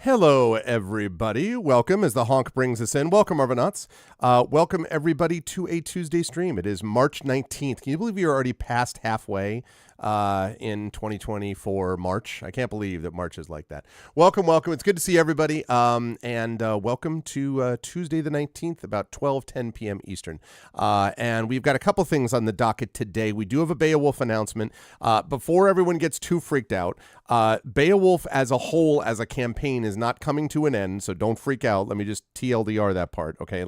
Hello, everybody. Welcome as the honk brings us in. Welcome, Arvanauts. Welcome, everybody, to a Tuesday stream. It is March 19th. Can you believe you're already past halfway in 2024 March? I can't believe that March is like that. Welcome, welcome. It's good to see everybody. And welcome to Tuesday the 19th, about 12:10 p.m. Eastern. And we've got a couple things on the docket today. We do have a Beowulf announcement. Before everyone gets too freaked out, Beowulf as a whole, as a campaign, is not coming to an end, so don't freak out. Let me just TLDR that part, okay?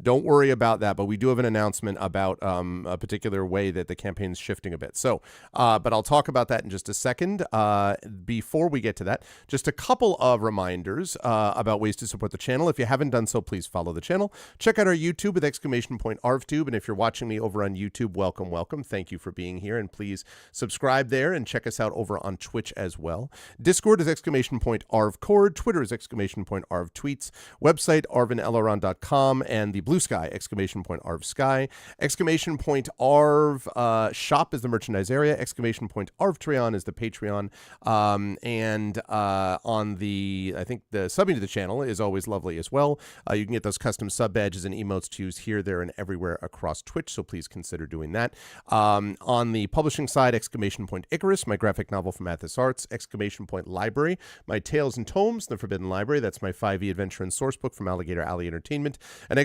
Don't worry about that, but we do have an announcement about a particular way that the campaign is shifting a bit. So, but I'll talk about that in just a second. Before we get to that, just a couple of reminders about ways to support the channel. If you haven't done so, please follow the channel. Check out our YouTube with !ArvTube, and if you're watching me over on YouTube, welcome, welcome. Thank you for being here, and please subscribe there and check us out over on Twitch as well. Discord is !ArvCord. Twitter is !ArvTweets. Website arvaneleron.com, and the Blue Sky !ArvSky. !Arv shop is the merchandise area. !Arvtreon is the Patreon. And on the, I think the subbing to the channel is always lovely as well. You can get those custom sub badges and emotes to use here, there, and everywhere across Twitch, so please consider doing that. On the publishing side, !Icarus, my graphic novel from Athos Arts. !Library, my Tales and Tomes, The Forbidden Library. That's my 5e adventure and source book from Alligator Alley Entertainment. And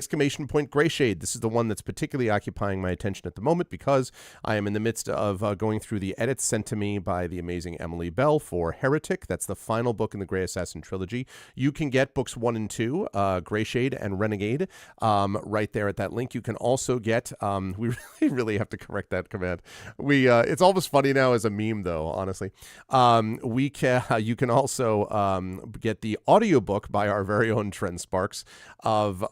Grayshade. This is the one that's particularly occupying my attention at the moment because I am in the midst of going through the edits sent to me by the amazing Emily Bell for Heretic. That's the final book in the Grey Assassin trilogy. You can get books 1 and 2, Grayshade and Renegade, right there at that link. You can also get, we really have to correct that command. It's almost funny now as a meme though, honestly. You can also get the audiobook by our very own Trent Sparks of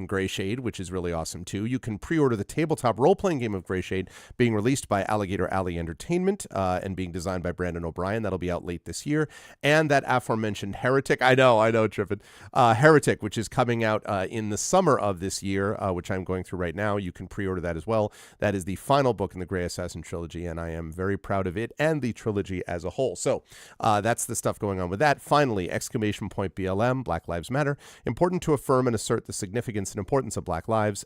Grayshade, which is really awesome too. You can pre-order the tabletop role-playing game of Grayshade, being released by Alligator Alley Entertainment and being designed by Brandon O'Brien. That'll be out late this year. And that aforementioned Heretic, I know, Trippin. Heretic, which is coming out in the summer of this year, which I'm going through right now. You can pre-order that as well. That is the final book in the Grey Assassin trilogy, and I am very proud of it and the trilogy as a whole. So that's the stuff going on with that. Finally, BLM, Black Lives Matter. Important to affirm and assert the significance and importance of Black lives.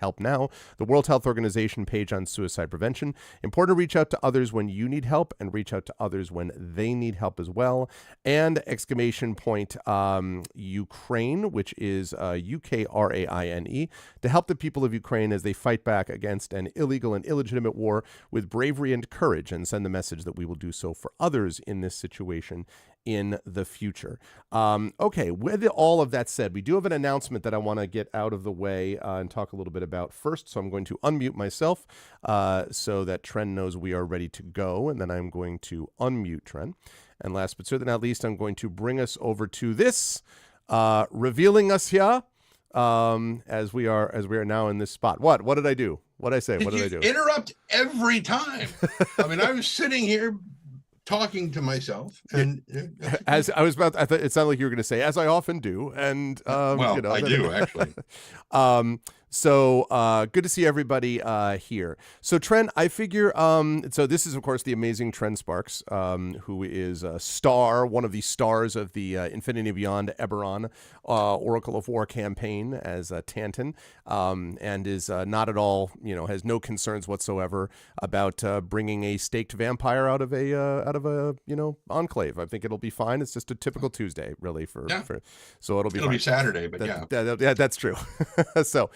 Help Now, the World Health Organization page on suicide prevention. Important to reach out to others when you need help and reach out to others when they need help as well. And Ukraine, which is UKRAINE, to help the people of Ukraine as they fight back against an illegal and illegitimate war with bravery and courage, and send the message that we will do so for others in this situation in the future. Okay, with all of that said, we do have an announcement that I want to get out of the way and talk a little bit about first. So I'm going to unmute myself so that Tren knows we are ready to go, and then I'm going to unmute Tren. And last but certainly not least, I'm going to bring us over to this, revealing us here as we are now in this spot. What did I do? What did I say? What did I do? Interrupt every time. I mean, I was sitting here talking to myself, and as I was about, I thought it sounded like you were going to say, as I often do, and well, I do actually. So good to see everybody here. So Trent, I figure, so this is of course the amazing Trent Sparks, who is a star, one of the stars of the Infinity Beyond Eberron Oracle of War campaign as Tantan, and is not at all, has no concerns whatsoever about bringing a staked vampire out of a enclave. I think it'll be fine. It's just a typical Tuesday, really, so it'll be Saturday, but yeah, that's true. So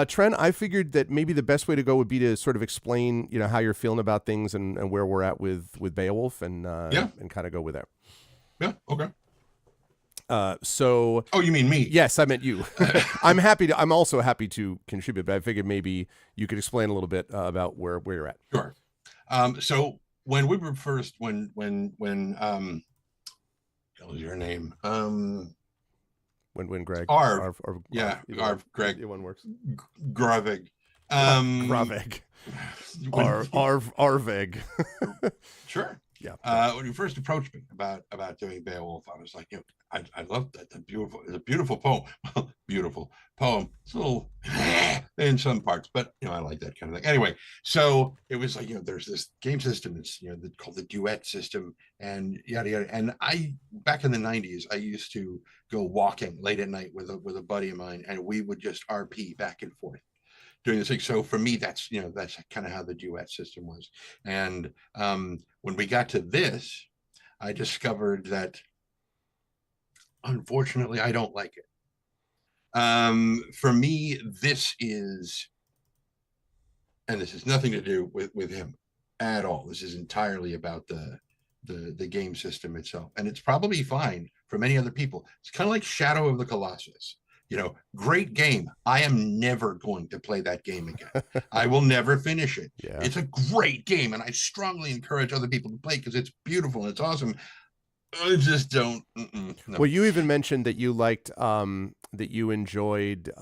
Trent, I figured that maybe the best way to go would be to sort of explain, how you're feeling about things and where we're at with Beowulf and kind of go with that. Yeah. Okay. So. Oh, you mean me? Yes, I meant you. I'm also happy to contribute, but I figured maybe you could explain a little bit about where you're at. Sure. So when we were first, when what was your name? When Greg Arv, Greg, one works. Gravig, Gravig, Arveg. Sure. Yeah. When you first approached me about doing Beowulf, I was like, I love that. It's a beautiful poem. Beautiful poem. It's a little in some parts, but I like that kind of thing. Anyway, so it was like, there's this game system, it's called the duet system, and yada yada. And I, back in the 90s, I used to go walking late at night with a buddy of mine, and we would just RP back and forth doing this thing. So for me, that's that's kind of how the duet system was. And when we got to this, I discovered that unfortunately I don't like it. For me, this is, and this has nothing to do with him at all. This is entirely about the game system itself, and it's probably fine for many other people. It's kind of like Shadow of the Colossus. Great game. I am never going to play that game again. I will never finish it. Yeah. It's a great game, and I strongly encourage other people to play because it's beautiful and it's awesome. I just don't. No. Well, you even mentioned that you liked, that you enjoyed,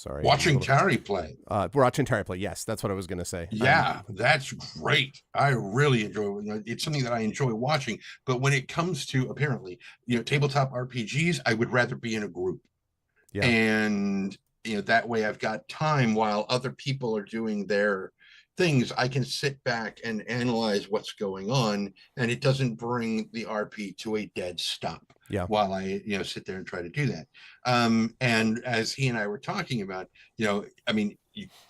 watching Tari play. Watching Tari play. Yes, that's what I was going to say. Yeah, that's great. I really enjoy it. It's something that I enjoy watching. But when it comes to, apparently, tabletop RPGs, I would rather be in a group. Yeah. And that way I've got time while other people are doing their things. I can sit back and analyze what's going on, and it doesn't bring the RP to a dead stop. Yeah. While I sit there and try to do that. And as he and I were talking about, I mean,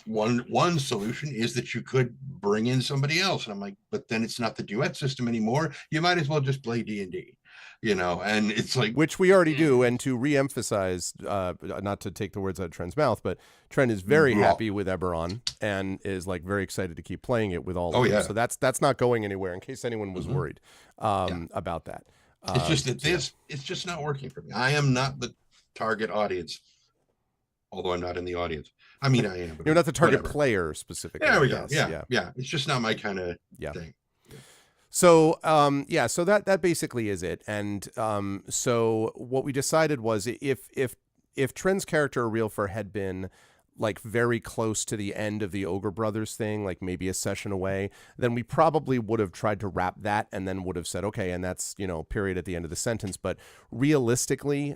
one solution is that you could bring in somebody else, and I'm like, but then it's not the duet system anymore. You might as well just play D&D. And it's like, which we already do. And to reemphasize, not to take the words out of Trent's mouth, but Trent is very happy with Eberron and is like very excited to keep playing it with all of them. So that's not going anywhere, in case anyone was worried about that. It's just that it's just not working for me. I am not the target audience, although I'm not in the audience. I mean, I am. You're not the target player specifically. There we go. Yeah. It's just not my kind of thing. So, so that basically is it. And so what we decided was, if Trent's character Arilfer had been like very close to the end of the Ogre Brothers thing, like maybe a session away, then we probably would have tried to wrap that and then would have said, okay, and that's, period at the end of the sentence. But realistically,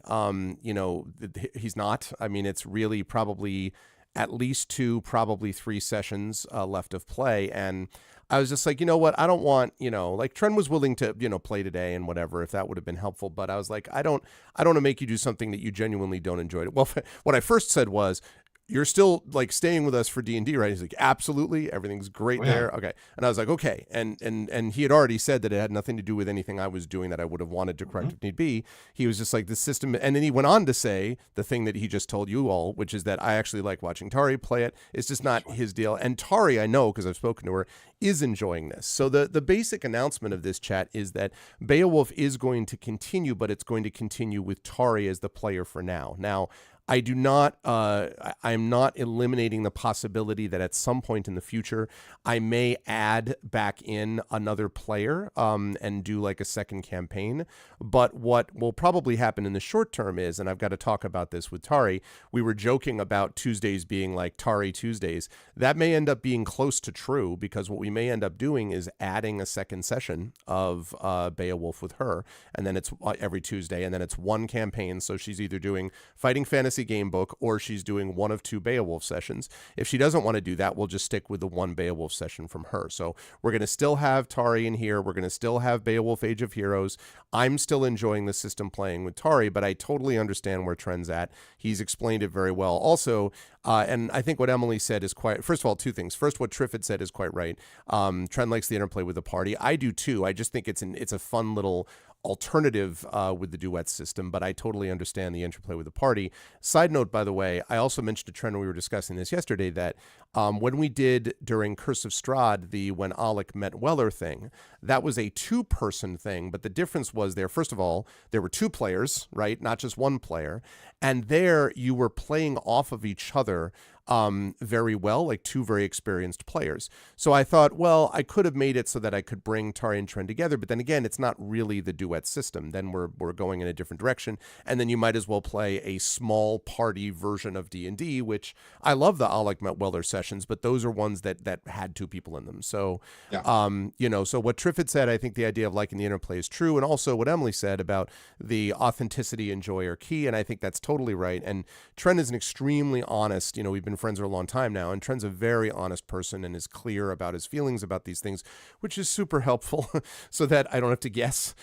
he's not. I mean, it's really probably at least 2, probably 3 sessions left of play. And I was just like, you know what? I don't want, like Trent was willing to, play today and whatever, if that would have been helpful. But I was like, I don't want to make you do something that you genuinely don't enjoy. Well, what I first said was, you're still like staying with us for D&D, right? He's like, absolutely. Everything's great there. Okay. And I was like, okay. And he had already said that it had nothing to do with anything I was doing that I would have wanted to correct if need be. He was just like, the system. And then he went on to say the thing that he just told you all, which is that I actually like watching Tari play it. It's just not his deal. And Tari, I know, because I've spoken to her, is enjoying this. So the basic announcement of this chat is that Beowulf is going to continue, but it's going to continue with Tari as the player for now. Now, I do not, I'm not eliminating the possibility that at some point in the future, I may add back in another player and do like a second campaign. But what will probably happen in the short term is, and I've got to talk about this with Tari, we were joking about Tuesdays being like Tari Tuesdays. That may end up being close to true, because what we may end up doing is adding a second session of Beowulf with her. And then it's every Tuesday, and then it's one campaign. So she's either doing Fighting Fantasy game book, or she's doing 1 of 2 Beowulf sessions. If she doesn't want to do that, we'll just stick with the 1 Beowulf session from her. So we're going to still have Tari in here. We're going to still have Beowulf Age of Heroes. I'm still enjoying the system playing with Tari, but I totally understand where Trent's at. He's explained it very well. Also, and I think what Emily said is quite, first of all, 2 things. First, what Triffid said is quite right. Trent likes the interplay with the party. I do too. I just think it's a fun little alternative with the duet system, but I totally understand the interplay with the party. Side note, by the way, I also mentioned to Trent when we were discussing this yesterday that when we did during Curse of Strahd, the When Alec Met Weller thing, that was a 2-person thing, but the difference was there, first of all, there were 2 players, right? Not just 1 player. And there you were playing off of each other very well, like two very experienced players. So I thought, well, I could have made it so that I could bring Tari and Tren together, but then again, it's not really the duet system. Then we're going in a different direction, and then you might as well play a small party version of D&D, which I love the Alec Weller sessions, but those are ones that had two people in them. So, so what Triff had said, I think the idea of liking the interplay is true, and also what Emily said about the authenticity and joy are key, and I think that's totally right. And Tren is an extremely honest, we've been friends for a long time now, and Tren's a very honest person and is clear about his feelings about these things, which is super helpful so that I don't have to guess,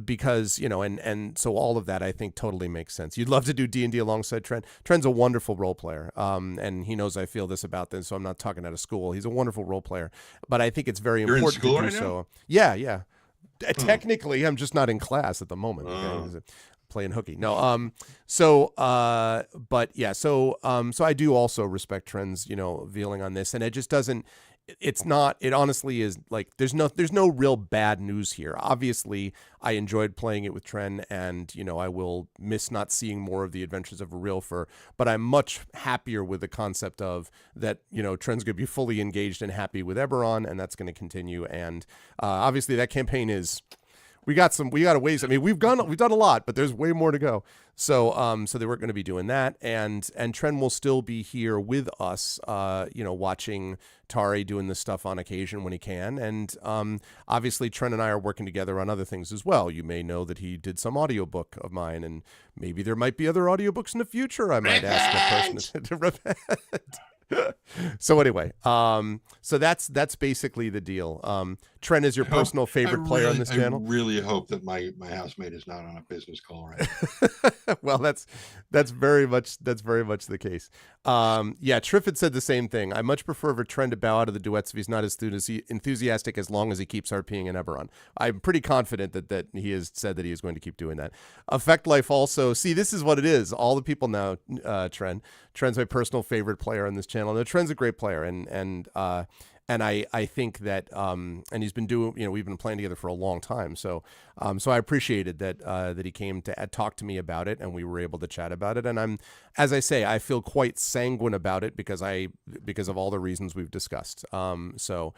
because, and so all of that I think totally makes sense. You'd love to do D&D alongside Tren. Tren's a wonderful role player, and he knows I feel this about this, so I'm not talking out of school. He's a wonderful role player, but I think it's very important to do right so. now? Yeah. Technically, I'm just not in class at the moment. Playing hooky. No. So I do also respect Tren's, feeling on this, and it just doesn't. It's not. It honestly is like there's no real bad news here. Obviously, I enjoyed playing it with Tren, and I will miss not seeing more of the Adventures of a Realfer. But I'm much happier with the concept of that. Tren's going to be fully engaged and happy with Eberron, and that's going to continue. And obviously, that campaign is. We got a ways. I mean, we've done a lot, but there's way more to go. So they weren't going to be doing that, and Tren will still be here with us, watching Tari doing this stuff on occasion when he can, and obviously Tren and I are working together on other things as well. You may know that he did some audiobook of mine, and maybe there might be other audiobooks in the future. I might ask that person to repent. So anyway, so that's basically the deal. Tren is your personal favorite player on this channel. I really hope that my housemate is not on a business call right now. Well, that's very much the case. Triff had said the same thing. I much prefer for Tren to bow out of the duets if he's not as enthusiastic as long as he keeps RPing in Eberron. I'm pretty confident that he has said that he is going to keep doing that. Effect Life also. See, this is what it is. All the people now, Tren's my personal favorite player on this channel. No, Tren's a great player, and I think that and he's been doing, we've been playing together for a long time. So I appreciated that he came to talk to me about it, and we were able to chat about it. And as I say, I feel quite sanguine about it because of all the reasons we've discussed. So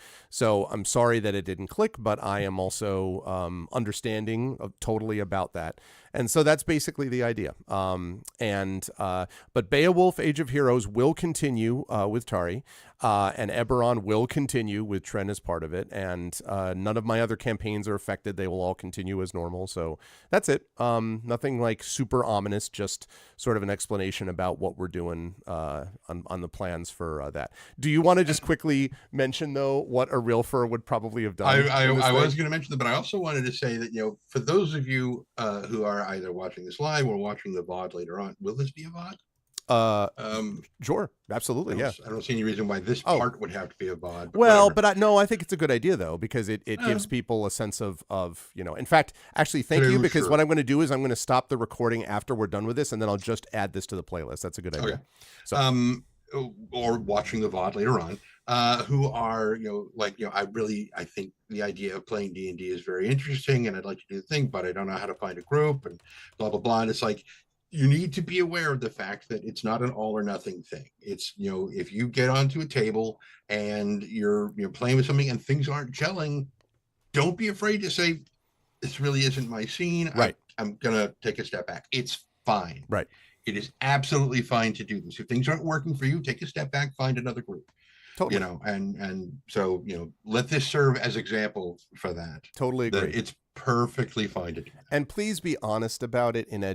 I'm sorry that it didn't click, but I am also understanding totally about that. And so that's basically the idea. But Beowulf, Age of Heroes will continue with Tari, and Eberron will continue with Tren as part of it. And none of my other campaigns are affected. They will all continue as normal. So that's it. Nothing like super ominous, just sort of an explanation about what we're doing on the plans for that. Do you want to just quickly mention, though, what a Realfer would probably have done? I was going to mention that, but I also wanted to say that, for those of you who are either watching this live or watching the VOD later on, will this be a VOD? Sure, absolutely, yeah. I don't see any reason why this part would have to be a VOD. Well, but I think it's a good idea though, because it gives people a sense of in fact, actually, thank you, because what I'm going to do is I'm going to stop the recording after we're done with this, and then I'll just add this to the playlist. That's a good idea. Okay. So, or watching the VOD later on, who are, I think the idea of playing D&D is very interesting, and I'd like to do the thing, but I don't know how to find a group, and blah, blah, blah. And it's like, you need to be aware of the fact that it's not an all or nothing thing. It's, if you get onto a table and you're playing with something and things aren't gelling, don't be afraid to say, this really isn't my scene. Right. I'm going to take a step back. It's fine. Right. It is absolutely fine to do this. If things aren't working for you, take a step back, find another group. Totally. And so, let this serve as example for that. Totally agree. It's perfectly fine to do that. And please be honest about it in a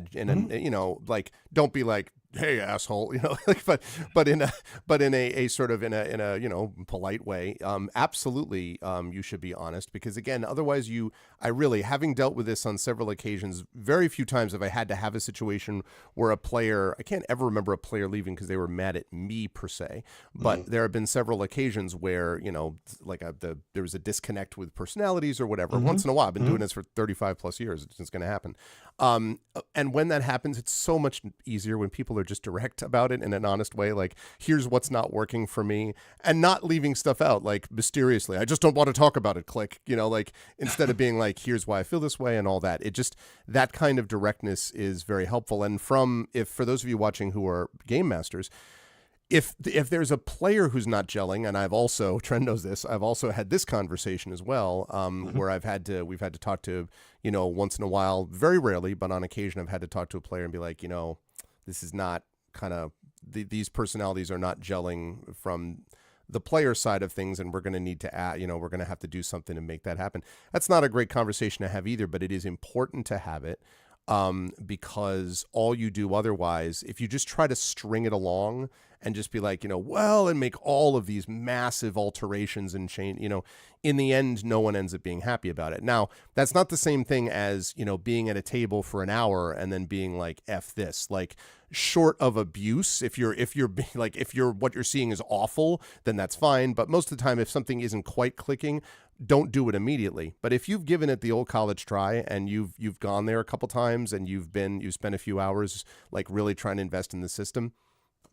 don't be like, hey, asshole, but in a sort of in a polite way. Absolutely, you should be honest, because again, otherwise having dealt with this on several occasions, very few times have I had to have a situation where I can't ever remember a player leaving because they were mad at me per se, but there have been several occasions where, there was a disconnect with personalities or whatever. Once in a while, I've been doing this for 35 plus years. It's going to happen. And when that happens, it's so much easier when people are just direct about it in an honest way. Like, here's what's not working for me, and not leaving stuff out like mysteriously. I just don't want to talk about it. Click, instead of being like, here's why I feel this way and all that. That kind of directness is very helpful. And for those of you watching who are game masters, if there's a player who's not gelling, and I've also, Trent knows this, I've also had this conversation as well, where we've had to talk to, once in a while, very rarely, but on occasion, I've had to talk to a player and be like, this is not kind of, these personalities are not gelling from the player side of things, and we're going to need to add, we're going to have to do something to make that happen. That's not a great conversation to have either, but it is important to have it. Because all you do otherwise, if you just try to string it along and just be like, and make all of these massive alterations and change, in the end, no one ends up being happy about it. Now, that's not the same thing as, being at a table for an hour and then being like, F this, like short of abuse. If what you're seeing is awful, then that's fine. But most of the time, if something isn't quite clicking, don't do it immediately. But if you've given it the old college try and you've gone there a couple times and you've spent a few hours like really trying to invest in the system,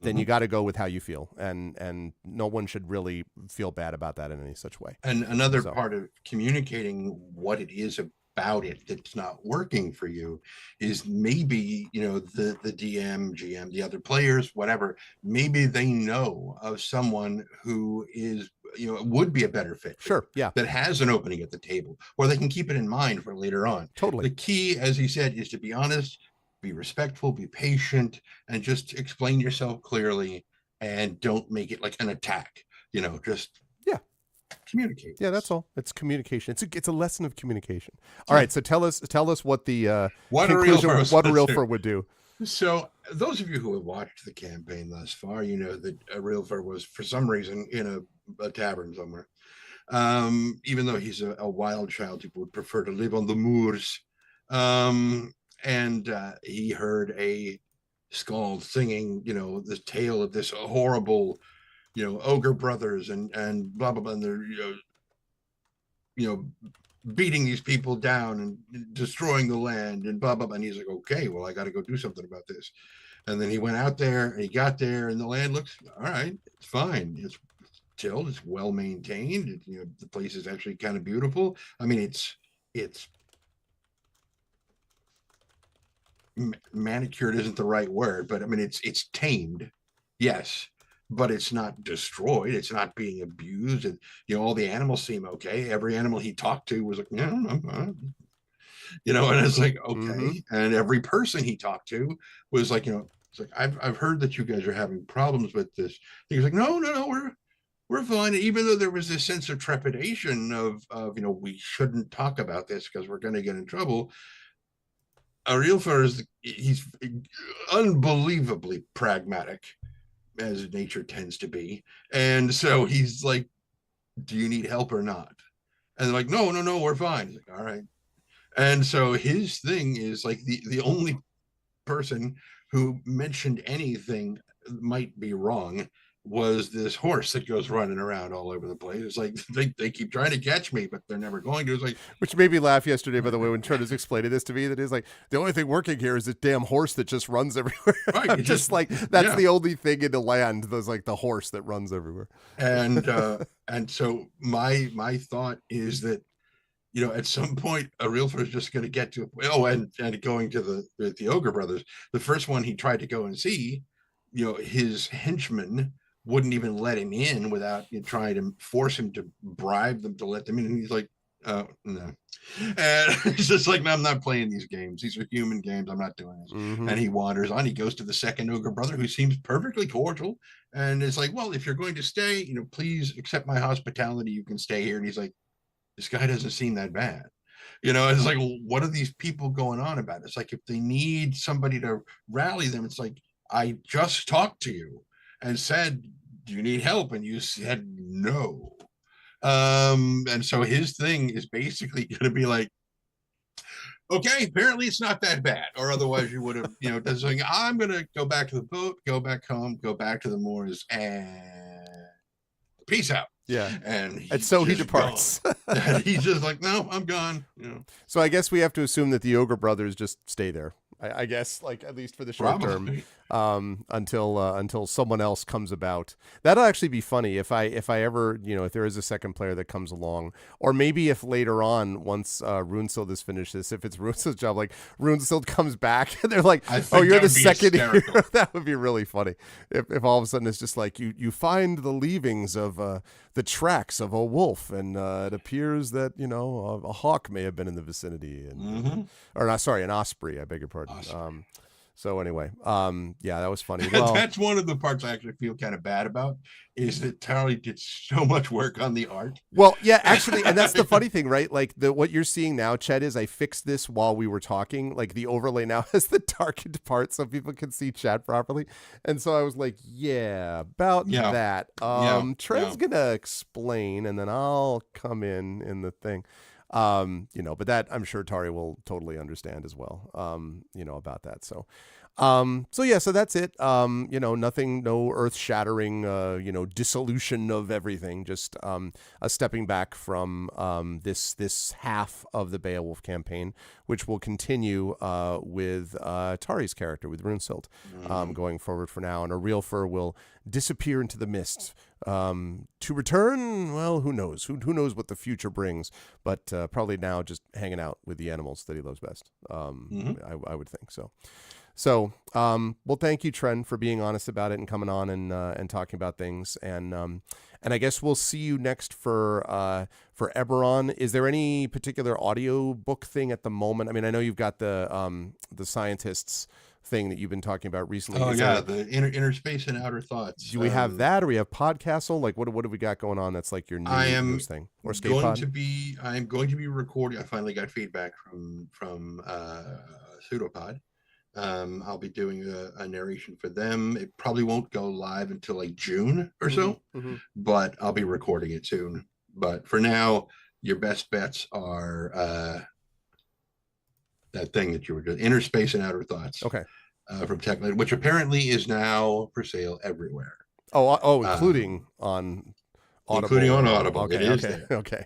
then you got to go with how you feel, and no one should really feel bad about that in any such way. And another part of communicating what it is about it that's not working for you is maybe the DM, GM, the other players, whatever, maybe they know of someone who is would be a better fit. Sure. Yeah. That has an opening at the table, or they can keep it in mind for later on. Totally. The key, as he said, is to be honest, be respectful, be patient, and just explain yourself clearly, and don't make it like an attack. Just communicate. Yeah, that's all. It's communication. It's a lesson of communication. All right. So tell us what the what Arilfur would do. So those of you who have watched the campaign thus far, that Arilfur was for some reason in a tavern somewhere. Even though he's a wild child, people would prefer to live on the moors. And he heard a skald singing, the tale of this horrible, ogre brothers and blah blah blah, and they're beating these people down and destroying the land and blah blah blah. And he's like, okay, well, I got to go do something about this. And then he went out there and he got there, and the land looks all right. It's fine. It's tilled. It's well maintained. The place is actually kind of beautiful. I mean, it's manicured isn't the right word, but I mean, it's tamed, yes, but it's not destroyed. It's not being abused, and all the animals seem okay. Every animal he talked to was like, yeah, I'm fine. And it's like, okay. And every person he talked to was like, it's like, I've heard that you guys are having problems with this. He was like, no, we're fine. Even though there was this sense of trepidation of we shouldn't talk about this because we're going to get in trouble. Arilfur he's unbelievably pragmatic, as nature tends to be. And so he's like, do you need help or not? And they're like, no, we're fine. He's like, all right. And so his thing is like the only person who mentioned anything might be wrong was this horse that goes running around all over the place. It's like they keep trying to catch me, but they're never going to. It's like, which made me laugh yesterday, by the way, when Trent was explaining this to me. That is like, the only thing working here is this damn horse that just runs everywhere. Right, just like that's the only thing in the land. There's like the horse that runs everywhere. And and so my thought is that at some point Arilfur is just going to get to and going to the ogre brothers. The first one he tried to go and see, his henchmen wouldn't even let him in without trying to force him to bribe them to let them in. And he's like, no. And he's just like, no, I'm not playing these games. These are human games. I'm not doing this. And he wanders on. He goes to the second ogre brother, who seems perfectly cordial. And is like, well, if you're going to stay, please accept my hospitality. You can stay here. And he's like, this guy doesn't seem that bad. It's like, well, what are these people going on about? It's like, if they need somebody to rally them, it's like, I just talked to you and said, do you need help? And you said no. And so his thing is basically going to be like, okay, apparently it's not that bad, or otherwise you would have, done something. I'm going to go back to the boat, go back home, go back to the moors, and peace out. Yeah. And so he departs. And he's just like, no, I'm gone. So I guess we have to assume that the ogre brothers just stay there. I guess, like, at least for the short term, Probably. until someone else comes about. That'll actually be funny if I ever, if there is a second player that comes along, or maybe if later on, once Runesild is finished this, if it's Runesild's job, like Runesild comes back and they're like, I oh, think you're that the would be second hero. hysterical. That would be really funny if all of a sudden it's just like you find the leavings of the tracks of a wolf, and it appears that a hawk may have been in the vicinity, and Mm-hmm. or not, sorry, an osprey, I beg your pardon. Osprey. So anyway, yeah, that was funny. Well, That's one of the parts I actually feel kind of bad about, is that Tally did so much work on the art. well, yeah, actually, and that's the funny thing, right? Like what you're seeing now, Ched, is I fixed this while we were talking. Like the overlay now has the darkened part so people can see chat properly. And so I was like, yeah, about Yeah. that. Yeah. Trent's gonna explain, and then I'll come in the thing. But that I'm sure Tari will totally understand as well. About that. So that's it. Nothing, no earth shattering, dissolution of everything. Just a stepping back from this half of the Beowulf campaign, which will continue with Tari's character, with Runesild, going forward for now. And Arilfur will disappear into the mist. To return, well, who knows? Who knows what the future brings? But probably now just hanging out with the animals that he loves best. I would think so. So, well, thank you, Tren, for being honest about it and coming on and talking about things. And I guess we'll see you next for Eberron. Is there any particular audio book thing at the moment? I mean, I know you've got the scientists thing that you've been talking about recently. Oh, yeah, the inner space and outer thoughts. Do we have that, or we have Podcastle? Like, what have we got going on that's like your news thing? Or I'm going to be recording. I finally got feedback from Pseudopod. I'll be doing a narration for them. It probably won't go live until like June or so, but I'll be recording it soon. But for now, your best bets are that thing that you were doing, Inner Space and Outer Thoughts. Okay. From TechNet, which apparently is now for sale everywhere. Including on Audible. Including on Audible. Okay, it is okay, there. okay.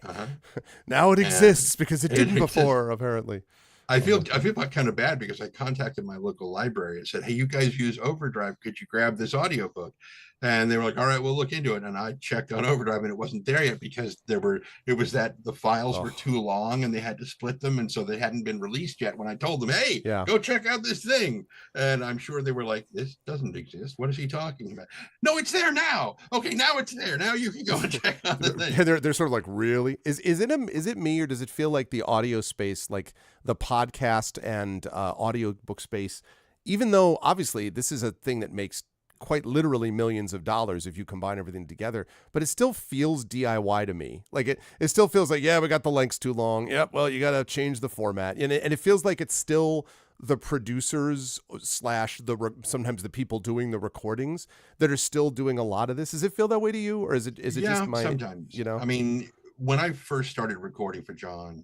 Now it exists because it didn't exists. before, apparently. I feel kind of bad because I contacted my local library and said, hey, you guys use Overdrive. Could you grab this audiobook? And they were like, all right, we'll look into it. And I checked on Overdrive and it wasn't there yet because it was that the files were too long and they had to split them. And so they hadn't been released yet when I told them, hey, go check out this thing. And I'm sure they were like, this doesn't exist. What is he talking about? No, it's there now. Okay, now it's there. Now you can go and check out the thing. They're sort of like, really? Is it me, or does it feel like the audio space, like the podcast and audiobook space, even though obviously this is a thing that makes quite literally millions of dollars if you combine everything together, but it still feels DIY to me. Like it still feels like, we got the lengths too long. Yep. Well, you got to change the format. And it feels like it's still the producers / sometimes the people doing the recordings that are still doing a lot of this. Does it feel that way to you? Or is it just my, sometimes, I mean, when I first started recording for John,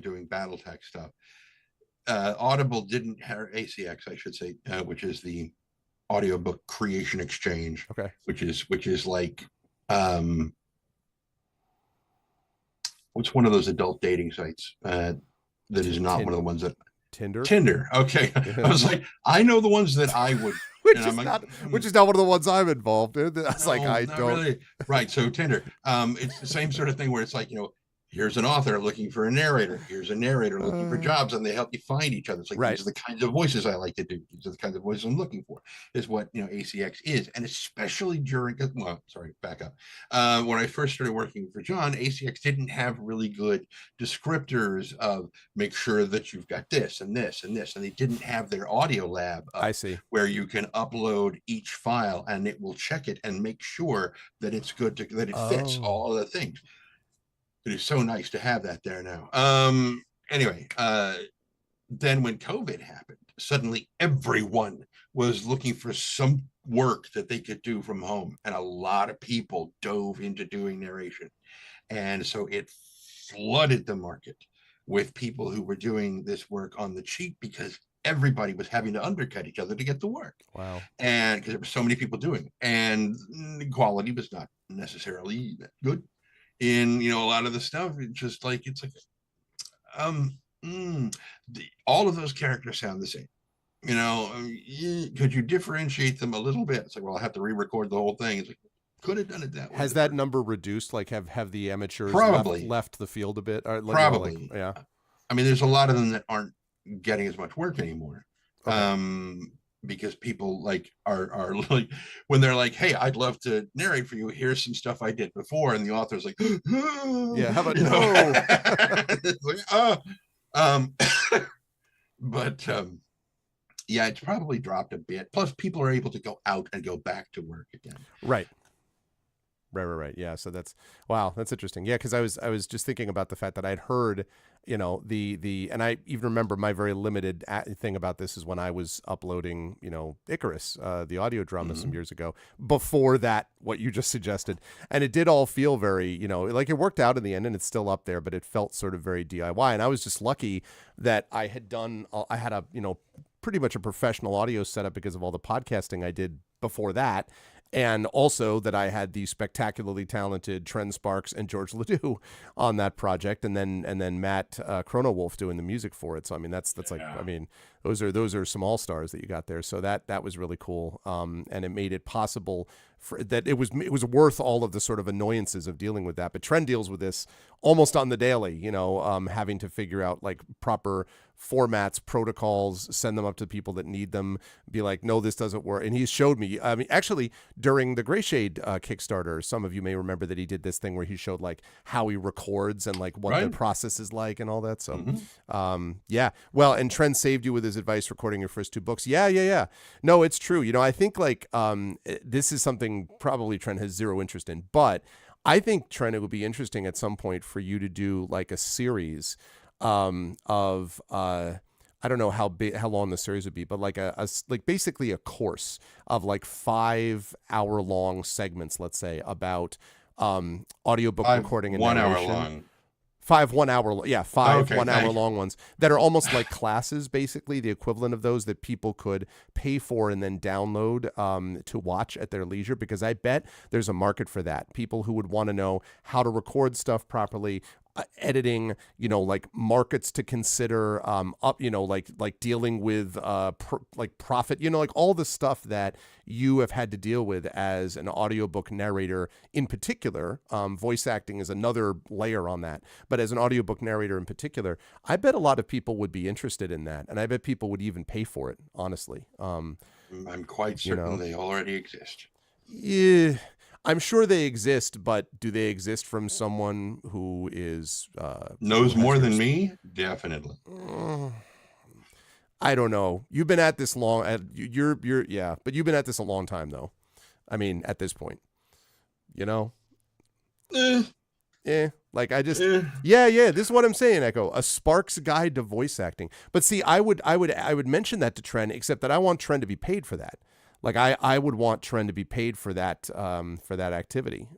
doing BattleTech stuff, Audible didn't have ACX, I should say, which is the audiobook creation exchange. Okay. Which is like what's one of those adult dating sites that is not one of the ones that Tinder. Okay. I was like, I know the ones that I would which is not one of the ones I'm involved in. I was like, I don't really. Right. So Tinder. It's the same sort of thing where it's like, here's an author looking for a narrator. Here's a narrator looking for jobs, and they help you find each other. It's like, these are the kinds of voices I like to do. These are the kinds of voices I'm looking for, is what, ACX is. And especially back up. When I first started working for John, ACX didn't have really good descriptors of make sure that you've got this and this and this. And they didn't have their audio lab up, I see, where you can upload each file and it will check it and make sure that it's good that it fits all of the things. It is so nice to have that there now. Anyway, then when COVID happened, suddenly everyone was looking for some work that they could do from home. And a lot of people dove into doing narration. And so it flooded the market with people who were doing this work on the cheap because everybody was having to undercut each other to get the work. Wow. And because there were so many people doing it. And the quality was not necessarily that good. In a lot of the stuff, all of those characters sound the same. Could you differentiate them a little bit? It's like, well, I have to re-record the whole thing. It's like, could have done it that way. Has that number reduced? Like, have the amateurs Probably left the field a bit? Or, probably. Yeah. I mean, there's a lot of them that aren't getting as much work anymore. Okay. Because people like are like, when they're like, hey, I'd love to narrate for you, here's some stuff I did before, and the author's like, yeah, how about no? It's like, um but yeah, it's probably dropped a bit. Plus people are able to go out and go back to work again. Right. Yeah. So that's interesting. Yeah, because I was just thinking about the fact that I'd heard, and I even remember my very limited thing about this is when I was uploading, Icarus, the audio drama some years ago. Before that, what you just suggested, and it did all feel very, like it worked out in the end, and it's still up there, but it felt sort of very DIY. And I was just lucky that I had a pretty much a professional audio setup because of all the podcasting I did before that. And also that I had the spectacularly talented Tren Sparks and George Ledoux on that project, and then Matt Chrono Wolf doing the music for it. So I mean that's like, I mean, those are some all stars that you got there. So that was really cool, and it made it possible that it was worth all of the sort of annoyances of dealing with that. But Tren deals with this almost on the daily, having to figure out like proper formats, protocols, send them up to people that need them, be like, no, this doesn't work. And he showed me, I mean, actually during the Gray Shade Kickstarter, some of you may remember that he did this thing where he showed like how he records and like what the process is like and all that. So, yeah. Well, and Tren saved you with his advice recording your first 2 books. Yeah. No, it's true. I think like this is something probably Tren has zero interest in, but I think, Tren, it would be interesting at some point for you to do like a series of I don't know how long the series would be, but like like basically a course of like 5-hour long segments, let's say, about audiobook recording and 1 hour narration. long. 5 1 hour, yeah, 5 okay, 1 hour long ones that are almost like classes, basically the equivalent of those that people could pay for and then download to watch at their leisure, because I bet there's a market for that. People who would want to know how to record stuff properly, editing, like markets to consider, like dealing with like profit, like all the stuff that you have had to deal with as an audiobook narrator in particular. Voice acting is another layer on that, but as an audiobook narrator in particular, I bet a lot of people would be interested in that, and I bet people would even pay for it, honestly. I'm quite certain they already exist. Yeah, I'm sure they exist, but do they exist from someone who is knows more than me? Definitely. I don't know. You've been at this long. Yeah, but you've been at this a long time, though. I mean, at this point, like I just, yeah. This is what I'm saying, Echo. A Sparks Guide to Voice Acting. But see, I would mention that to Tren, except that I want Tren to be paid for that. Like I would want Tren to be paid for that activity.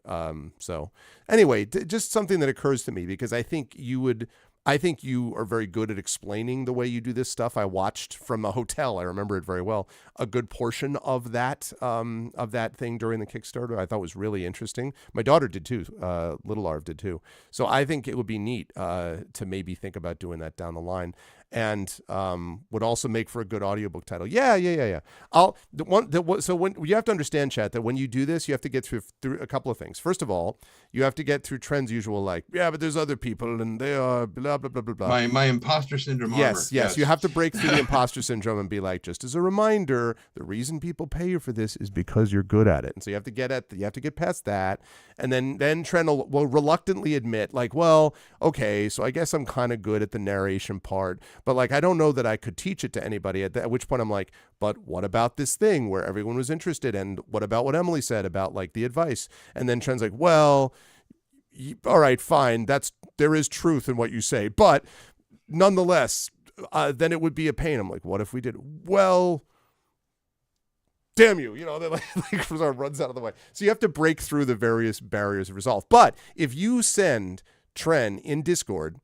So anyway, just something that occurs to me, because I think you are very good at explaining the way you do this stuff. I watched from a hotel, I remember it very well, a good portion of that thing during the Kickstarter. I thought was really interesting. My daughter did too. Little Arv did too. So I think it would be neat to maybe think about doing that down the line. And would also make for a good audiobook title. Yeah. So when you have to understand, chat, that when you do this, you have to get through a couple of things. First of all, you have to get through Tren's usual, like, yeah, but there's other people and they are blah blah blah blah blah. My imposter syndrome. Yes. You have to break through the imposter syndrome and be like, just as a reminder, the reason people pay you for this is because you're good at it. And so you have to get past that, and then Tren will reluctantly admit, like, well, okay, so I guess I'm kind of good at the narration part. But like, I don't know that I could teach it to anybody, at which point I'm like, but what about this thing where everyone was interested? And what about what Emily said about like the advice? And then Tren's like, well, all right, fine. There is truth in what you say, but nonetheless, then it would be a pain. I'm like, what if we did? Well, damn you, they're like sort of runs out of the way. So you have to break through the various barriers of resolve. But if you send Tren in Discord,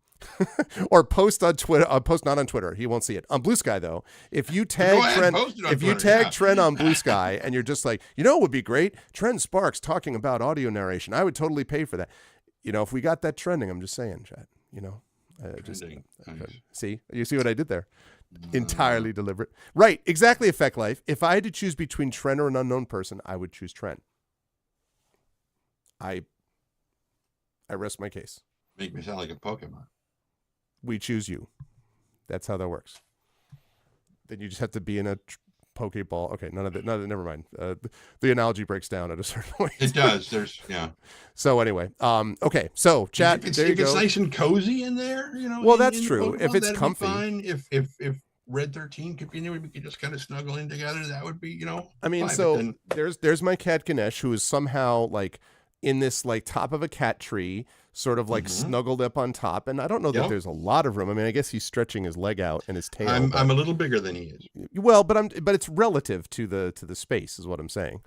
or post on Twitter, post not on Twitter, he won't see it. On Blue Sky, though, if you tag Tren on Blue Sky, and you're just like, it would be great, Tren Sparks talking about audio narration, I would totally pay for that. If we got that trending, I'm just saying, chat, nice. see, you see what I did there? Entirely deliberate. Right, exactly, Effect Life. If I had to choose between Tren or an unknown person, I would choose Tren. I rest my case. Make me sound like a Pokemon. We choose you. That's how that works. Then you just have to be in a Pokeball. Okay, none of that. Never mind. The analogy breaks down at a certain point. It does. So anyway, okay. So chat. If there you go. it's nice and cozy in there, Well, that's in true. Pokemon, If it's that'd comfy. be fine. If Red 13 could be in there, we could just kind of snuggle in together. That would be, I mean, fine. so there's my cat Ganesh, who is somehow like in this like top of a cat tree, sort of like snuggled up on top, and I don't know that there's a lot of room. I mean, I guess he's stretching his leg out and his tail. I'm a little bigger than he is. Well, but it's relative to the space, is what I'm saying.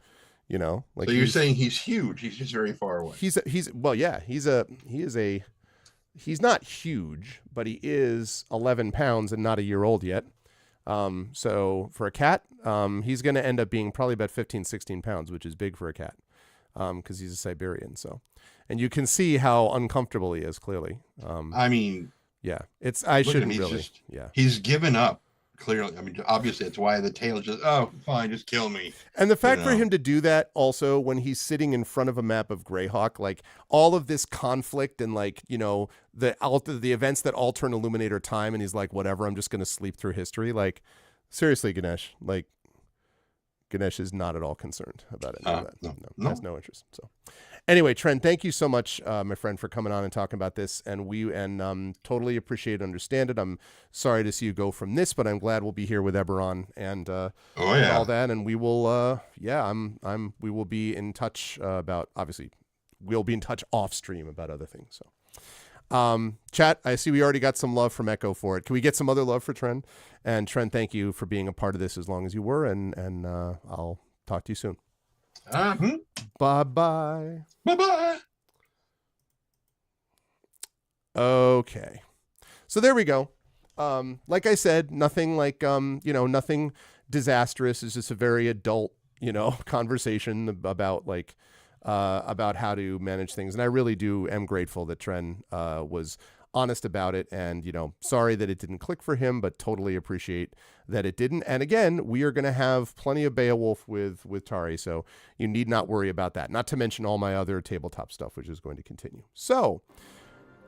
Like so you're saying he's huge. He's just very far away. He's not huge, but he is 11 pounds and not a year old yet. So for a cat, he's going to end up being probably about 15, 16 pounds, which is big for a cat. Because he's a Siberian, and you can see how uncomfortable he is. Clearly, I mean, yeah, I shouldn't really. He's given up. Clearly, I mean, obviously, that's why the tail just fine, just kill me. And the fact for him to do that, also when he's sitting in front of a map of Greyhawk, like all of this conflict and like the events that all turn Illuminator time, and he's like, whatever, I'm just going to sleep through history. Like, seriously, Ganesh, like. Ganesh is not at all concerned about it. No. Has no interest. So, anyway, Trent, thank you so much, my friend, for coming on and talking about this. And totally appreciate and understand it. I'm sorry to see you go from this, but I'm glad we'll be here with Eberron and all that. And we will, we will be in touch about. Obviously, we'll be in touch off stream about other things. So. Chat, I see we already got some love from Echo for it. Can we get some other love for Trent? And Trent, thank you for being a part of this as long as you were, and I'll talk to you soon. Bye-bye. Bye-bye. Okay. So there we go. Like I said, nothing like, nothing disastrous. It's just a very adult, conversation about like, about how to manage things. And I really am grateful that Tren was honest about it, and sorry that it didn't click for him, but totally appreciate that it didn't. And again, we are going to have plenty of Beowulf with Tari, so you need not worry about that, not to mention all my other tabletop stuff, which is going to continue. So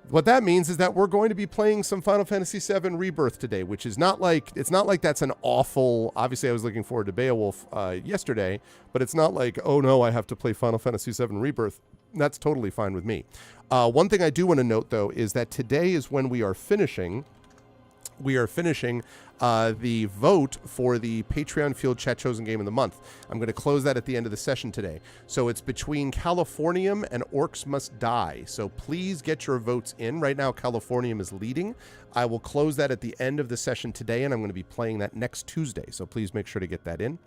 what that means is that we're going to be playing some Final Fantasy VII Rebirth today, which is not like that's an awful. Obviously, I was looking forward to Beowulf yesterday, but it's not like, oh no, I have to play Final Fantasy VII Rebirth. That's totally fine with me. One thing I do want to note, though, is that today is when we are finishing the vote for the Patreon Field Chat Chosen Game of the Month. I'm going to close that at the end of the session today. So it's between Californium and Orcs Must Die. So please get your votes in. Right now, Californium is leading. I will close that at the end of the session today, and I'm going to be playing that next Tuesday. So please make sure to get that in.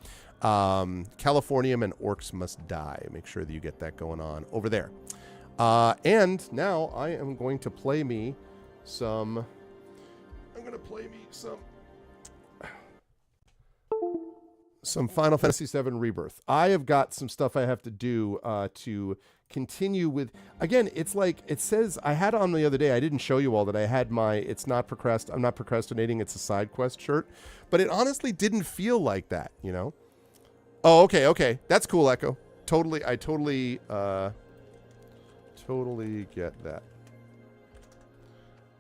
Californium and Orcs Must Die. Make sure that you get that going on over there. And now I am going to play me some... some Final Fantasy VII Rebirth. I have got some stuff I have to do to continue with. Again, it's like it says I had on the other day. I didn't show you all that I had my I'm not procrastinating. It's a side quest shirt, but it honestly didn't feel like that. Oh, okay. That's cool, Echo. I totally get that.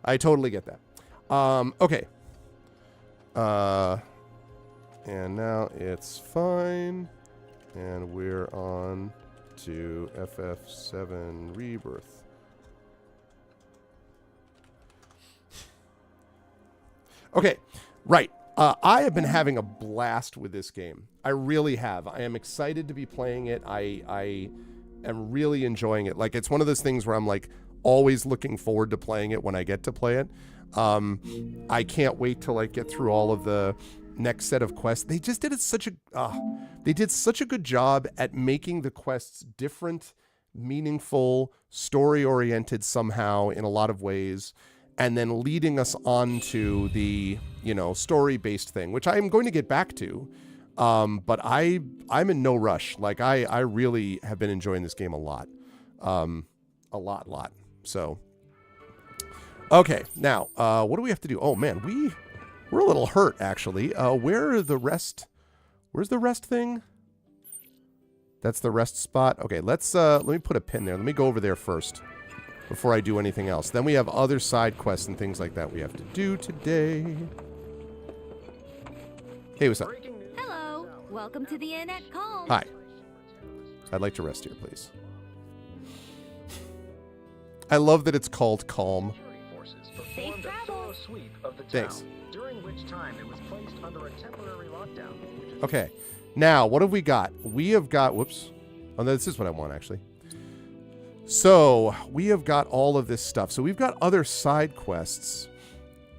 I totally get that. Okay. And now it's fine. And we're on to FF7 Rebirth. Okay, right. I have been having a blast with this game. I really have. I am excited to be playing it. I am really enjoying it. Like, it's one of those things where I'm like always looking forward to playing it when I get to play it. I can't wait to like get through all of the next set of quests. They just did such a good job at making the quests different, meaningful, story-oriented somehow in a lot of ways, and then leading us on to the, story-based thing, which I'm going to get back to. But I'm in no rush. Like I really have been enjoying this game a lot. A lot. So, okay. Now, what do we have to do? Oh man, We're a little hurt, actually. Where are the rest? Where's the rest thing? That's the rest spot. Okay, let me put a pin there. Let me go over there first before I do anything else. Then we have other side quests and things like that we have to do today. Hey, what's up? Hello. Welcome to the inn at Calm. Hi. I'd like to rest here, please. I love that it's called Calm. Safe travel. Thanks. During which time it was placed under a temporary lockdown. Okay. Now, what have we got? We have got... Whoops. Oh, no, this is what I want, actually. So, we have got all of this stuff. So, we've got other side quests.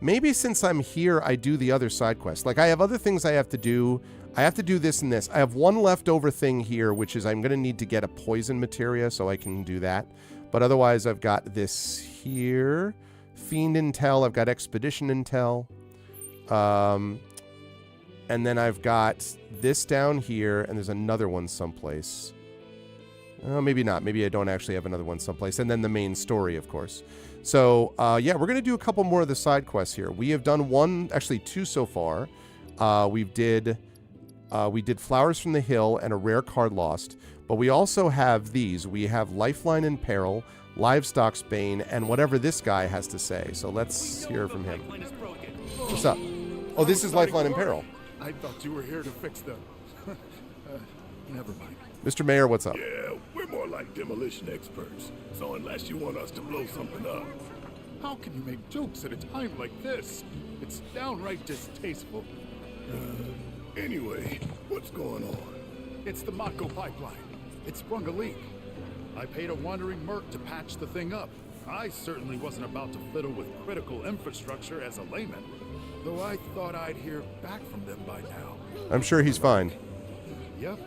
Maybe since I'm here, I do the other side quests. Like, I have other things I have to do. I have to do this and this. I have one leftover thing here, which is I'm going to need to get a poison materia so I can do that. But otherwise, I've got this here. Fiend Intel. I've got Expedition Intel. And then I've got this down here, and there's another one someplace. Oh, maybe not. Maybe I don't actually have another one someplace. And then the main story, of course. So, yeah, we're going to do a couple more of the side quests here. We have done one, actually two so far. We did Flowers from the Hill and a rare card lost. But we also have these. We have Lifeline in Peril, Livestock's Bane, and whatever this guy has to say. So let's hear from him. What's up? Oh, this is Lifeline in Peril. I thought you were here to fix them. Never mind. Mr. Mayor, what's up? Yeah, we're more like demolition experts. So unless you want us to blow something up, how can you make jokes at a time like this? It's downright distasteful. Anyway, what's going on? It's the Mako pipeline. It sprung a leak. I paid a wandering merc to patch the thing up. I certainly wasn't about to fiddle with critical infrastructure as a layman, though I thought I'd hear back from them by now. I'm sure he's fine. Yep,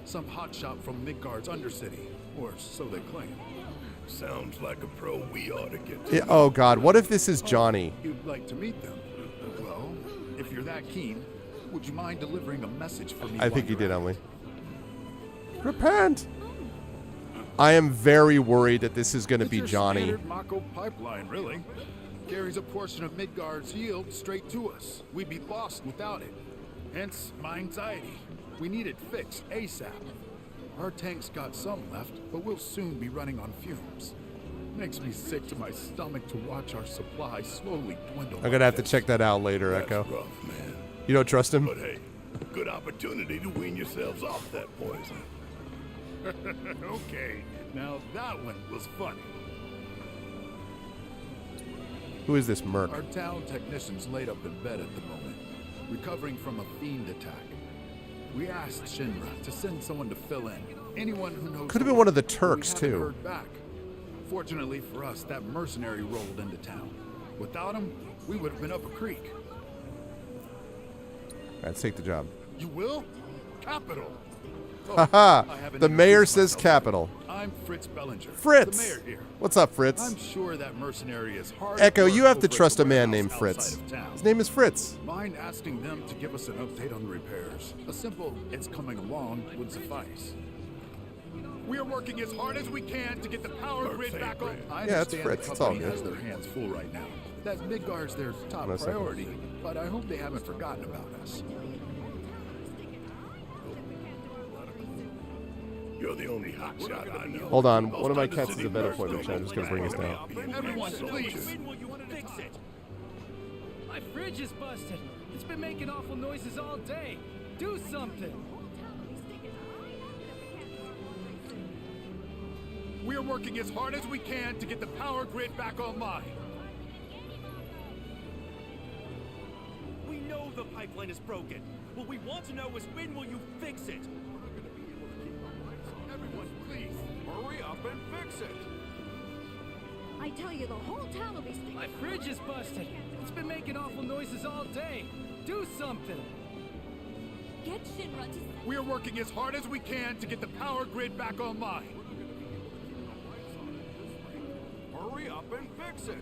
some hotshot from Midgard's Undercity, or so they claim. Sounds like a pro we ought to get to. Yeah, oh God, what if this is Johnny? You'd like to meet them? Well, if you're that keen, would you mind delivering a message for me? I think he did, Emily. Repent! I am very worried that this is going to be Johnny. It's your standard Mako pipeline, really. Carries a portion of Midgard's yield straight to us. We'd be lost without it. Hence my anxiety. We need it fixed ASAP. Our tank's got some left, but we'll soon be running on fumes. Makes me sick to my stomach to watch our supply slowly dwindle. I'm going to have to check that out later, That's Echo. rough, man. You don't trust him? But hey, good opportunity to wean yourselves off that poison. Okay, now that one was funny. Who is this merc? Our town technician's laid up in bed at the moment, recovering from a fiend attack. We asked Shinra to send someone to fill in. Anyone who knows. Could have been one of the Turks, we haven't too. Heard back. Fortunately for us, that mercenary rolled into town. Without him, we would have been up a creek. All right, let's take the job. You will? Capital. Haha! I haven't The mayor introduced says myself. capital. I'm Fritz Bellinger. Fritz! The mayor here. What's up, Fritz? I'm sure that mercenary is hard. Echo, at you work have to over at trust the a man warehouse named Fritz. outside of town. His name is Fritz. Mind asking them to give us an update on the repairs? A simple "it's coming along" would suffice. We are working as hard as we can to get the power grid back on. I Yeah, it's understand Fritz. the It's all company good. has their hands full right now. That Midgard's their top One second. priority, but I hope they haven't forgotten about us. You're the only hotshot I know. Hold on. One of my cats is a vet appointment, so I'm just going to bring this down. Everyone, please. When will you fix it? My fridge is busted. It's been making awful noises all day. Do something. We're working as hard as we can to get the power grid back online. We know the pipeline is broken. What we want to know is when will you fix it? Everyone, please, hurry up and fix it. I tell you, the whole town will be stinking. My fridge is busted. It's been making awful noises all day. Do something. Get Shinra to... We're working as hard as we can to get the power grid back online. Hurry up and fix it.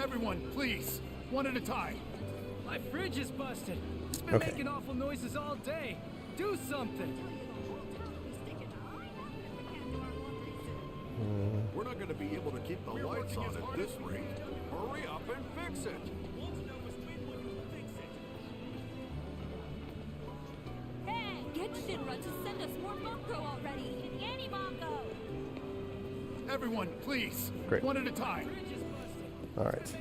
Everyone, please, one at a time. My fridge is busted. It's been Okay. making awful noises all day. Do something. We're not going to be able to keep the lights on at this rate. Hurry up and fix it. Hey, get Shinra to send us more Bunko already. Any Bunko. Everyone, please. Great. One at a time. All right.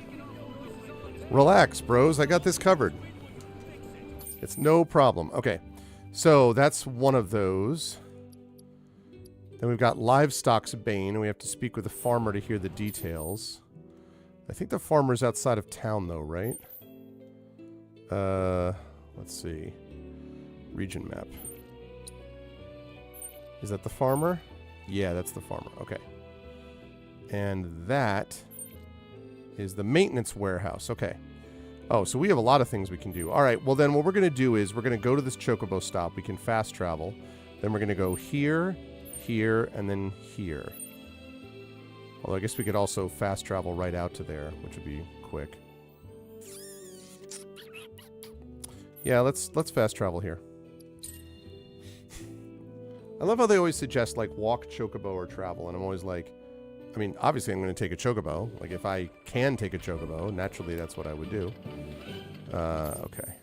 Relax, bros. I got this covered. It's no problem. Okay. So that's one of those. Then we've got Livestock's Bane, and we have to speak with the farmer to hear the details. I think the farmer's outside of town, though, right? Let's see. Region map. Is that the farmer? Yeah, that's the farmer. Okay. And that is the maintenance warehouse. Okay. Oh, so we have a lot of things we can do. All right, well then what we're going to do is we're going to go to this chocobo stop. We can fast travel. Then we're going to go here, here, and then here. Although I guess we could also fast travel right out to there, which would be quick. Yeah, let's fast travel here. I love how they always suggest like walk, chocobo, or travel, and I'm always like, I mean, obviously I'm going to take a chocobo. Like, if I can take a chocobo, naturally that's what I would do. Okay.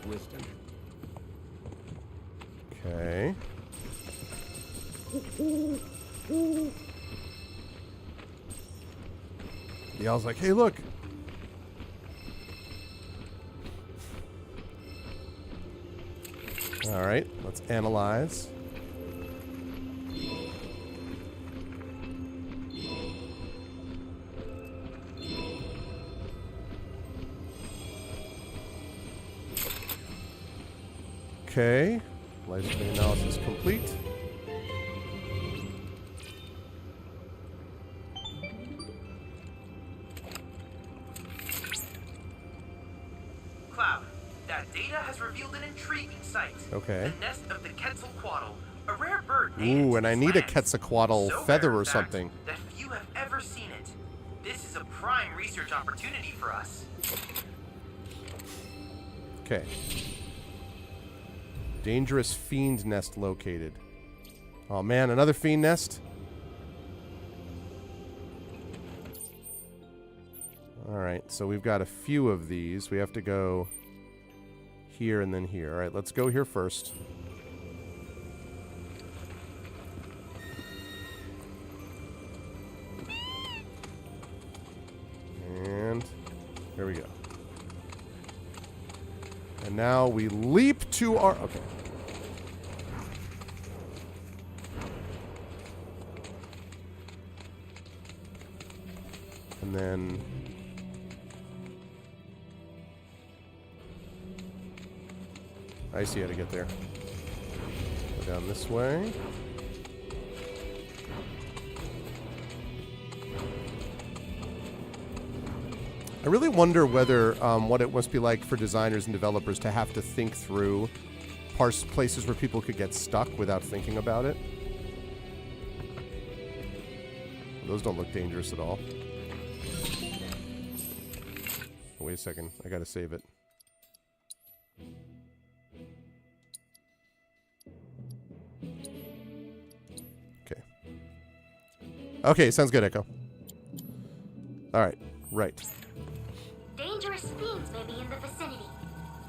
Wisdom. Okay. The owl's like, hey, look. All right, let's analyze. Okay, lifespan analysis complete. Cloud, that data has revealed an intriguing sight. Okay. The nest of the Quetzalcoatl, a rare bird native Ooh, to and I these need a lands. Quetzalcoatl So feather rare, or in fact, something. that few have ever seen it. This is a prime research opportunity for us. Okay. Dangerous fiend nest located. Oh man, another fiend nest? Alright, so we've got a few of these. We have to go here and then here. Alright, let's go here first. And there we go. And now we leap to our... Okay. And then... I see how to get there. Go down this way. I really wonder whether what it must be like for designers and developers to have to think through places where people could get stuck without thinking about it. Those don't look dangerous at all. Oh, wait a second. I gotta save it. Okay. Okay, sounds good, Echo. Alright, right. Dangerous fiends may be in the vicinity.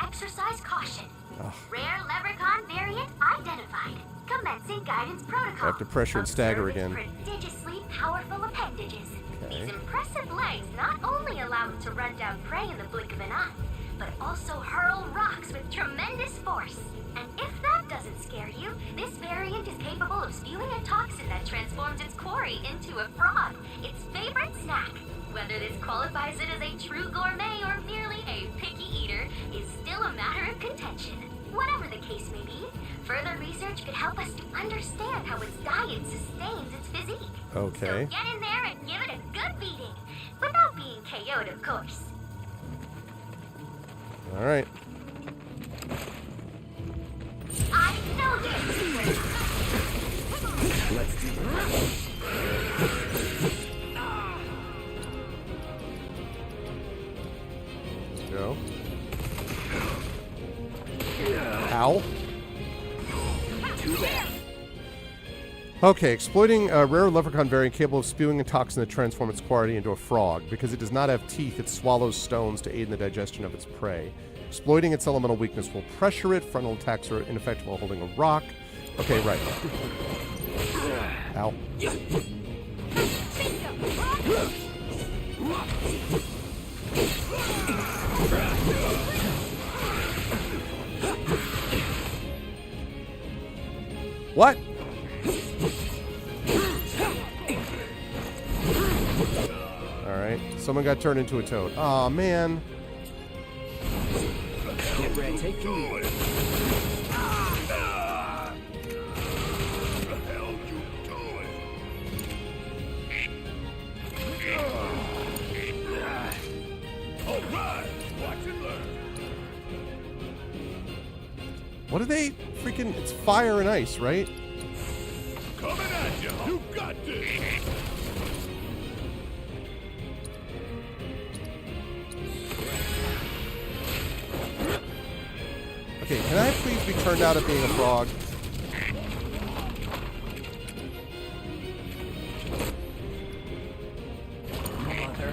Exercise caution. Ugh. Rare leprechaun variant identified. Commencing guidance protocol. I have to pressure and stagger Observe again. its prodigiously powerful appendages. Okay. These impressive legs not only allow it to run down prey in the blink of an eye, but also hurl rocks with tremendous force. And if that doesn't scare you, this variant is capable of spewing a toxin that transforms its quarry into a frog, its favorite snack. Whether this qualifies it as a true gourmet or merely a picky eater is still a matter of contention. Whatever the case may be, further research could help us to understand how its diet sustains its physique. Okay. So get in there and give it a good beating, without being KO'd, of course. All right. I know this. Let's do this. Let's go. Ow. Too bad. Okay, exploiting a rare leprechaun variant capable of spewing a toxin that transforms its quarry into a frog. Because it does not have teeth, it swallows stones to aid in the digestion of its prey. Exploiting its elemental weakness will pressure it. Frontal attacks are ineffective while holding a rock. Okay, right. Ow. What? Alright, someone got turned into a toad. Aw, man. Get ready. Take the lead. What are they freaking... It's fire and ice, right? Coming at you. You got this. Okay, can I please be turned out of being a frog?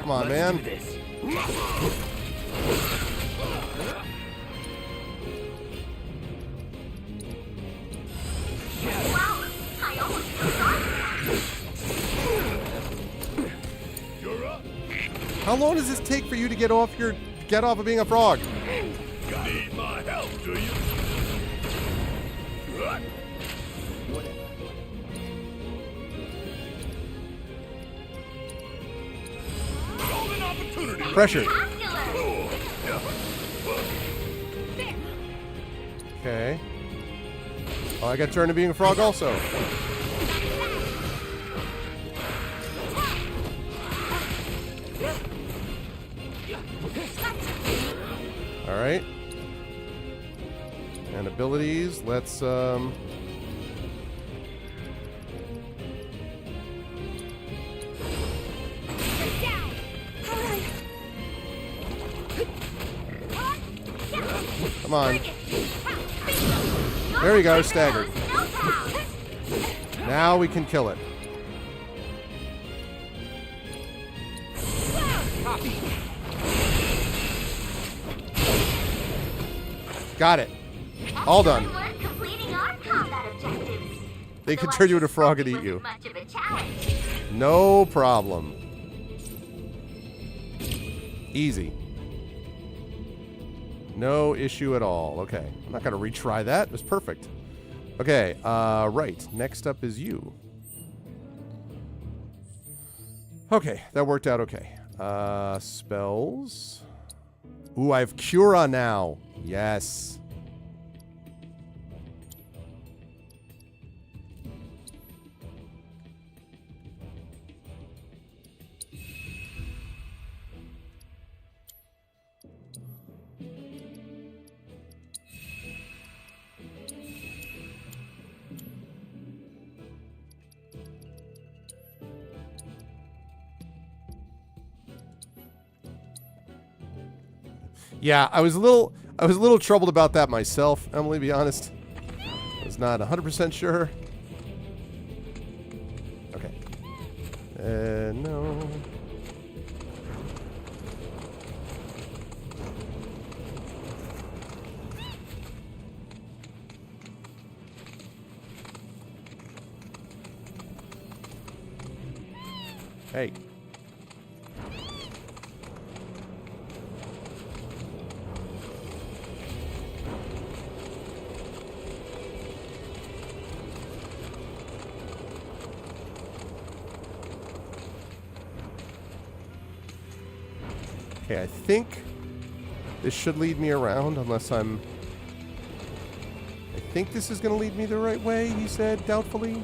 Come on, man. Do this. Wow, I almost forgot. You're up. How long does this take for you to get off of being a frog? Need my help, do you? Golden opportunity. Pressure. Spectacular. Okay. Oh, I got turned to being a frog also. All right. And abilities, let's come on. There we go, staggered. Now we can kill it. Got it. All done. Everyone completing our combat objectives. They So can turn you I into a frog and suspect eat it you. wasn't much of a challenge. No problem. Easy. No issue at all. Okay. I'm not going to retry that. It was perfect. Okay. Right. Next up is you. Okay. That worked out okay. Spells. Ooh, I have Cura now. Yes. Yeah, I was a little troubled about that myself, Emily, to be honest. I was not 100% sure. Okay. No. Hey. Okay, I think this should lead me around, unless I'm... I think this is going to lead me the right way, he said, doubtfully.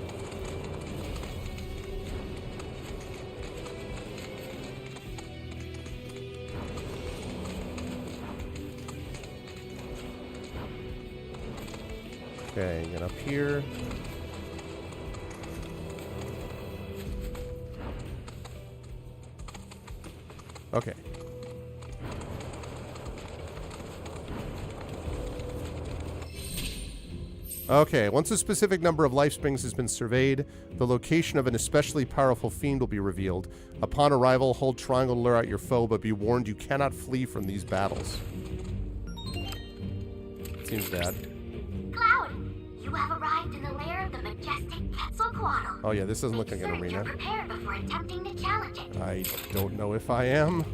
Okay, get up here. Okay. Okay, once a specific number of life springs has been surveyed, the location of an especially powerful fiend will be revealed. Upon arrival, hold triangle to lure out your foe, but be warned you cannot flee from these battles. Seems bad. Cloud, you have arrived in the lair of the majestic Quetzalcoatl. Oh yeah, this doesn't look like an Make arena. certain you're prepared before attempting to challenge it. I don't know if I am.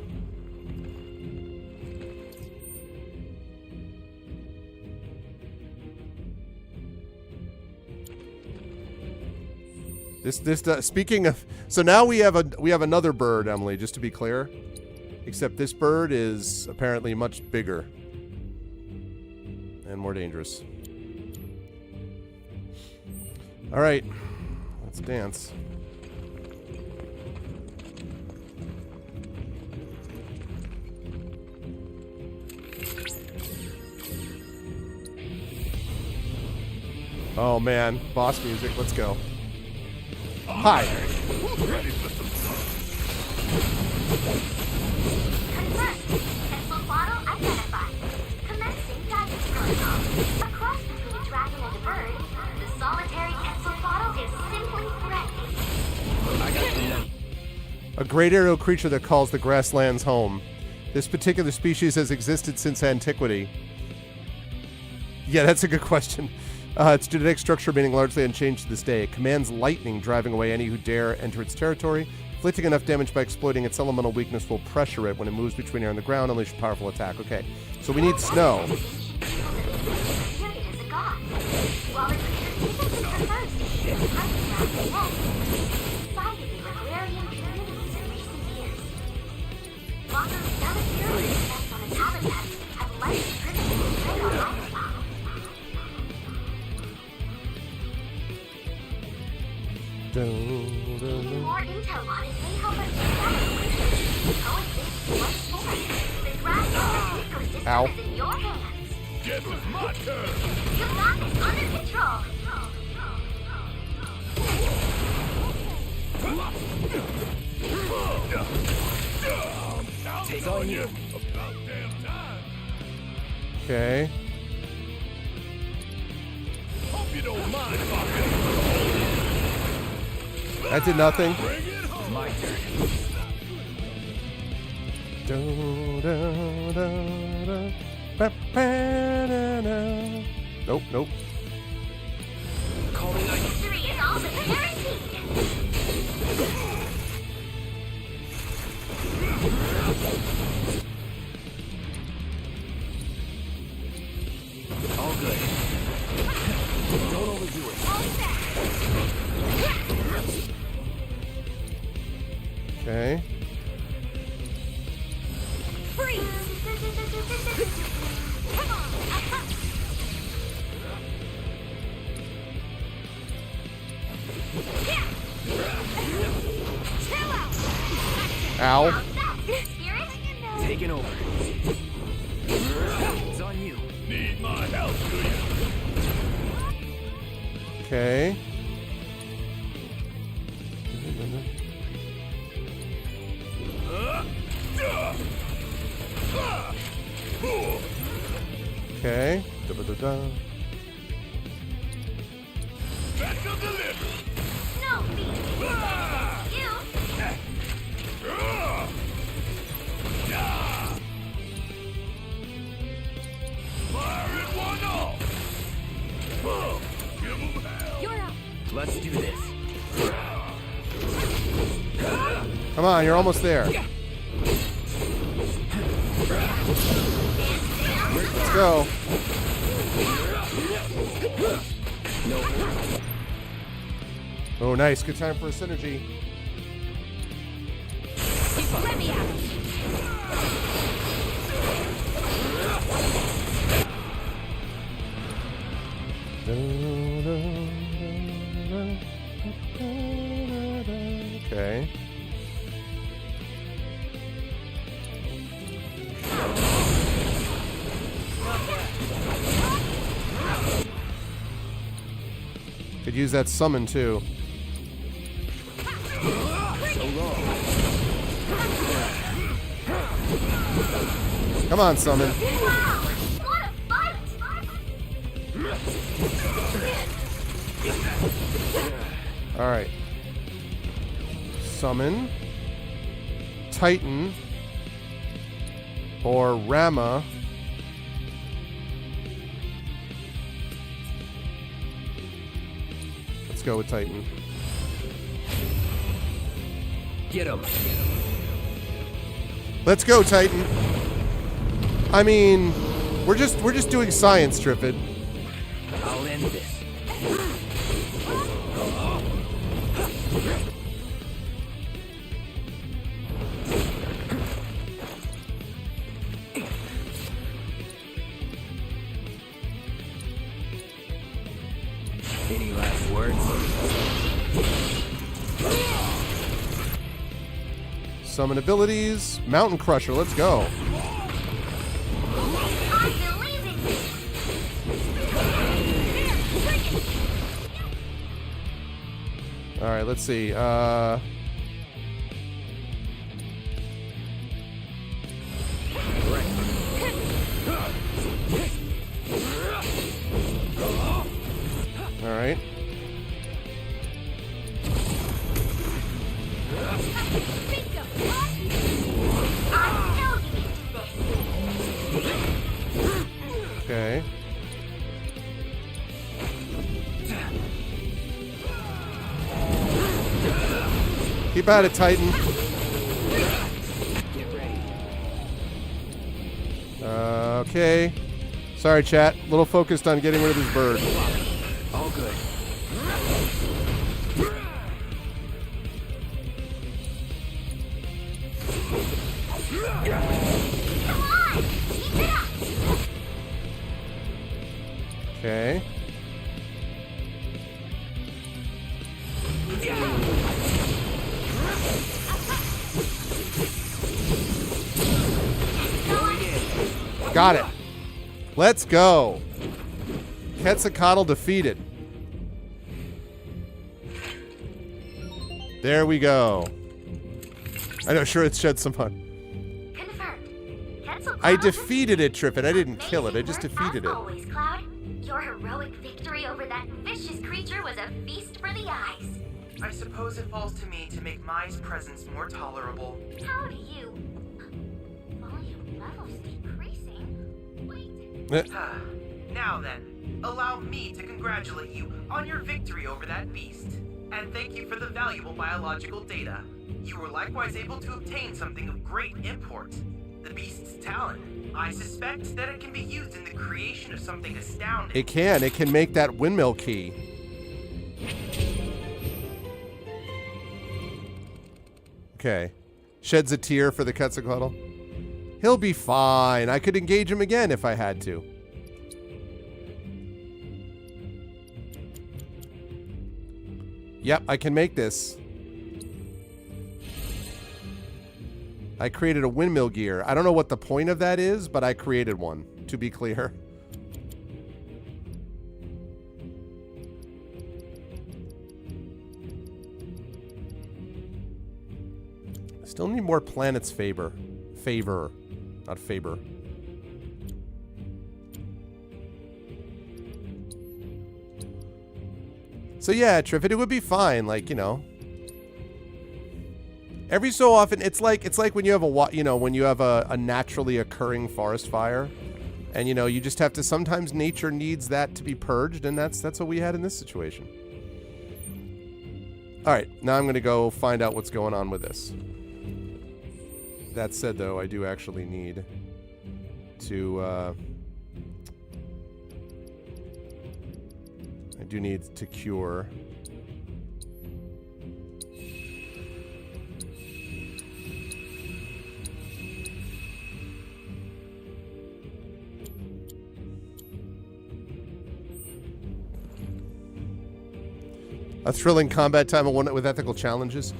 Speaking of, so now we have another bird, Emily, just to be clear. Except this bird is apparently much bigger and more dangerous. All right, let's dance. Oh man, boss music, let's go. Hi. Confirmed. Quetzalcoatl identified. Commencing guidance protocol. A cross between a dragon and a bird, the solitary Quetzalcoatl is simply threatening. A great aerial creature that calls the grasslands home. This particular species has existed since antiquity. Yeah, that's a good question. Its genetic structure remaining largely unchanged to this day. It commands lightning, driving away any who dare enter its territory. Inflicting enough damage by exploiting its elemental weakness will pressure it when it moves between air and the ground, unleash a powerful attack. Okay, so we need snow. While the creature typically prefers to shoot hunting rather than sided with agrarian communities in recent years. Walker's deleterious effects on its habitat have led it to prey on livestock. Gaining more intel on it may help us coexist in one form. The grassland ecosystem Ow. is in your hands. Guess it's my turn. Your map is under control. Take on you. About damn time. Okay. Hope you don't mind, Bucket. That did nothing. Bring it home. My turn. Nope, nope. Calling out. Victory is all but guaranteed. All good. Don't overdo it. Okay. Freeze! Come on! Chill out! Ow. Spirit? Taking over. It's on you. Need my help, do you? Okay. Okay. Da-ba-da-da. Back to deliver. No, beast! You! Fire at one all. Give 'em hell. You're up. Let's do this. Come on, you're almost there. Let's go. Oh, nice. Good time for a synergy. Let me out. Okay. use that summon too. Come on, summon. Wow! What a fight! All right. Summon. Titan. Or Rama. Let's go with Titan. Get him. Let's go, Titan. I mean, we're just doing science, Triffid. I'll end this. Any last words? Summon abilities. Mountain Crusher, let's go. I believe in you! Alright, let's see. Alright. I know you can do this! Okay. Keep at it, Titan. Get ready. Okay. Sorry, chat. A little focused on getting rid of this bird. All good. Come on! Keep it up! Okay. Got it. Let's go. Quetzalcoatl defeated. There we go. I know, sure, it shed some fun. Confirmed. Quetzalcoatl I defeated it, Triffid. I didn't kill it. I just defeated as it. always, Cloud. Your heroic victory over that vicious creature was a feast for the eyes. I suppose it falls to me to make Mai's presence more tolerable. How do you... Volume levels decreasing? Wait. Now then, allow me to congratulate you on your victory over that beast. And thank you for the valuable biological data. You were likewise able to obtain something of great import. The beast's talon. I suspect that it can be used in the creation of something astounding. It can. It can make that windmill key. Okay. Sheds a tear for the Quetzalcoatl. He'll be fine. I could engage him again if I had to. Yep, I can make this. I created a windmill gear. I don't know what the point of that is, but I created one, to be clear. Still need more planets favor, not favor. So yeah, Triffid, it would be fine, like, you know. Every so often, it's like when you have when you have a naturally occurring forest fire, and you just have to. Sometimes nature needs that to be purged, and that's what we had in this situation. All right, now I'm gonna go find out what's going on with this. That said, though, I do actually need to. I do need to cure. A thrilling combat time and one with ethical challenges.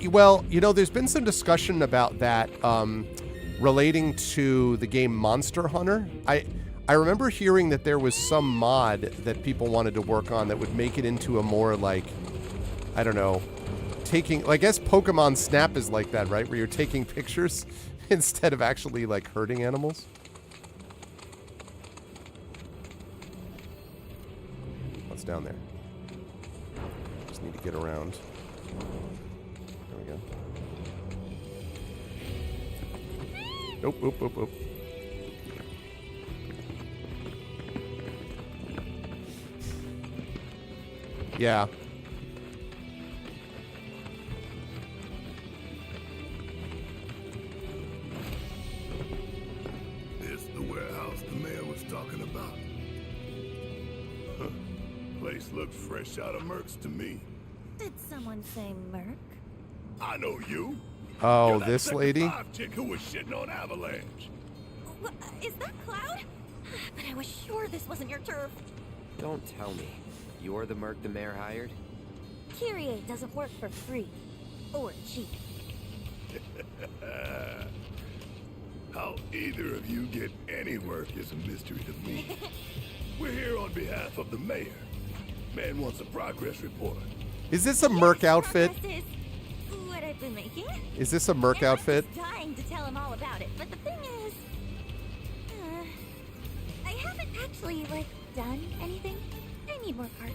Well, there's been some discussion about that relating to the game Monster Hunter. I remember hearing that there was some mod that people wanted to work on that would make it into a more like, I don't know, taking, I guess Pokemon Snap is like that, right? Where you're taking pictures instead of actually like hurting animals. What's down there? Just need to get around. There we go. Nope, oop, oop, oop. Yeah. This the warehouse the mayor was talking about. Huh. Place looks fresh out of Merc's to me. Did someone say Merc? I know you. Oh, You're that this Sector lady? 5 chick who was shitting on Avalanche. What, is that Cloud? But I was sure this wasn't your turf. Don't tell me. You're the merc the mayor hired? Kyrie doesn't work for free. Or cheap. How either of you get any work is a mystery to me. We're here on behalf of the mayor. Man wants a progress report. Is this a Merc outfit? Progress is what I've been making. Is this a Merc And I'm outfit? just dying to tell him all about it. But the thing is, I haven't actually, like, done anything. I need more parts.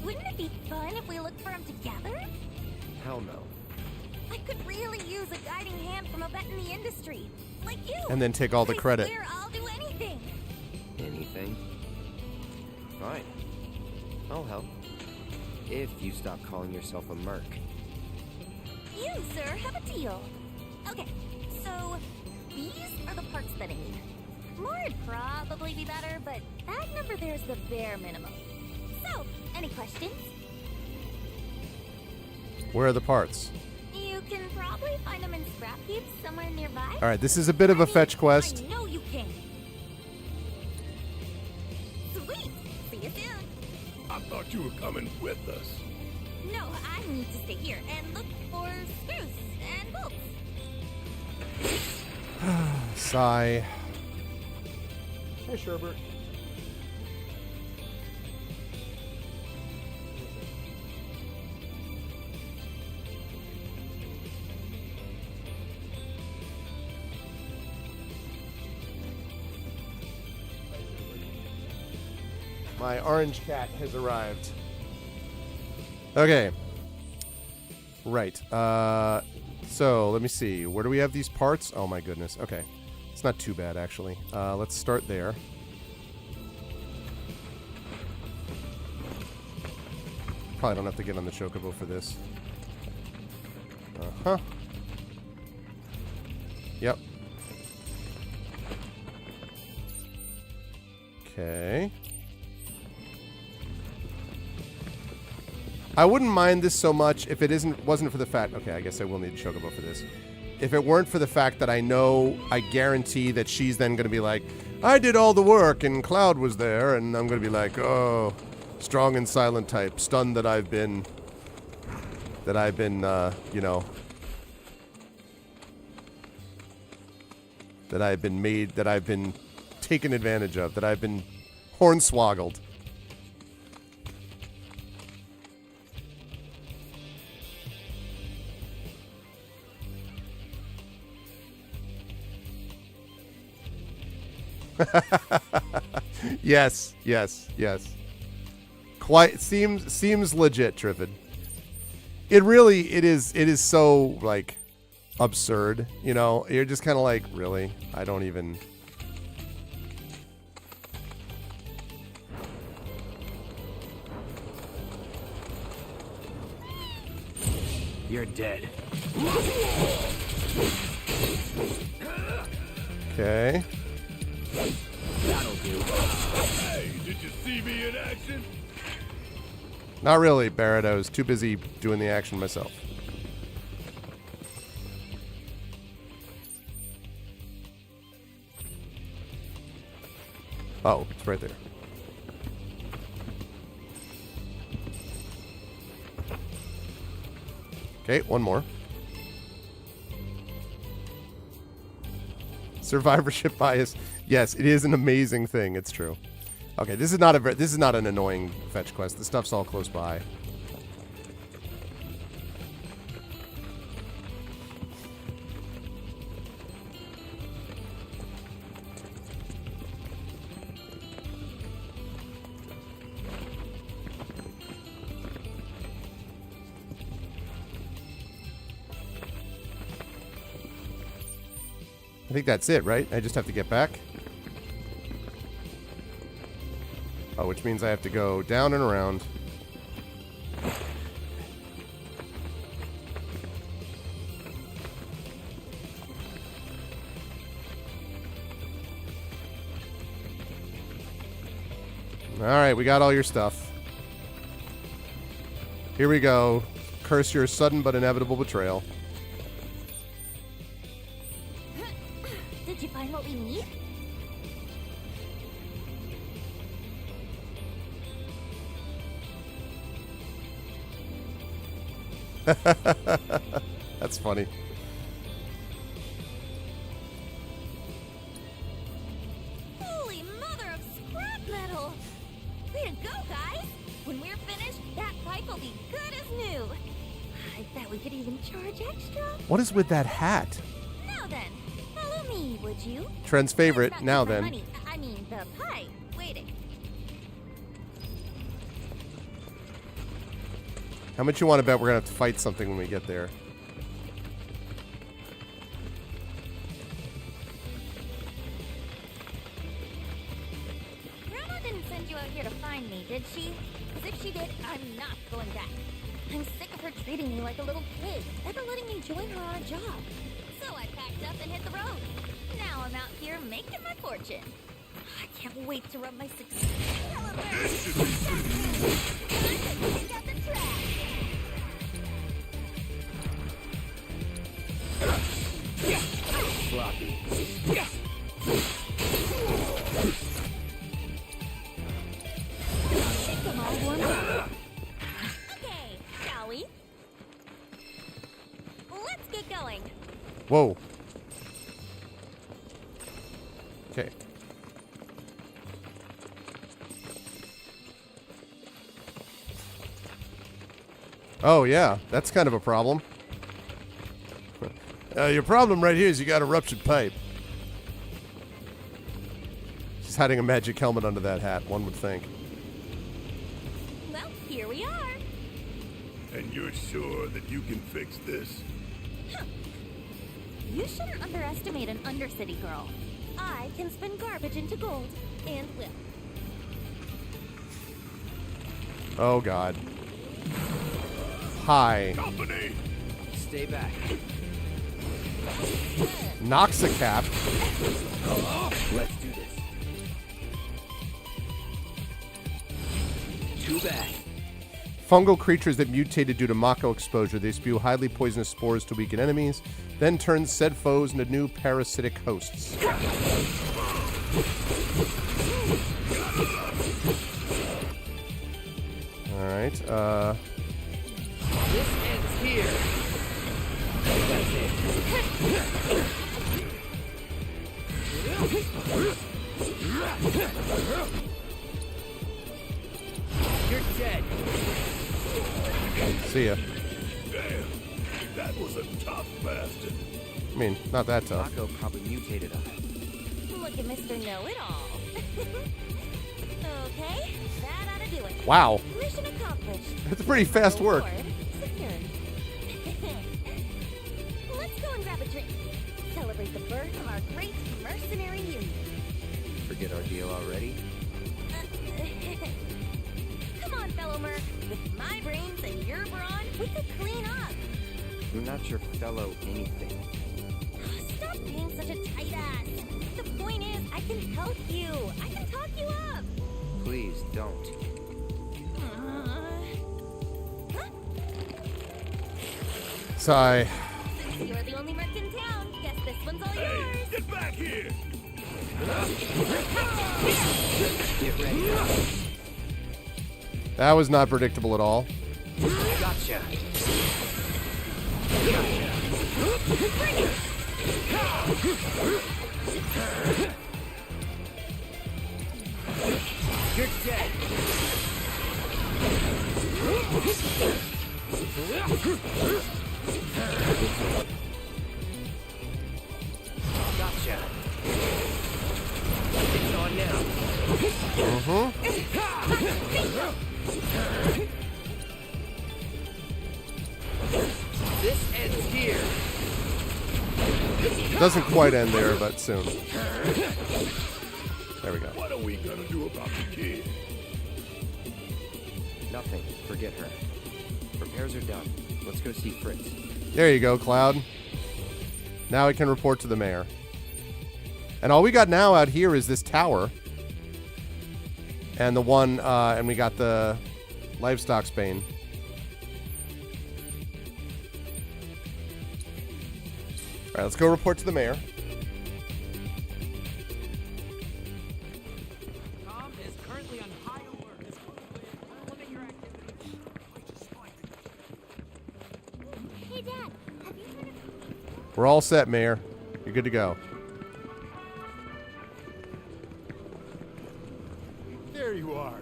Wouldn't it be fun if we looked for them together? Hell no. I could really use a guiding hand from a vet in the industry, like you. And then take all the credit. I swear I'll do anything. Anything? Fine. I'll help. If you stop calling yourself a merc. You, sir, have a deal. Okay, so these are the parts that I need. More would probably be better, but that number there's the bare minimum. So, any questions? Where are the parts? You can probably find them in scrap heaps somewhere nearby. All right, this is a bit of a fetch quest. I know you can. Sweet. See you soon. I thought you were coming with us. No, I need to stay here and look for screws and bolts. Sigh. Hey, Sherbert. My orange cat has arrived. Okay. Right. So let me see. Where do we have these parts? Oh my goodness. Okay. It's not too bad, actually. Let's start there. Probably don't have to get on the chocobo for this. Uh-huh. Yep. Okay. I wouldn't mind this so much if it wasn't for the fact... Okay, I guess I will need a chocobo for this. If it weren't for the fact that I guarantee that she's then going to be like, I did all the work and Cloud was there, and I'm going to be like, oh, strong and silent type, stunned that I've been, you know, that I've been taken advantage of, that I've been hornswoggled. Yes. Quite seems legit, Triffid. It is so like absurd, you know. You're just kind of like, really? I don't even. You're dead. Okay. That'll do. Hey, did you see me in action? Not really, Barrett. I was too busy doing the action myself. Oh, it's right there. Okay, one more. Survivorship bias. Yes, it is an amazing thing. It's true. Okay, this is not an annoying fetch quest. The stuff's all close by. I think that's it, right? I just have to get back. Oh, which means I have to go down and around. Alright, we got all your stuff. Here we go. Curse your sudden but inevitable betrayal. Did you find what we need? That's funny. Holy mother of scrap metal! Way to go, guys! When we're finished, that pipe will be good as new. I bet we could even charge extra. What is with that hat? Now then, follow me, would you? Trent's favorite. That's not Now just my then. money. I mean, the pipe. Waiting. How much you want to bet we're going to have to fight something when we get there? Grandma didn't send you out here to find me, did she? Because if she did, I'm not going back. I'm sick of her treating me like a little kid, never letting me join her on a job. So I packed up and hit the road. Now I'm out here making my fortune. I can't wait to rub my success. Got the track. Sloppy. Come on, warm up. Okay, shall we? Let's get going. Whoa. Okay. Oh, yeah. That's kind of a problem. Your problem right here is you got a ruptured pipe. She's hiding a magic helmet under that hat, one would think. Well, here we are. And you're sure that you can fix this? You shouldn't underestimate an Undercity girl. I can spin garbage into gold, and will. Oh, God. Hi. Company! Stay back. Noxacap. Let's do this. Too bad. Fungal creatures that mutated due to Mako exposure. They spew highly poisonous spores to weaken enemies, then turn said foes into new parasitic hosts. Alright, This ends here. That's it. You're dead. see ya. Damn, that was a tough bastard. I mean, not that tough. Mako probably mutated us. Look at Mr. Know-It-All. Okay, that ought to do it. Wow. Mission accomplished. That's pretty fast work. Reward secured. Let's go and grab a drink. Celebrate the birth of our great mercenary union. Forget our deal already? Come on, fellow merc. With my brains and your brawn, we could clean up. I'm not your fellow anything. Stop being such a tight ass. The point is, I can help you. I can talk you up. Please don't. Huh? Sigh. Since you're the only merc in town, guess this one's all Hey, yours. get back here! Get ready. That was not predictable at all. Gotcha. You're dead. Gotcha. It's on now. This ends here. Doesn't quite end there, but soon. There we go. What are we gonna do about the kid? Nothing. Forget her. Repairs are done. Let's go see Fritz. There you go, Cloud. Now we can report to the mayor. And all we got now out here is this tower. And the one, and we got the livestock Spain. All right, let's go report to the mayor. Tom is currently on high alert. Limit your activity. Hey, Dad, have you heard of... We're all set, Mayor. You're good to go. There you are.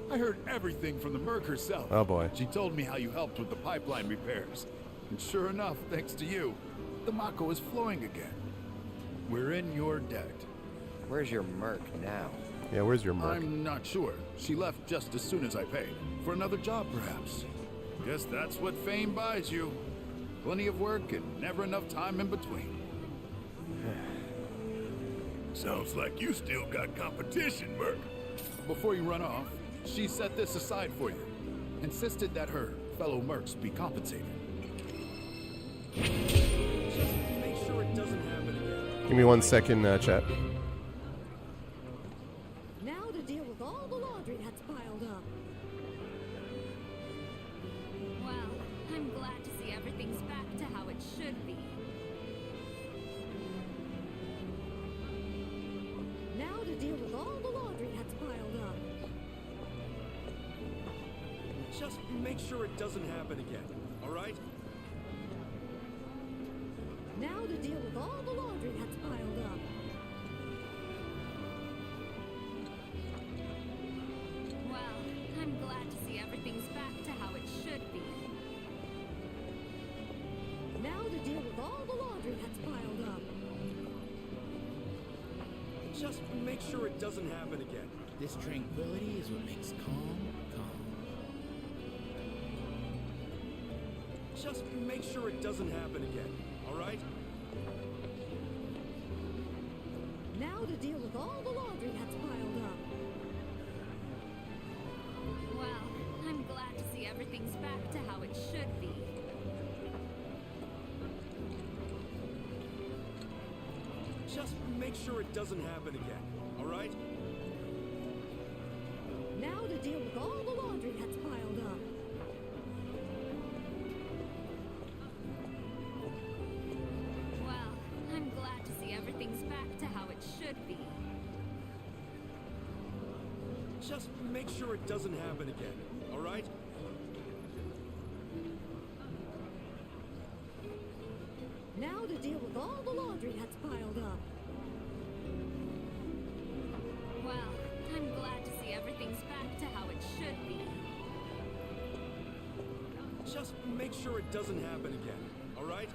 I heard everything from the Merc herself. Oh, boy. She told me how you helped with the pipeline repairs. And sure enough, thanks to you, the Mako is flowing again. We're in your debt. Where's your Merc now? Yeah, where's your Merc? I'm not sure. She left just as soon as I paid. For another job, perhaps. Guess that's what fame buys you. Plenty of work and never enough time in between. Sounds like you still got competition, Merc. Before you run off, she set this aside for you. Insisted that her fellow Mercs be compensated. Just make sure it doesn't happen again. Give me 1 second, chat. Now to deal with all the laundry that's piled up. Well, I'm glad to see everything's back to how it should be. Now to deal with all the laundry that's piled up. Just make sure it doesn't happen again. All right? Now to deal with all the laundry that's piled up. Well, I'm glad to see everything's back to how it should be. Now to deal with all the laundry that's piled up. Just make sure it doesn't happen again. This tranquility is what makes calm. Just make sure it doesn't happen again. All right? Now to deal with all the laundry that's piled up. Well, I'm glad to see everything's back to how it should be. Just make sure it doesn't happen again. All right? Now to deal with all the laundry that's piled up. Well, I'm glad to see everything's back to how it should be. Just make sure it doesn't happen again. All right? Now to deal with all the laundry that's piled up. Well, I'm glad to see everything's back to how it should be. Just make sure it doesn't happen again. All right?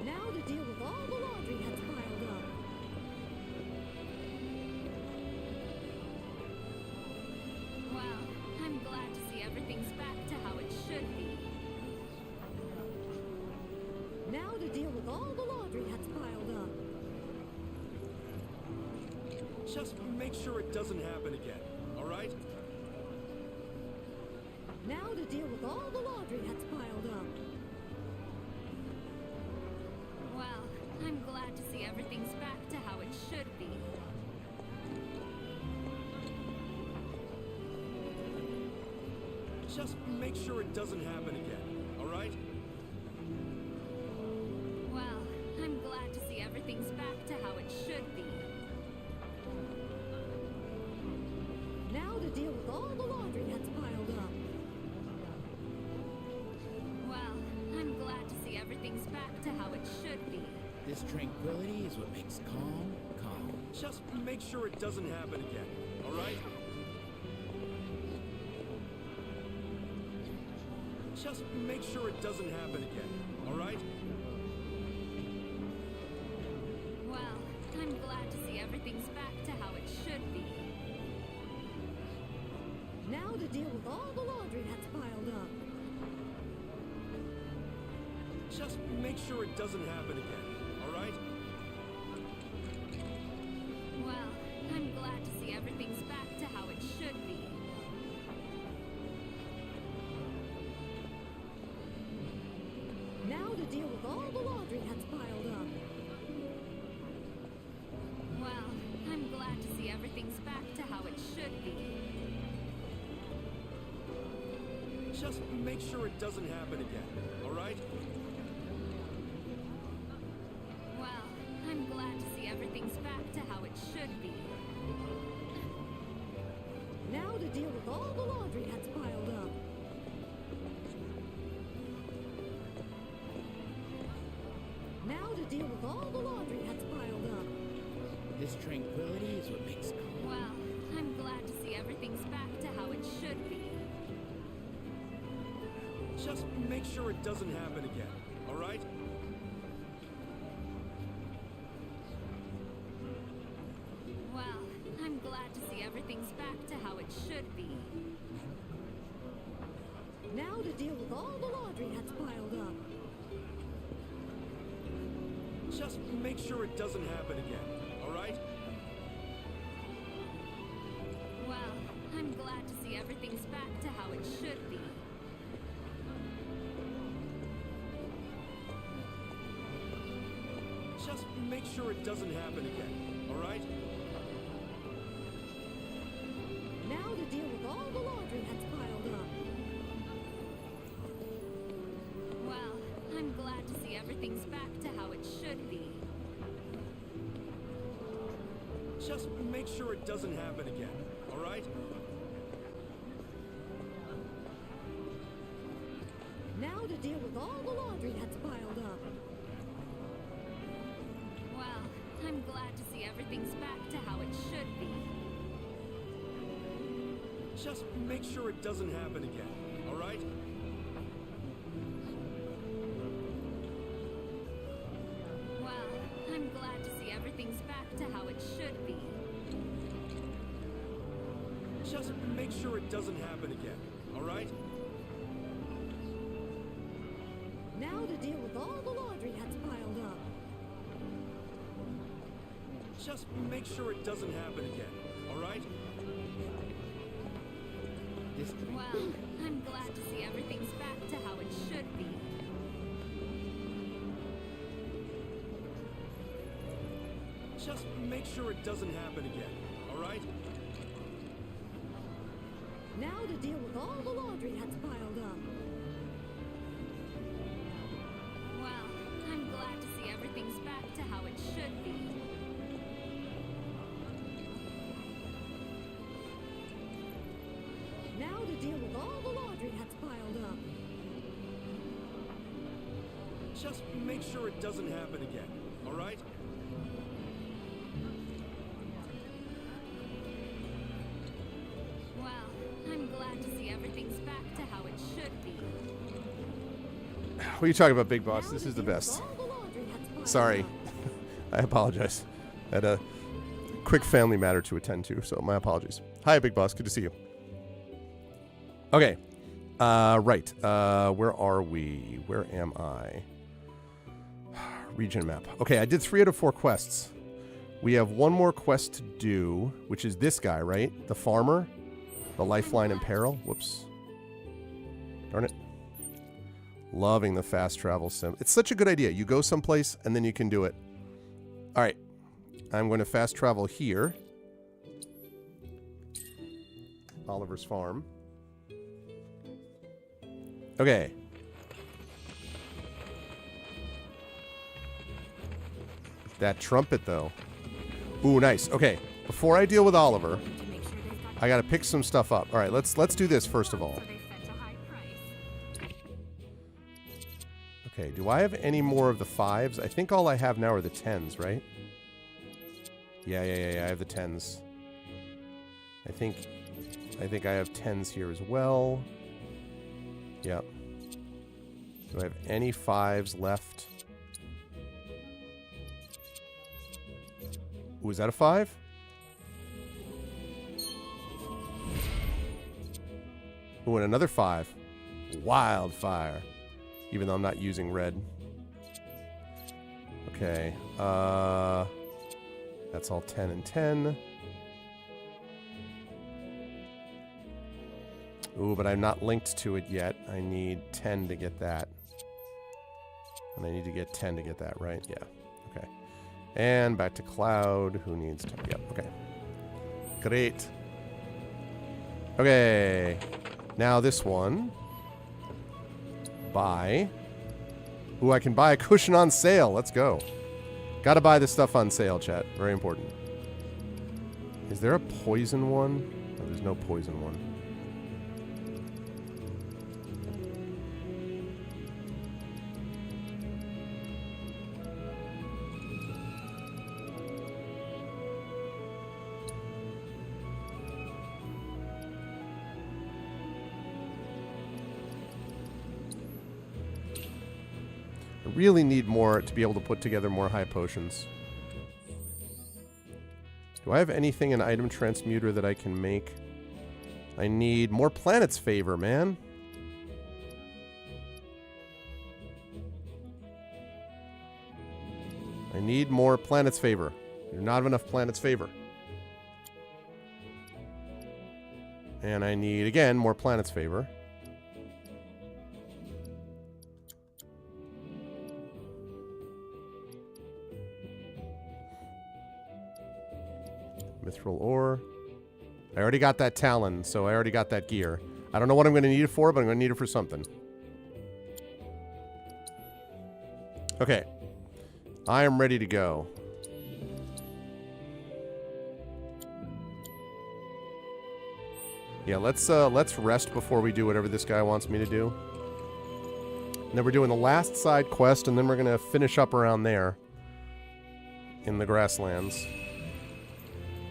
Now to deal with all the laundry that's piled up. Well, I'm glad to see everything's back to how it should be. Now to deal with all the laundry that's piled up. Just make sure it doesn't happen again. All right? Now to deal with all the laundry that's piled up. Well, I'm glad to see everything's back to how it should be. Just make sure it doesn't happen again. All right? Well, I'm glad to see everything's back to how it should be. Now to deal with all the laundry that's piled up. Well, I'm glad to see everything's back to how it should be. This tranquility is what makes calm. Just make sure it doesn't happen again, all right? Just make sure it doesn't happen again, all right? Well, I'm glad to see everything's back to how it should be. Now to deal with all the laundry that's piled up. Just make sure it doesn't happen again, all right? Well, I'm glad to see everything's back to how it should be. Now to deal with all the laundry that's piled up. Well, I'm glad to see everything's back to how it should be. Just make sure it doesn't happen again, all right? Well, I'm glad to see everything's back to how it should be. Now to deal with all the laundry that's piled up. Now to deal with all the laundry that's piled up. This tranquility is what makes calm. Well, I'm glad to see everything's back to how it should be. Just make sure it doesn't happen again, all right? Well, I'm glad to see everything's back to how it should be. Now to deal with all the laundry that's piled up. Just make sure it doesn't happen again, all right? Well, I'm glad to see everything's back to how it should be. Just make sure it doesn't happen again, all right? Now to deal with all the laundry that's piled up. Well, I'm glad to see everything's back to how it should be. Just make sure it doesn't happen again, all right? Now to deal with all the laundry that's piled up. Well, I'm glad to see everything's back to how it should be. Just make sure it doesn't happen again, all right? Well, I'm glad to see everything's back to how it should be. Just make sure it doesn't happen again, all right? Now to deal with all the laundry that's piled up. Just make sure it doesn't happen again, all right? This Well, I'm glad to see everything's back to how it should be. Just make sure it doesn't happen again, all right? Now to deal with all the laundry that's piled up. Well, I'm glad to see everything's back to how it should be. Now to deal with all the laundry that's piled up. Just make sure it doesn't happen again, all right? Well, I'm glad to see everything's back to how it should be. What are you talking about, Big Boss? This is the best. Sorry. I apologize. I had a quick family matter to attend to, so my apologies. Hi, Big Boss. Good to see you. Okay. Right. Where are we? Where am I? Region map. Okay, I did 3 out of 4 quests. We have one more quest to do, which is this guy, right? The farmer. The lifeline in peril. Whoops. Darn it. Loving the fast travel sim. It's such a good idea. You go someplace and then you can do it. All right. I'm going to fast travel here. Oliver's farm. Okay. That trumpet, though. Ooh, nice. Okay. Before I deal with Oliver, I got to pick some stuff up. All right, let's do this first of all. Okay, do I have any more of the 5s? I think all I have now are the 10s, right? Yeah. I have the 10s. I think I have 10s here as well. Yep. Do I have any 5s left? Ooh, is that a 5? Ooh, and another 5. Wildfire. Even though I'm not using red. Okay. That's all 10 and 10. Ooh, but I'm not linked to it yet. I need 10 to get that. And I need to get 10 to get that, right? Yeah. Okay. And back to Cloud. Who needs 10? Yep. Okay. Great. Okay. Now this one. Buy. Ooh, I can buy a cushion on sale. Let's go. Gotta buy this stuff on sale, chat. Very important. Is there a poison one? Oh, there's no poison one. I really need more to be able to put together more high potions. Do I have anything in item transmuter that I can make? I need more planet's favor, man. I need more planet's favor. I do not have enough planet's favor. And I need, again, more planet's favor. Mithril ore. I already got that Talon, so I already got that gear. I don't know what I'm going to need it for, but I'm going to need it for something. Okay. I am ready to go. Yeah, let's rest before we do whatever this guy wants me to do. And then we're doing the last side quest, and then we're going to finish up around there in the grasslands.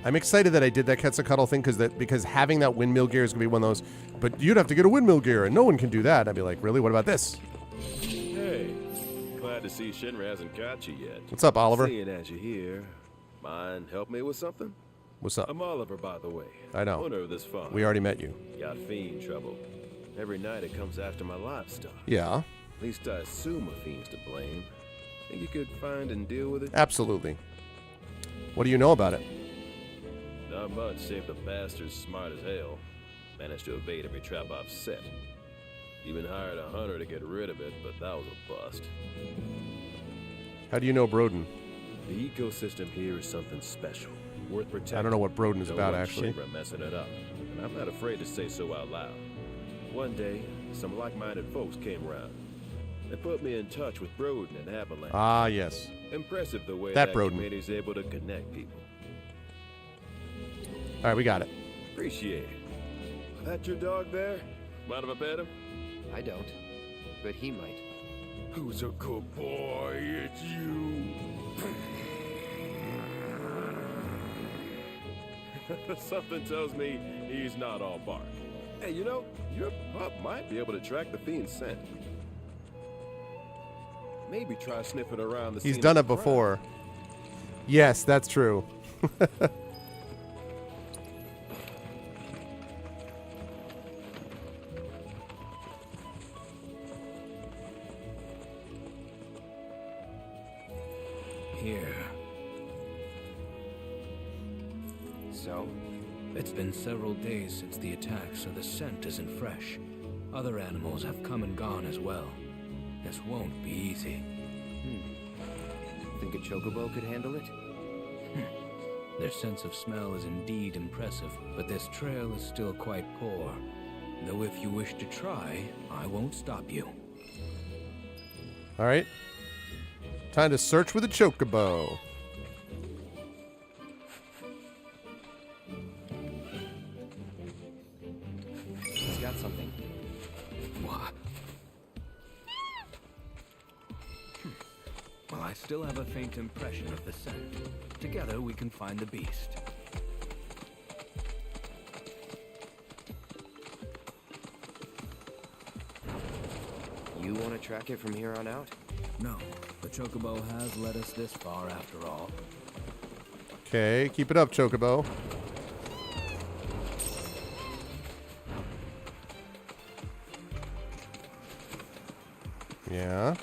I'm excited that I did that Quetzalcoatl thing because having that windmill gear is going to be one of those, but you'd have to get a windmill gear, and no one can do that. I'd be like, really? What about this? Hey, glad to see Shinra hasn't got you yet. What's up, Oliver? Seeing as you're here, mind help me with something? What's up? I'm Oliver, by the way. I know. Owner of this farm. We already met you. Got fiend trouble. Every night it comes after my livestock. Yeah. At least I assume a fiend's to blame. Think you could find and deal with it? Absolutely. What do you know about it? Not much, save the bastard's smart as hell. Managed to evade every trap I've set. Even hired a hunter to get rid of it, but that was a bust. How do you know Broden? The ecosystem here is something special, worth protecting. I don't know what Broden is about, want actually. Shinra messing it up, and I'm not afraid to say so out loud. One day, some like-minded folks came around. They put me in touch with Broden and Avalanche. Ah, yes. Impressive the way That that Broden. committee's able to connect people. All right, we got it. Appreciate it. That your dog there? Mind if I pet him? I don't, but he might. Who's a good boy? It's you. Something tells me he's not all bark. Hey, you know, your pup might be able to track the fiend's scent. Maybe try sniffing around the He's scene done of it the crime. before. Yes, that's true. Here. So? It's been several days since the attack, so the scent isn't fresh. Other animals have come and gone as well. This won't be easy. Think a chocobo could handle it? Their sense of smell is indeed impressive, but this trail is still quite poor. Though if you wish to try, I won't stop you. All right. Time to search with a chocobo. He's got something. What? Well, I still have a faint impression of the scent. Together we can find the beast. You want to track it from here on out? No, the Chocobo has led us this far after all. Okay, keep it up, Chocobo. Yeah.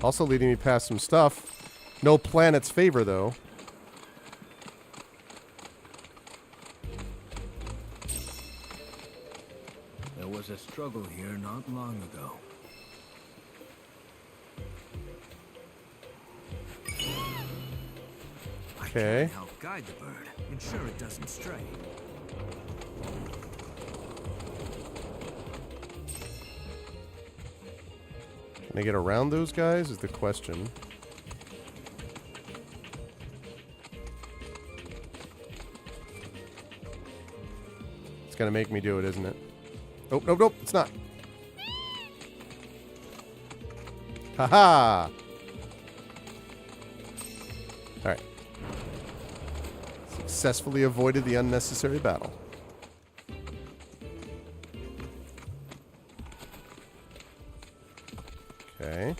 Also leading me past some stuff. No planet's favor, though. There was a struggle here not long ago. Okay. I can help guide the bird, ensure it doesn't stray. Can I get around those guys is the question. It's gonna make me do it, isn't it? Oh, nope, nope, it's not. Haha! Alright. Successfully avoided the unnecessary battle. Okay.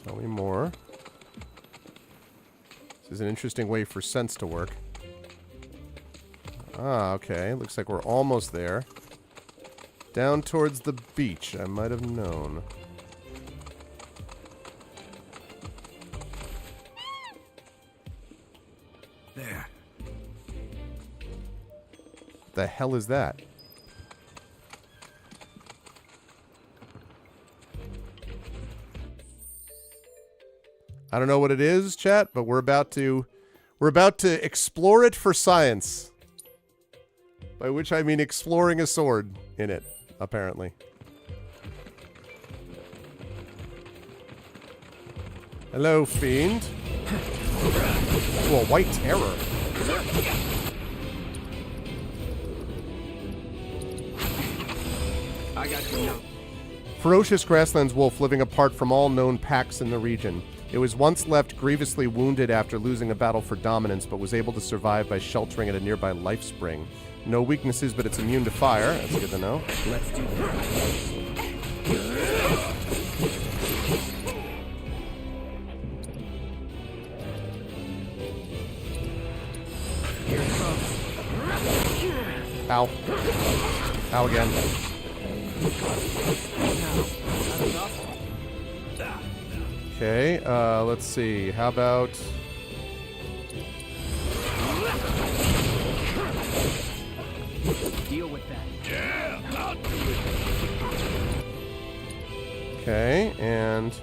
Tell me more. This is an interesting way for sense to work. Ah, okay. Looks like we're almost there. Down towards the beach. I might have known. There. The hell is that? I don't know what it is, chat, but we're about to explore it for science. By which I mean exploring a sword in it, apparently. Hello, fiend. Whoa, white terror. I got you now. Ferocious grasslands wolf living apart from all known packs in the region. It was once left grievously wounded after losing a battle for dominance, but was able to survive by sheltering at a nearby life spring. No weaknesses, but it's immune to fire. That's good to know. Let's do this. Ow. Ow again. Okay, let's see. How about... Deal with that. Yeah, I'll do it. Okay, and...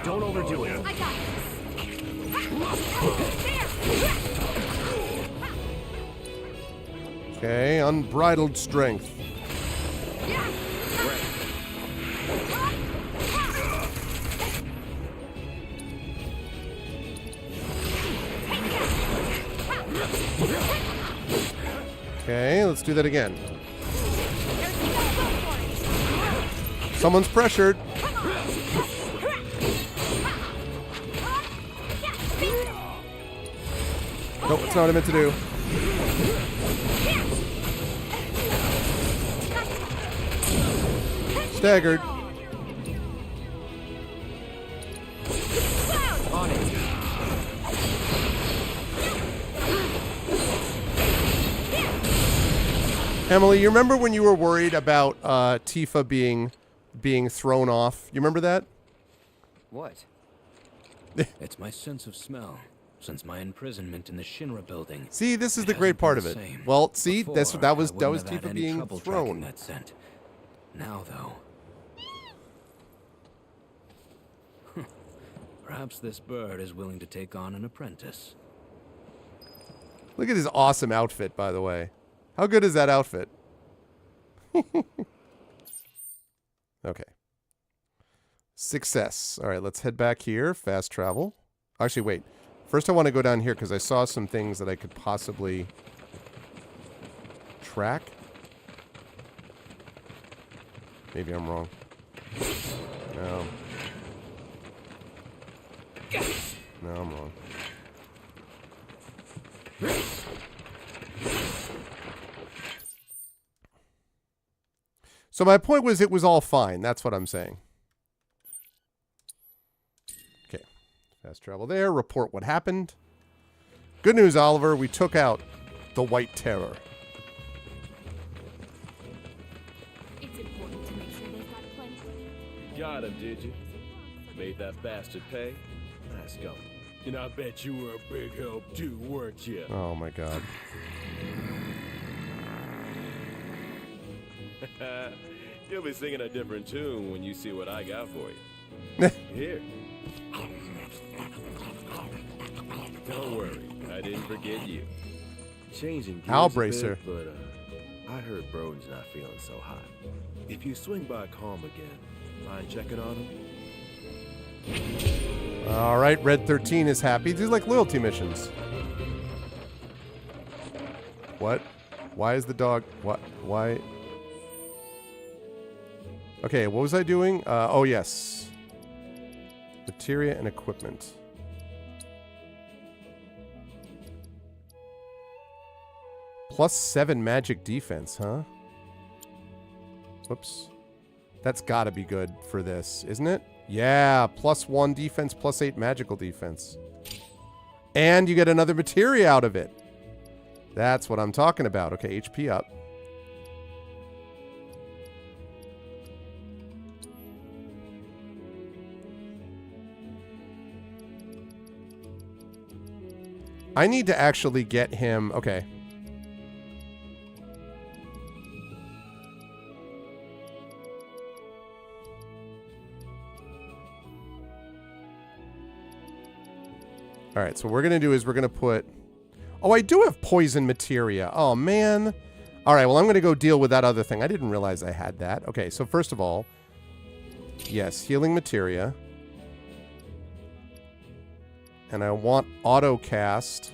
Don't overdo it. I got Okay, unbridled strength. Okay, let's do that again. Someone's pressured. Nope, that's not what I meant to do. Staggered. On it. Emily, you remember when you were worried about Tifa being thrown off? You remember that? What? It's my sense of smell. Since my imprisonment in the Shinra building. See, this is the great part of it. Well, see, that was Tifa Tifa being thrown. That scent. Now, though, perhaps this bird is willing to take on an apprentice. Look at his awesome outfit, by the way. How good is that outfit? Okay. Success. All right, let's head back here. Fast travel. Actually, wait. First, I want to go down here because I saw some things that I could possibly track. Maybe I'm wrong. No. No, I'm wrong. So my point was it was all fine. That's what I'm saying. Okay. Fast travel there. Report what happened. Good news, Oliver. We took out the White Terror. It's important to make sure they've got plenty. Got him, did you? Made that bastard pay? Nice going. And I bet you were a big help too, weren't you? Oh my god. You'll be singing a different tune when you see what I got for you. Here. Don't worry, I didn't forget you. Changing gears I'll a brace bit, her. But I heard Broden's not feeling so hot. If you swing by Calm again, mind checking on him? All right, Red 13 is happy. These are like loyalty missions. What? Why is the dog... What? Why... Okay, what was I doing? Oh, yes. Materia and equipment. +7 magic defense, huh? Whoops. That's gotta be good for this, isn't it? Yeah, +1 defense, +8 magical defense. And you get another materia out of it. That's what I'm talking about. Okay, HP up. I need to actually get him... Okay. All right, so what we're going to do is we're going to put... Oh, I do have poison materia. Oh, man. All right, well, I'm going to go deal with that other thing. I didn't realize I had that. Okay, so first of all, yes, healing materia. And I want auto cast.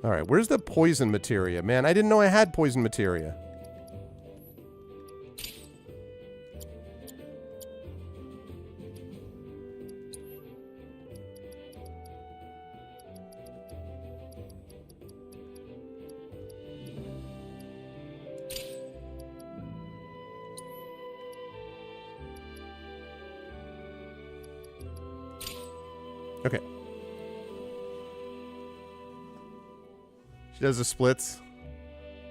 All right, where's the poison materia? Man, I didn't know I had poison materia. Okay. She does the splits.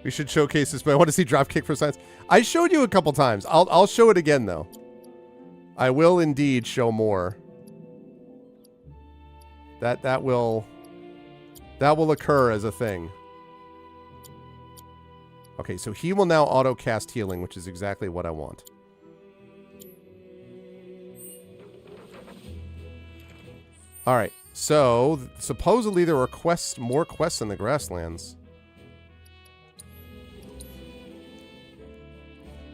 We should showcase this, but I want to see dropkick for science. I showed you a couple times. I'll show it again though. I will indeed show more. That will occur as a thing. Okay, so he will now auto cast healing, which is exactly what I want. All right. So, supposedly there are more quests in the grasslands.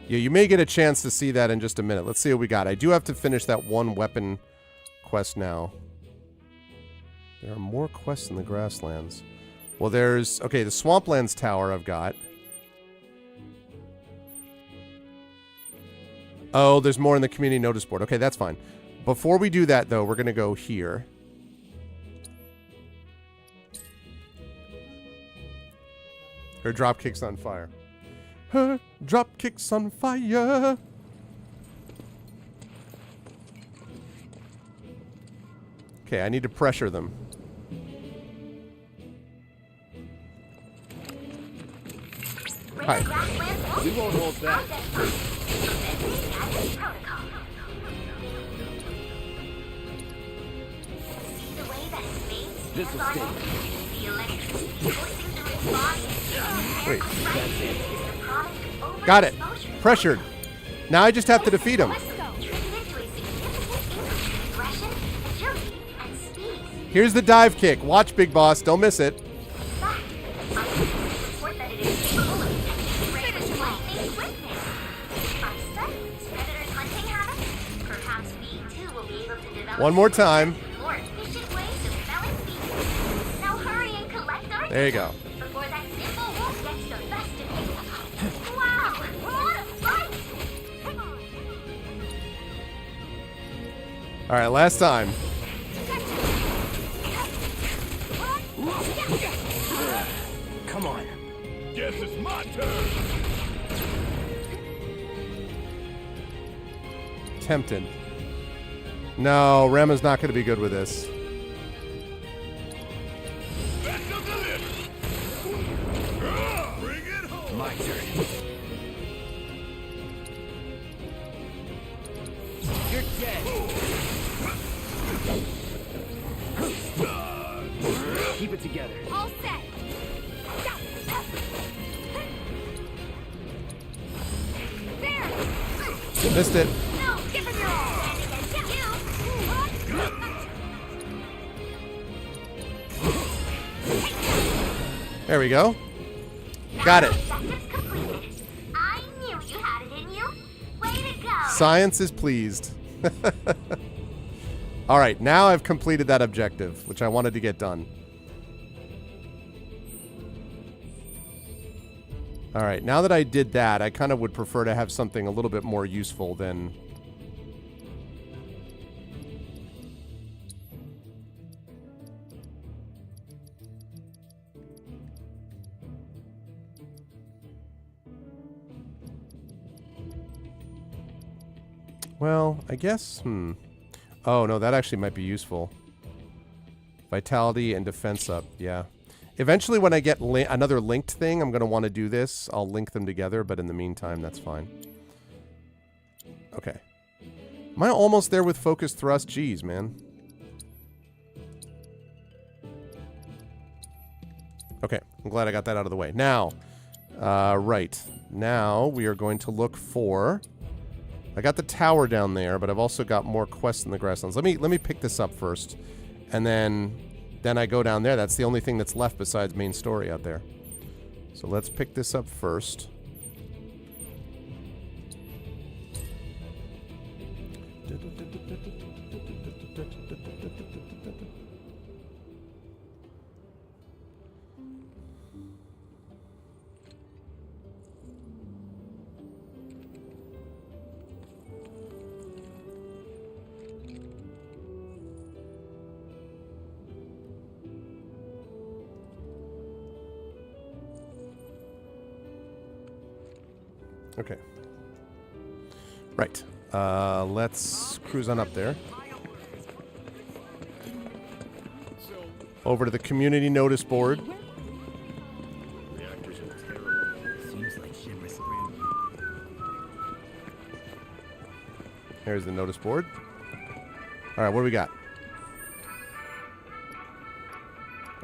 Yeah, you may get a chance to see that in just a minute. Let's see what we got. I do have to finish that one weapon quest now. There are more quests in the grasslands. Well, there's... Okay, the Swamplands Tower I've got. Oh, there's more in the community notice board. Okay, that's fine. Before we do that, though, we're going to go here. Her dropkick's on fire. Her dropkick's on fire. Okay, I need to pressure them. Hi. We won't hold back. This will stay. The electricity coursing through its body. Wait. That's it. Is the product of Got it. Pressured. Now I just have to defeat him. Here's the dive kick. Watch, Big Boss. Don't miss it. One more time. There you go. All right, last time. Come on. Guess it's my turn. Tempted. No, Rema's not going to be good with this. Bring it home. My turn. You're dead. Keep it together. All set. There. Missed it. No, give him your all. There we go. Got it. I knew you had it in you. Way to go. Science is pleased. All right, now I've completed that objective, which I wanted to get done. All right, now that I did that, I kind of would prefer to have something a little bit more useful than... Well, I guess, Oh, no, that actually might be useful. Vitality and defense up, yeah. Eventually, when I get another linked thing, I'm going to want to do this. I'll link them together, but in the meantime, that's fine. Okay. Am I almost there with focus thrust? Jeez, man. Okay, I'm glad I got that out of the way. Now, right. Now, we are going to look for... I got the tower down there, but I've also got more quests in the grasslands. Let me pick this up first, and then I go down there. That's the only thing that's left besides main story out there. So let's pick this up first. Okay. Right. Let's cruise on up there. Over to the community notice board. Here's the notice board. All right, what do we got?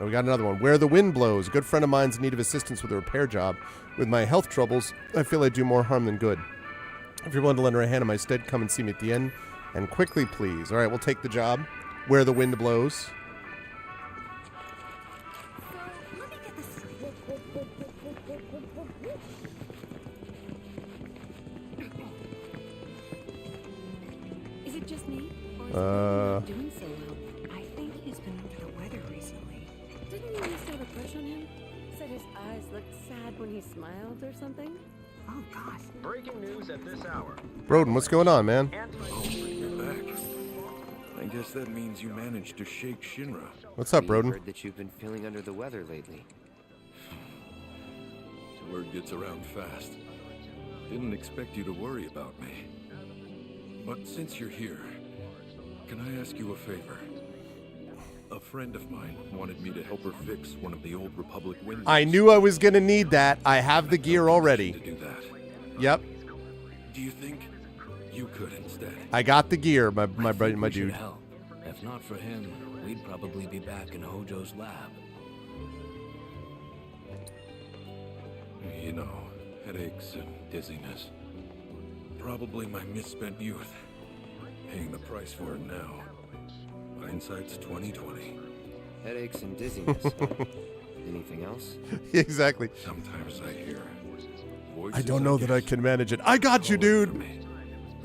Oh, we got another one. Where the wind blows. A good friend of mine's in need of assistance with a repair job. With my health troubles, I feel I do more harm than good. If you're willing to lend her a hand in my stead, come and see me at the inn. And quickly, please. All right, we'll take the job. Where the wind blows. Is it just me? Or is he doing so well? I think he's been under the weather recently. Didn't you used to have a crush on him? Said his eyes looked sad when he smiled or something? Oh, gosh. Breaking news at this hour. Broden, what's going on, man? Oh, you're back. I guess that means you managed to shake Shinra. What's up, We've Broden? heard that you've been feeling under the weather lately. Word gets around fast. Didn't expect you to worry about me. But since you're here, can I ask you a favor? A friend of mine wanted me to help her fix one of the old Republic windows. I knew I was going to need that. I have the gear already. To do that. Yep. Do you think you could instead? I got the gear, my We should dude. help. If not for him, we'd probably be back in Hojo's lab. You know, Headaches and dizziness. Probably my misspent youth. Paying the price for it now. Hindsight's 20/20. Headaches and dizziness. Huh? Anything else? Exactly. Sometimes I hear I don't know that I can manage it. I got you, dude.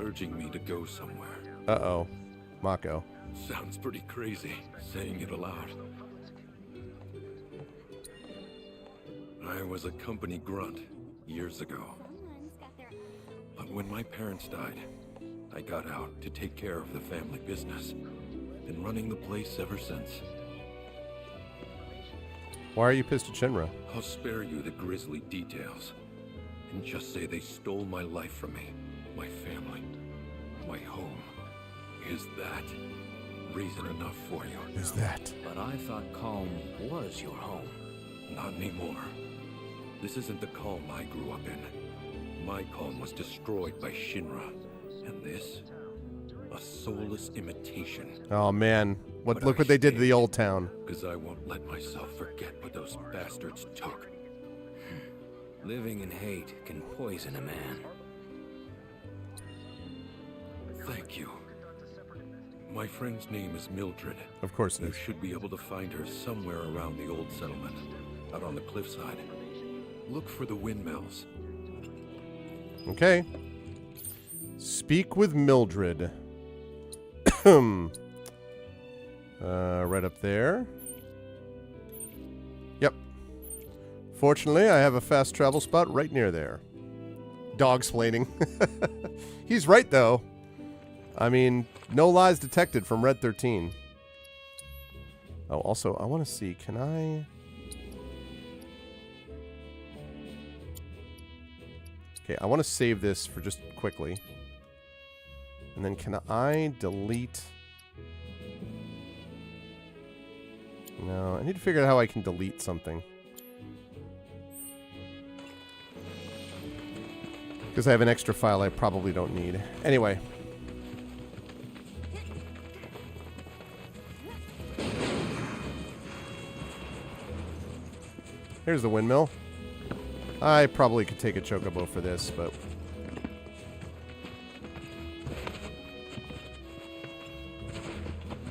Urging me to go somewhere. Uh-oh. Mako. Sounds pretty crazy, saying it aloud. I was a company grunt years ago. But when my parents died, I got out to take care of the family business. Been running the place ever since. Why are you pissed at Shinra? I'll spare you the grisly details, and just say they stole my life from me, my family, my home. Is that reason enough for you? Is that? But I thought Calm was your home. Not anymore. This isn't the Calm I grew up in. My Calm was destroyed by Shinra, and this, a soulless imitation. Oh man, look what they did to the old town. Because I won't let myself forget what those bastards took. Living in hate can poison a man. Thank you. My friend's name is Mildred. Of course it You is. should be able to find her somewhere around the old settlement, out on the cliffside. Look for the windmills. Okay. Speak with Mildred. Right up there. Yep. Fortunately, I have a fast travel spot right near there. Dog-splaining. He's right, though. I mean, no lies detected from Red 13. Oh, also, I want to see, can I... Okay, I want to save this for just quickly. And then can I delete... No, I need to figure out how I can delete something. Because I have an extra file I probably don't need. Anyway. Here's the windmill. I probably could take a chocobo for this, but...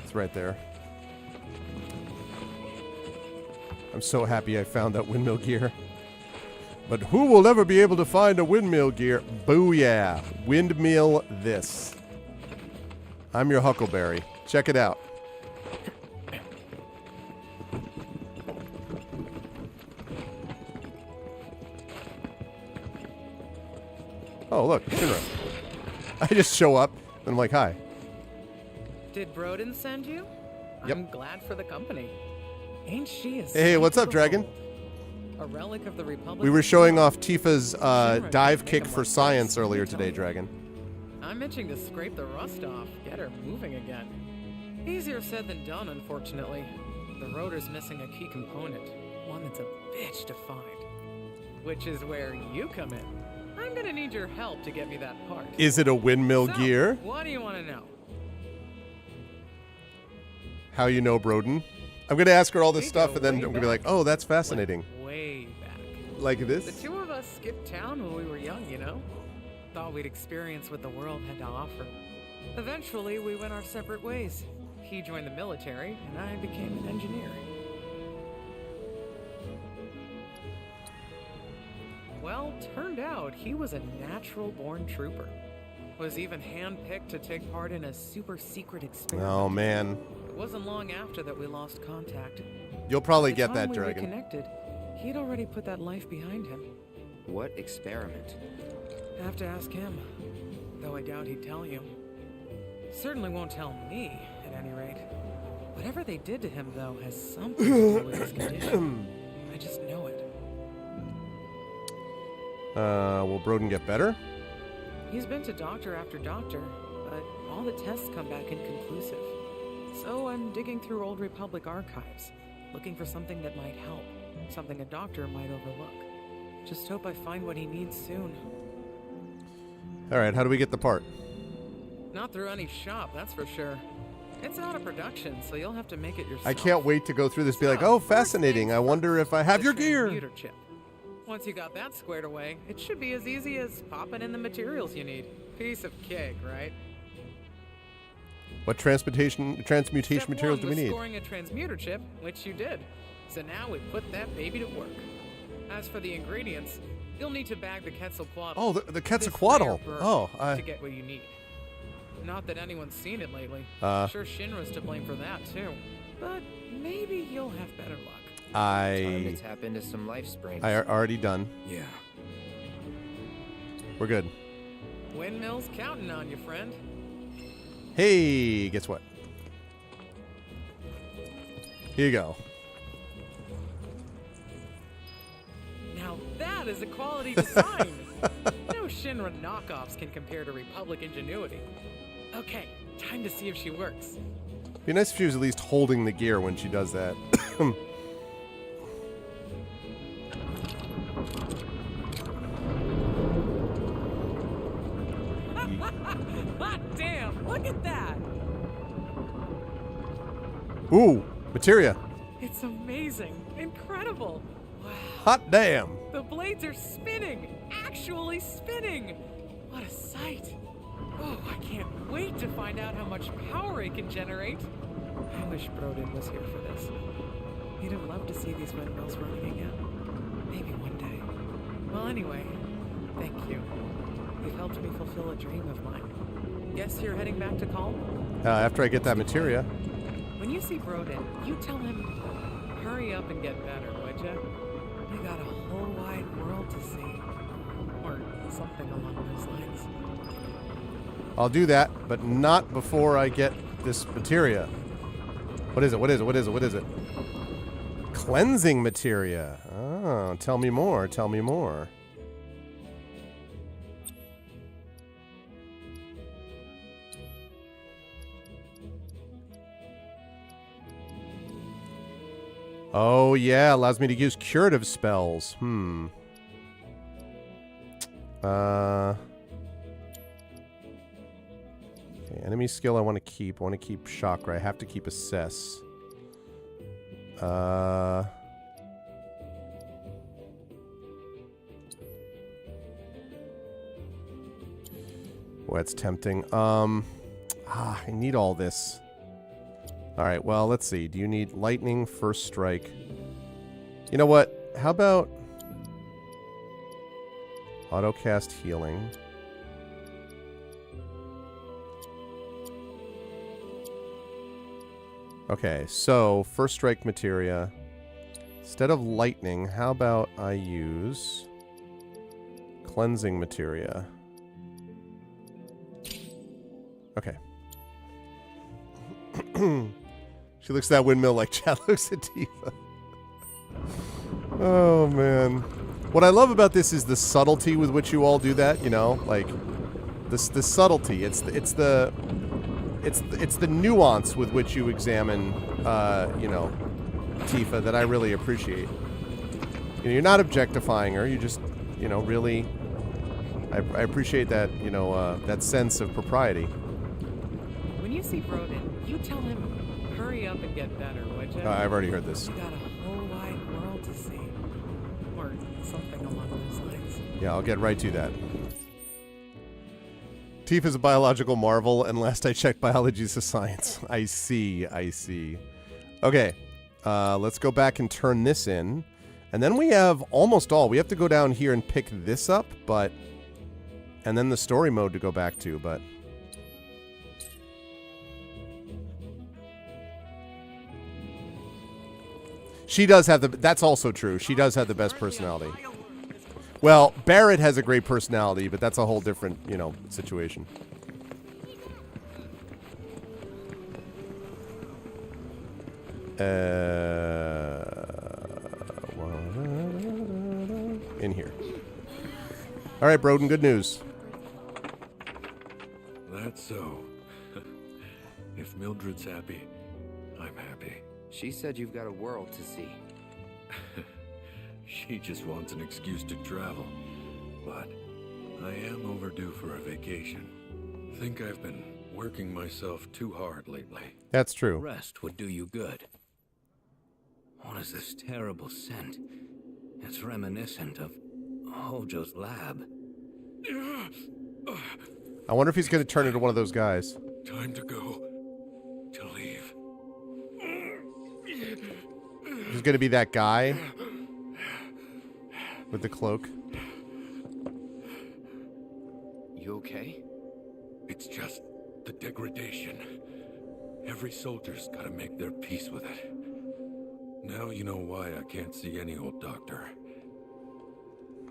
It's right there. I'm so happy I found that windmill gear. But who will ever be able to find a windmill gear? Booyah! Windmill this. I'm your Huckleberry. Check it out. Oh, look, Shinra. I just show up, and I'm like, hi. Did Broden send you? Yep. I'm glad for the company. Ain't she a Hey, what's up, Dragon? A relic of the Republic. We were showing off Tifa's dive kick for science earlier today, Dragon. I'm itching to scrape the rust off, get her moving again. Easier said than done, unfortunately. The rotor's missing a key component, one that's a bitch to find. Which is where you come in. I'm gonna need your help to get me that part. Is it a windmill So, gear? What do you want to know? How you know Broden? I'm going to ask her all this stuff, and then I'm going to be like, oh, that's fascinating. Way back. Like this? The two of us skipped town when we were young, you know? Thought we'd experience what the world had to offer. Eventually, we went our separate ways. He joined the military, and I became an engineer. Well, turned out he was a natural-born trooper. Was even handpicked to take part in a super-secret experiment. Oh, man. It wasn't long after that we lost contact. You'll probably By the get time that, we Dragon. reconnected, he'd already put that life behind him. What experiment? Have to ask him, though I doubt he'd tell you. Certainly won't tell me, at any rate. Whatever they did to him, though, has something to do with his condition. I just know it. Will Broden get better? He's been to doctor after doctor, but all the tests come back inconclusive. So I'm digging through old Republic archives, looking for something that might help, something a doctor might overlook. Just hope I find what he needs soon. All right, how do we get the part? Not through any shop, that's for sure. It's out of production, so you'll have to make it yourself. I can't wait to go through this, be like, oh, fascinating. I wonder if I have your gear. Computer chip. Once you got that squared away, it should be as easy as popping in the materials you need. Piece of cake, right? What transmutation Step materials do we was need? scoring a transmuter chip, which you did. So now we put that baby to work. As for the ingredients, you'll need to bag the Quetzalcoatl. Oh, the This Quetzalcoatl. rare bird, Oh, to get what you need. Not that anyone's seen it lately. Uh. I'm sure Shinra's to blame for that too. But maybe you'll have better luck. Time to tap into some life springs. already done. Yeah. We're good. Windmill's counting on you, friend. Hey, guess what? Here you go. Now that is a quality design. No Shinra knockoffs can compare to Republic ingenuity. Okay, time to see if she works. Be nice if she was at least holding the gear when she does that. Hot damn, look at that! Ooh, materia. It's amazing, incredible. Hot damn. The blades are spinning, actually spinning. What a sight. Oh, I can't wait to find out how much power it can generate. I wish Brodin was here for this. He'd have loved to see these windmills running again. Maybe one day. Well, anyway, thank you. You've helped me fulfill a dream of mine. Guess you're heading back to Calm? After I get that materia. When you see Brodin, you tell him, hurry up and get better, would ya? We got a whole wide world to see. Or something along those lines. I'll do that, but not before I get this materia. What is it? What is it? What is it? What is it? Cleansing materia. Oh, tell me more. Tell me more. Oh, yeah. Allows me to use curative spells. Okay, enemy skill I want to keep. I want to keep chakra. I have to keep assess. Well, that's tempting. I need all this. Alright, well, let's see. Do you need lightning, first strike? You know what? How about autocast healing? Okay, so first strike materia. Instead of lightning, how about I use cleansing materia? Okay. She looks at that windmill like Chad looks at Tifa. Oh, man. What I love about this is the subtlety with which you all do that, you know? Like, the subtlety. It's the nuance with which you examine, you know, Tifa that I really appreciate. You know, you're not objectifying her. You just, you know, really... I appreciate that, you know, that sense of propriety. When you see Brodin, you tell him, hurry up and get better, would you? I've already heard this. You got a whole wide world to see. Or something along those lines. Yeah, I'll get right to that. Tifa's a biological marvel, and last I checked, biology's a science. I see, I see. Okay, let's go back and turn this in. And then we have almost all. We have to go down here and pick this up, but... And then the story mode to go back to, but... She does have the... That's also true. She does have the best personality. Well, Barrett has a great personality, but that's a whole different, you know, situation. In here. All right, Brodin, good news. That's so. If Mildred's happy, I'm happy. She said you've got a world to see. She just wants an excuse to travel. But I am overdue for a vacation. Think I've been working myself too hard lately. That's true. Rest would do you good. What is this terrible scent? It's reminiscent of Hojo's lab. I wonder if he's going to turn into one of those guys. Time to go. To leave. He's going to be that guy with the cloak. You okay? It's just the degradation. Every soldier's gotta make their peace with it. Now you know why I can't see any old doctor.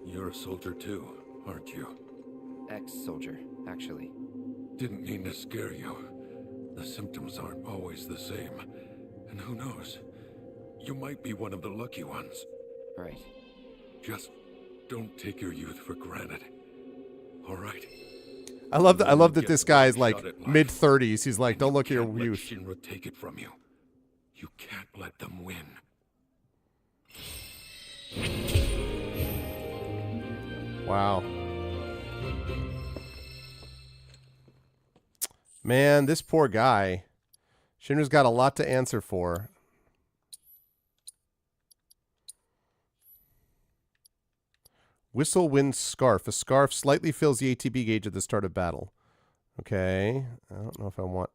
You're a soldier too, aren't you? Ex-soldier, actually. Didn't mean to scare you. The symptoms aren't always the same. And who knows? You might be one of the lucky ones. Right. Just don't take your youth for granted. All right? I love that this guy is like mid-30s. He's like, don't look at your youth. Shinra take it from you. You can't let them win. Wow. Man, this poor guy. Shinra's got a lot to answer for. Whistle Wind Scarf. A scarf slightly fills the ATB gauge at the start of battle. Okay. I don't know if I want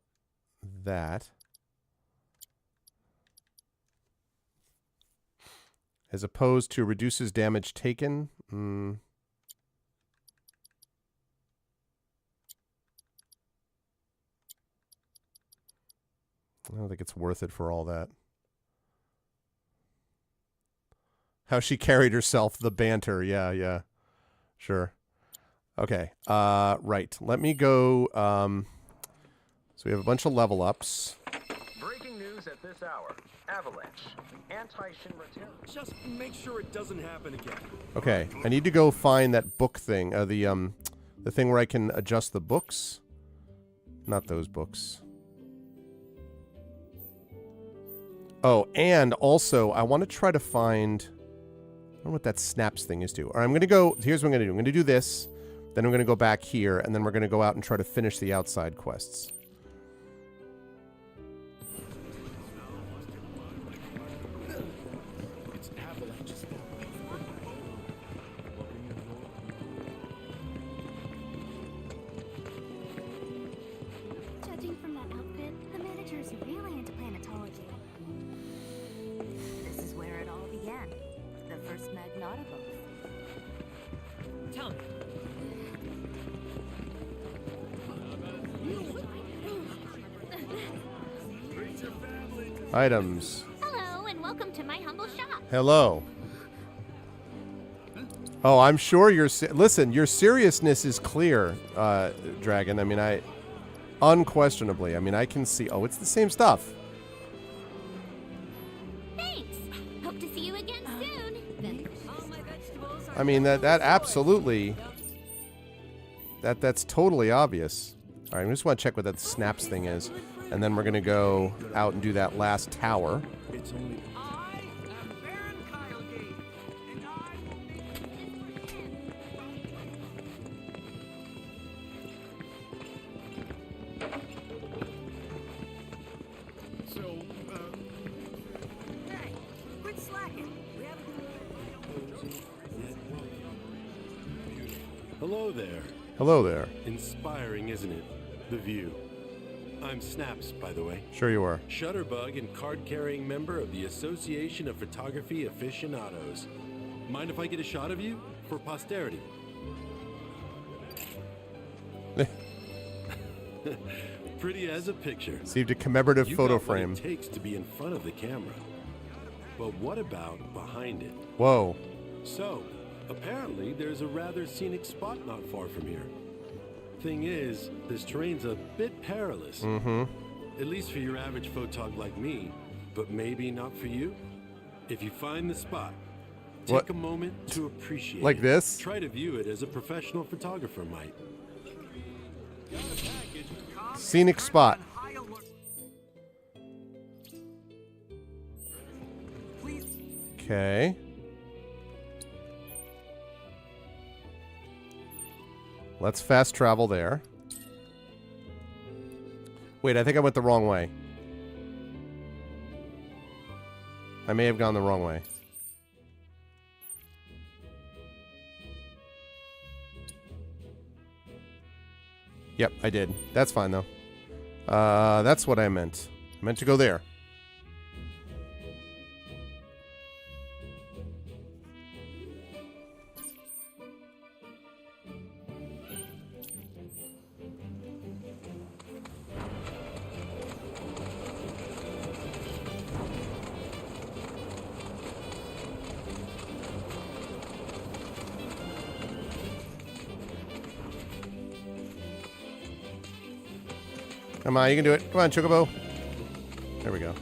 that. As opposed to reduces damage taken. I don't think it's worth it for all that. How she carried herself, the banter. Yeah. Sure. Okay. Right. Let me go. So we have a bunch of level ups. Breaking news at this hour. Avalanche. Anti-Shinra terror. Just make sure it doesn't happen again. Okay. I need to go find that book thing. The thing where I can adjust the books. Not those books. Oh, and also I want to try to find. I don't know what that snaps thing is to. All right, I'm going to go. Here's what I'm going to do. I'm going to do this. Then I'm going to go back here. And then we're going to go out and try to finish the outside quests. It's Avalanche's fault. Judging from that outfit, the manager's really into planetology. This is where it all began. The first Magnata books. Tell me. Items. Hello, and welcome to my humble shop. Hello. Oh, I'm sure your listen. Your seriousness is clear, Dragon. I mean, unquestionably. I mean, I can see. Oh, it's the same stuff. Thanks. Hope to see you again soon. I mean, that absolutely. That's totally obvious. All right, I just want to check what that snaps thing is, and then we're gonna go out and do that last tower. It's only. Hello there. Hello there. Inspiring, isn't it? The view. I'm Snaps, by the way. Sure you are. Shutterbug and card-carrying member of the Association of Photography Aficionados. Mind if I get a shot of you? For posterity. Pretty as a picture. Received a commemorative You photo got what frame. it takes to be in front of the camera. But what about behind it? Whoa. So, apparently there's a rather scenic spot not far from here. Thing is, this terrain's a bit perilous. Mm-hmm. At least for your average photog like me, but maybe not for you. If you find the spot, take What? a moment to appreciate Like it. this? Try to view it as a professional photographer might. Scenic spot. Okay. Let's fast travel there. Wait, I think I went the wrong way. I may have gone the wrong way. Yep, I did. That's fine, though. That's what I meant. I meant to go there. Come on, you can do it. Come on, Chocobo. There we go.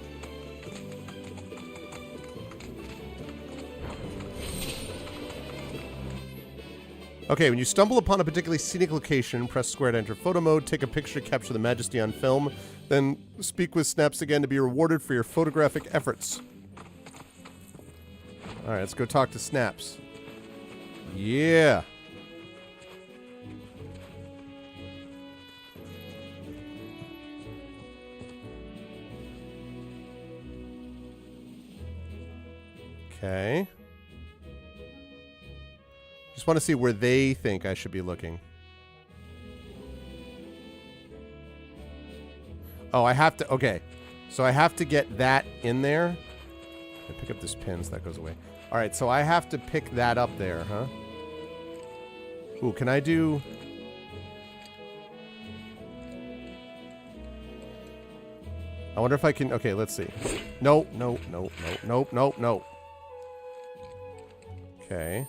Okay, when you stumble upon a particularly scenic location, press square to enter photo mode, take a picture to capture the majesty on film, then speak with Snaps again to be rewarded for your photographic efforts. Alright, let's go talk to Snaps. Yeah. Okay. Just want to see where they think I should be looking. Oh, I have to... Okay. So I have to get that in there. I pick up this pin so that goes away. Alright, so I have to pick that up there, huh? Ooh, can I do... I wonder if I can... Okay, let's see. No, no, no, no, no, no, no. Okay.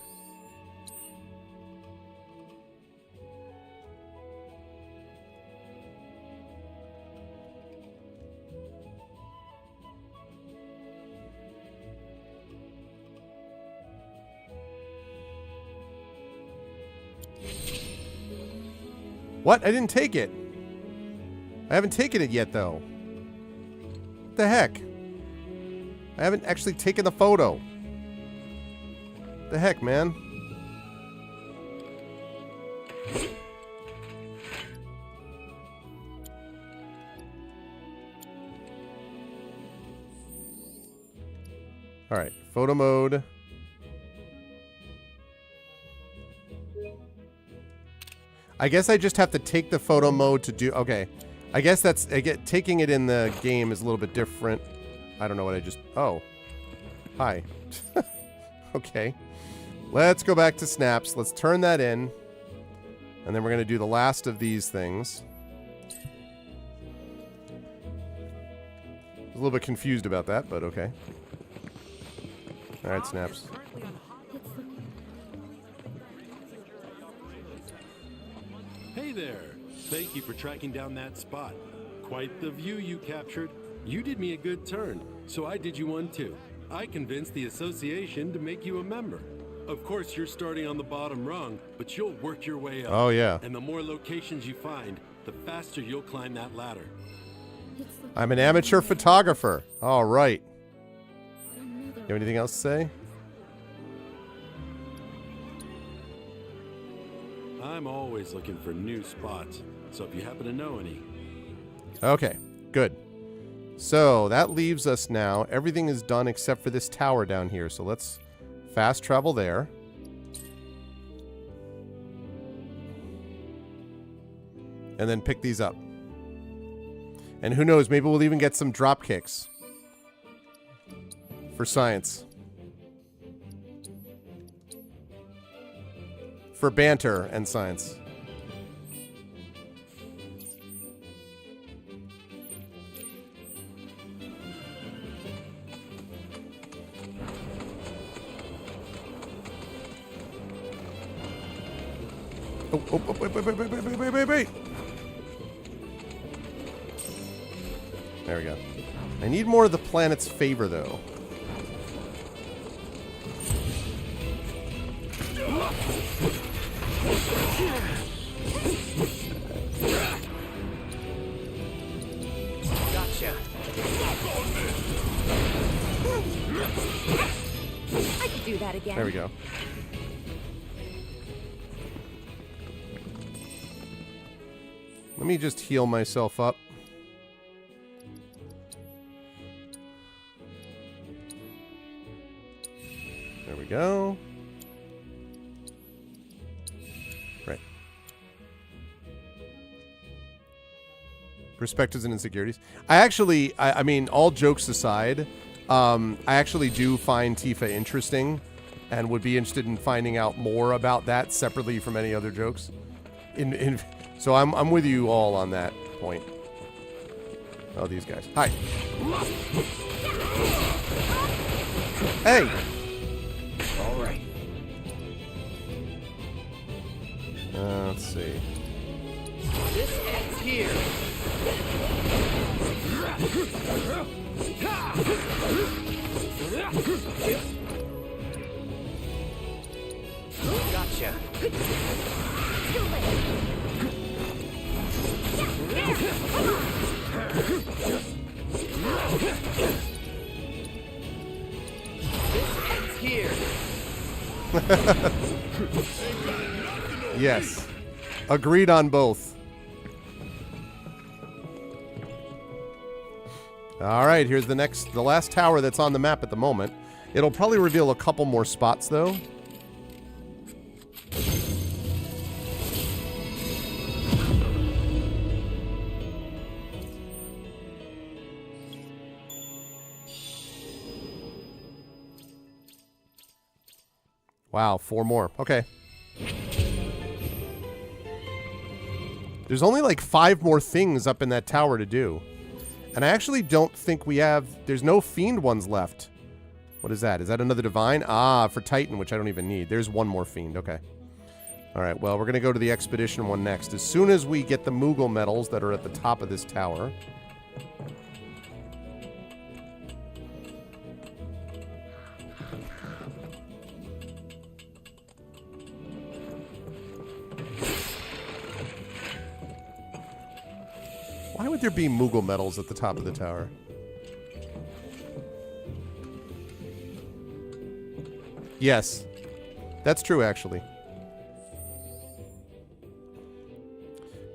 What? I didn't take it. I haven't taken it yet, though. What the heck? I haven't actually taken the photo. The heck, man? All right, photo mode. I guess I just have to take the photo mode to do... Okay. I guess that's... taking it in the game is a little bit different. I don't know what I just... Oh. Hi. Okay. Let's go back to Snaps. Let's turn that in. And then we're going to do the last of these things. I was a little bit confused about that, but okay. Alright, Snaps. Hey there! Thank you for tracking down that spot. Quite the view you captured. You did me a good turn, so I did you one too. I convinced the association to make you a member. Of course, you're starting on the bottom rung, but you'll work your way up. Oh, yeah. And the more locations you find, the faster you'll climb that ladder. I'm an amateur photographer. All right. You have anything else to say? I'm always looking for new spots, so if you happen to know any. Okay, good. So that leaves us now. Everything is done except for this tower down here. So let's fast travel there. And then pick these up. And who knows, maybe we'll even get some drop kicks. For science. For banter and science. Oh, wait. There we go. I need more of the planet's favor, though. Gotcha. I could do that again. There we go. Let me just heal myself up. There we go. Right. Perspectives and insecurities. I mean, all jokes aside, I actually do find Tifa interesting and would be interested in finding out more about that separately from any other jokes. So I'm with you all on that point. Oh, these guys. Hi. Hey. All right. Let's see. This ends here. Gotcha. This ends here. Yes. Agreed on both. All right, here's the last tower that's on the map at the moment. It'll probably reveal a couple more spots, though. Wow, 4 more. Okay. There's only like 5 more things up in that tower to do. And I actually don't think we have... There's no Fiend ones left. What is that? Is that another Divine? Ah, for Titan, which I don't even need. There's 1 more Fiend. Okay. Alright, well, we're going to go to the Expedition one next. As soon as we get the Moogle medals that are at the top of this tower... Why would there be Moogle medals at the top of the tower? Yes. That's true, actually.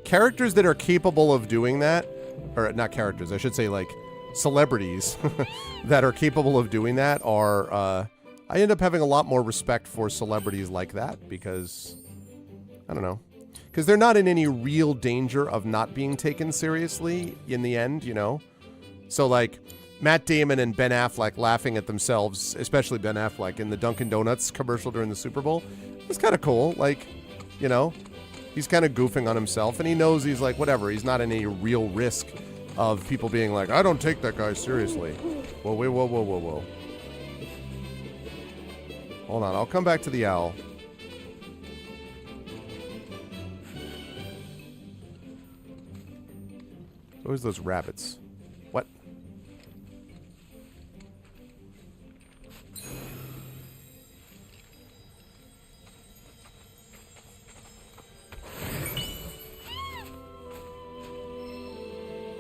Characters that are capable of doing that, or not characters, I should say, like, celebrities that are capable of doing that are, I end up having a lot more respect for celebrities like that because, I don't know. Because they're not in any real danger of not being taken seriously in the end, you know? So, like, Matt Damon and Ben Affleck laughing at themselves, especially Ben Affleck, in the Dunkin' Donuts commercial during the Super Bowl. It's kind of cool. Like, you know, he's kind of goofing on himself, and he knows he's like, whatever, he's not in any real risk of people being like, I don't take that guy seriously. Whoa, wait, whoa, whoa, whoa, whoa. Hold on, I'll come back to the owl. Where's those rabbits? What?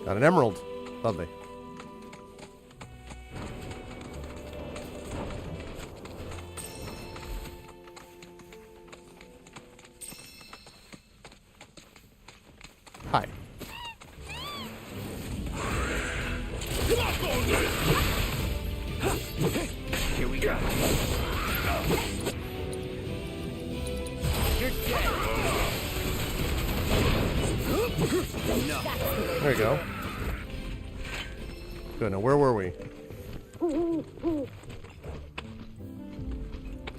Got an emerald. Lovely. Hi. Here we go. You're dead. No. There you go. Good. Now, where were we?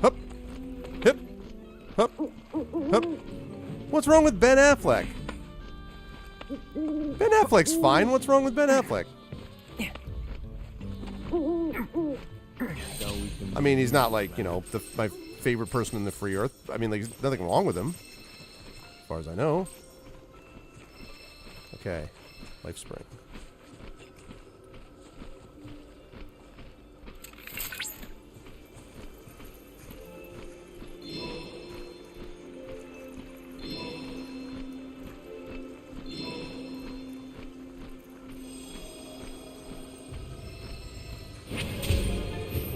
Hup. Hip. Hup. Hup. What's wrong with Ben Affleck? Ben Affleck's fine. What's wrong with Ben Affleck? I mean, he's not like, you know, my favorite person in the free earth. I mean, like, there's nothing wrong with him, as far as I know. Okay. Life Spring.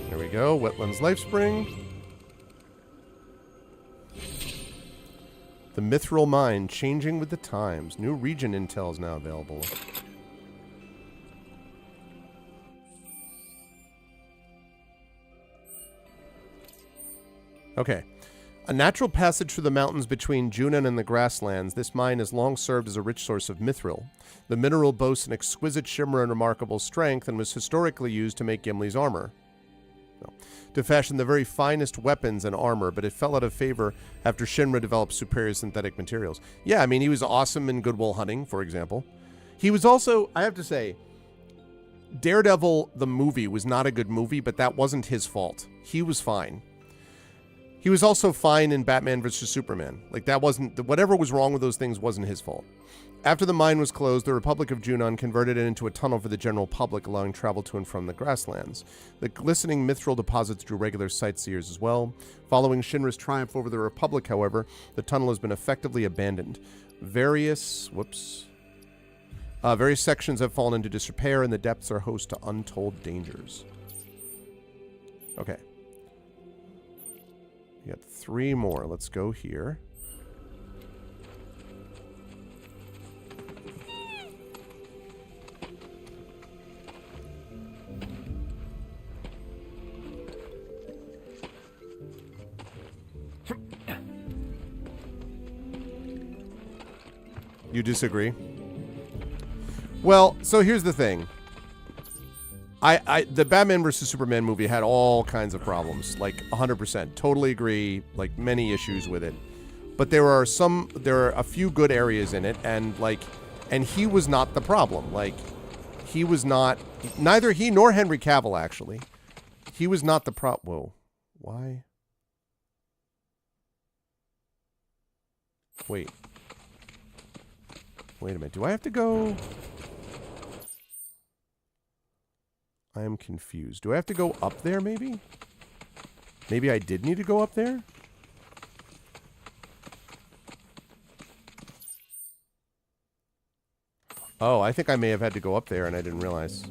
There we go. Wetlands Life Spring. The Mithril Mine, changing with the times. New region intel is now available. Okay. A natural passage through the mountains between Junon and the grasslands, this mine has long served as a rich source of mithril. The mineral boasts an exquisite shimmer and remarkable strength and was historically used to make Gimli's armor. To fashion the very finest weapons and armor, but it fell out of favor after Shinra developed superior synthetic materials. Yeah, I mean, he was awesome in Good Will Hunting, for example. He was also, I have to say, Daredevil, the movie, was not a good movie, but that wasn't his fault. He was fine. He was also fine in Batman vs. Superman. Like, that wasn't, whatever was wrong with those things wasn't his fault. After the mine was closed, the Republic of Junon converted it into a tunnel for the general public, allowing travel to and from the grasslands. The glistening mithril deposits drew regular sightseers as well. Following Shinra's triumph over the Republic, however, the tunnel has been effectively abandoned. Various sections have fallen into disrepair, and the depths are host to untold dangers. Okay. We got 3 more. Let's go here. You disagree? Well, so here's the thing. The Batman vs. Superman movie had all kinds of problems, like 100%. Totally agree, like many issues with it. But there are a few good areas in it, and he was not the problem. Like, he was not, neither he nor Henry Cavill, actually. He was not the whoa. Why? Wait a minute. Do I have to go? I am confused. Do I have to go up there, maybe? Maybe I did need to go up there? Oh, I think I may have had to go up there and I didn't realize.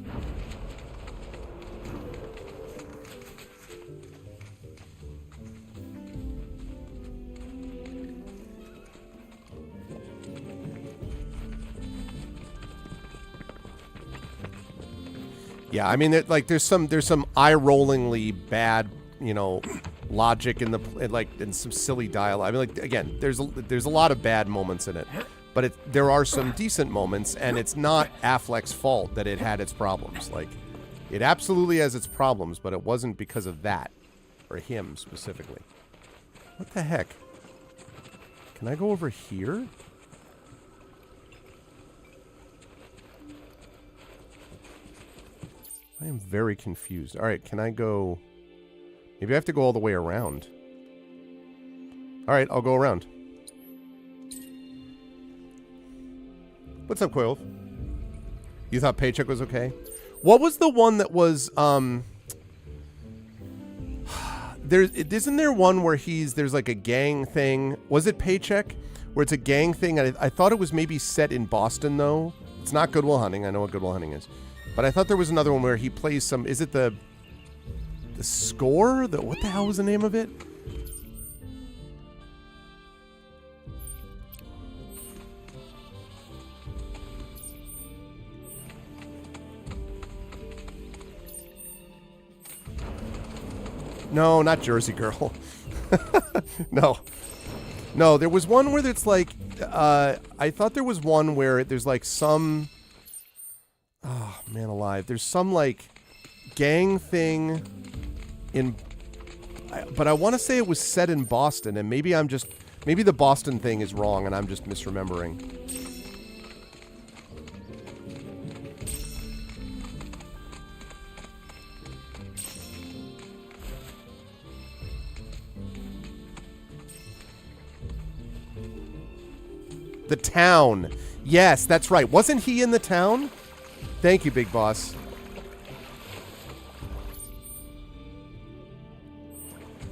Yeah, I mean, there's some eye-rollingly bad, logic in in some silly dialogue. I mean, again, there's a lot of bad moments in it, but there are some decent moments, and it's not Affleck's fault that it had its problems. Like, it absolutely has its problems, but it wasn't because of that, or him specifically. What the heck? Can I go over here? I am very confused. All right, can I go... Maybe I have to go all the way around. All right, I'll go around. What's up, Coil? You thought Paycheck was okay? What was the one that was... Isn't there one where there's like a gang thing? Was it Paycheck? Where it's a gang thing? I thought it was maybe set in Boston, though. It's not Good Will Hunting. I know what Good Will Hunting is. But I thought there was another one where he plays some... Is it the Score? What the hell was the name of it? No, not Jersey Girl. No, there was one where it's like... I thought there was one where there's like some... Oh, man alive. There's some, like, gang thing but I want to say it was set in Boston, and maybe the Boston thing is wrong, and I'm just misremembering. The town. Yes, that's right. Wasn't he in the town? Thank you, Big Boss.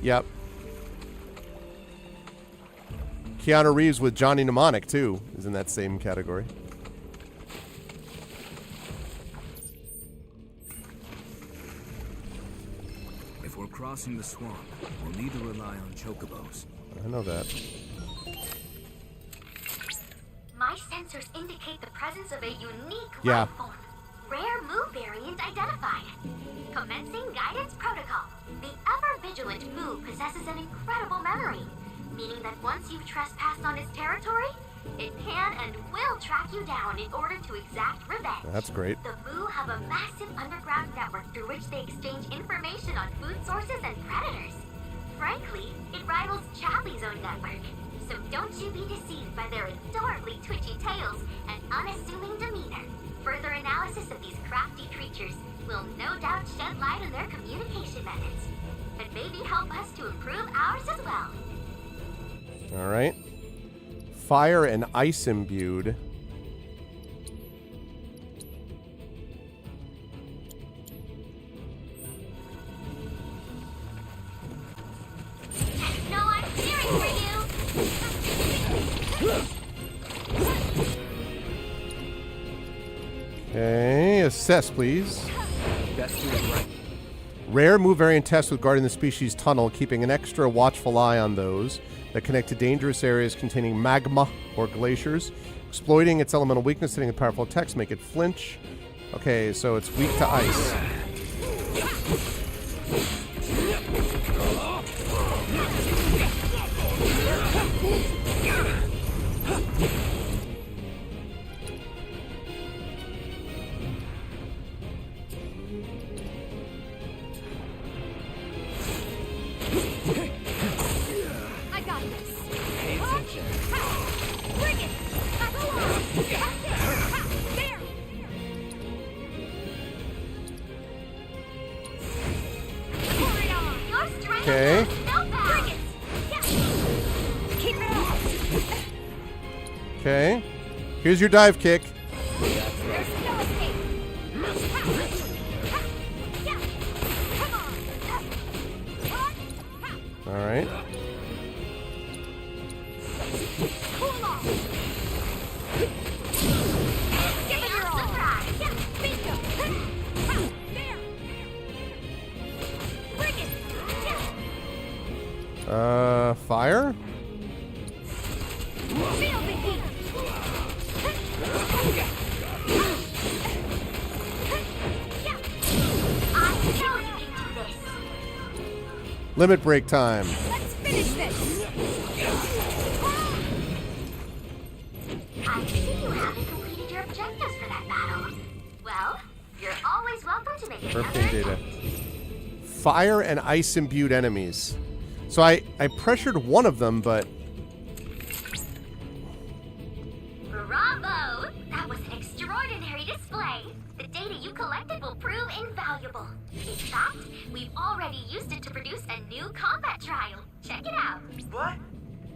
Yep. Keanu Reeves with Johnny Mnemonic, too, is in that same category. If we're crossing the swamp, we'll need to rely on chocobos. I know that. My sensors indicate the presence of a unique life form. Rare Moo variant identified. Commencing guidance protocol. The ever-vigilant Moo possesses an incredible memory. meaning that once you've trespassed on its territory, it can and will track you down in order to exact revenge. That's great. The Boo have a massive underground network through which they exchange information on food sources and predators. Frankly, it rivals Chappie's own network. So don't you be deceived by their adorably twitchy tails and unassuming demeanor. Further analysis of these crafty creatures will no doubt shed light on their communication methods, and maybe help us to improve ours as well. All right. Fire and ice imbued. No, I'm cheering for you! Okay, assess, please. Best do it right. Rare move variant test with guarding the species tunnel, keeping an extra watchful eye on those that connect to dangerous areas containing magma or glaciers. Exploiting its elemental weakness, hitting the powerful attacks, make it flinch. Okay, so it's weak to ice. I got this. Pay attention. Bring it. Go on. There. Pour it on. Your strength Okay. is snowbound. Bring it. Yeah. Keep it up. Okay. Here's your dive kick. There's no escape. Yeah. Come on. All right. Cool off. Give it your all. Yeah. Bingo. There. Bring it. Yeah. Fire? Feel the heat. I know you can do this. Limit break time. Let's finish this. I see you haven't completed your objectives for that battle. Well, you're always welcome to make another Earthing data. attempt. Fire and ice imbued enemies. So I pressured one of them, but Bravo! That was an extraordinary display. The data you collected will prove invaluable. In fact, we've already used it to produce a new combat trial. Check it out. What?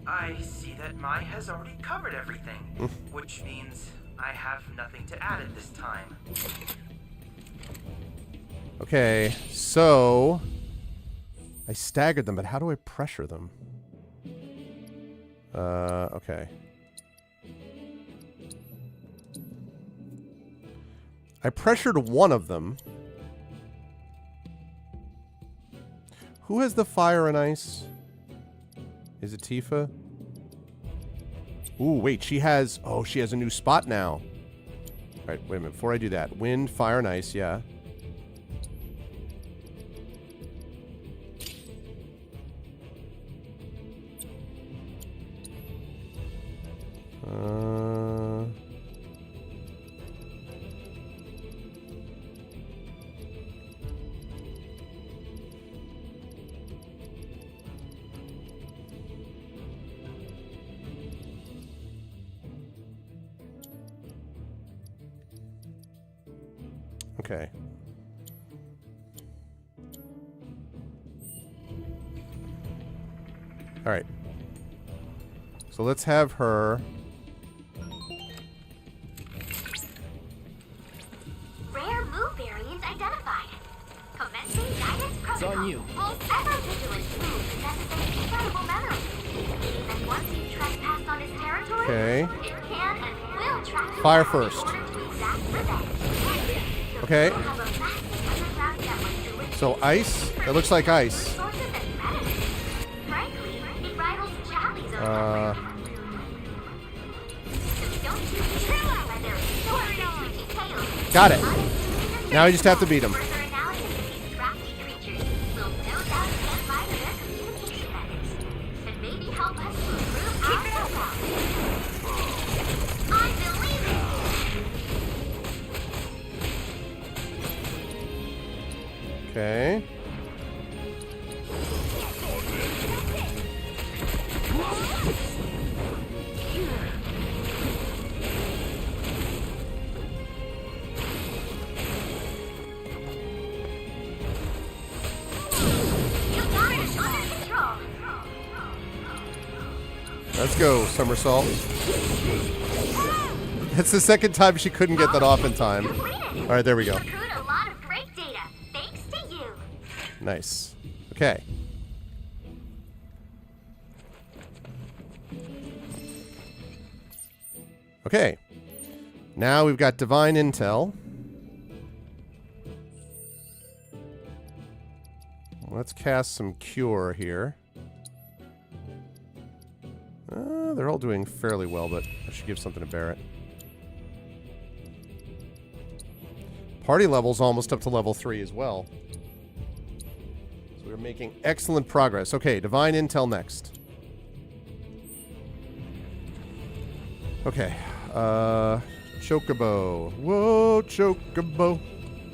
I see that Mai has already covered everything, which means I have nothing to add at this time. okay. So I staggered them, but how do I pressure them? Okay. I pressured one of them. Who has the fire and ice? Is it Tifa? Ooh, wait, she has... Oh, she has a new spot now. All right, wait a minute. Before I do that. Wind, fire, and ice, yeah. Okay. All right. So let's have her. Rare move variant identified. Commencing guidance protocol. on you. Ever vigilant move possesses an incredible memory. Meaning that once you've trespassed on its territory, Okay. it can and will track you Fire down first. in order to exact revenge. Okay. You'll have a massive underground network through which So ice. That looks like ice. sources and predators. Frankly, it rivals Charlie's own network. So don't you be fooled by their adorable twitchy tails. Got it. Now I just have to beat him. Further analysis of these crafty creatures will no doubt shed light on their communication methods, and maybe help us Okay. Let's go, Somersault. It's the second time she couldn't get that off in time. All right, there we go. Accrued a lot of great data, thanks to you. Nice. Okay. Okay. Now we've got divine intel. Let's cast some cure here. They're all doing fairly well, but I should give something to Barrett. Party level's almost up to level 3 as well. So we're making excellent progress. Okay, divine intel next. Okay. Chocobo. Whoa, Chocobo.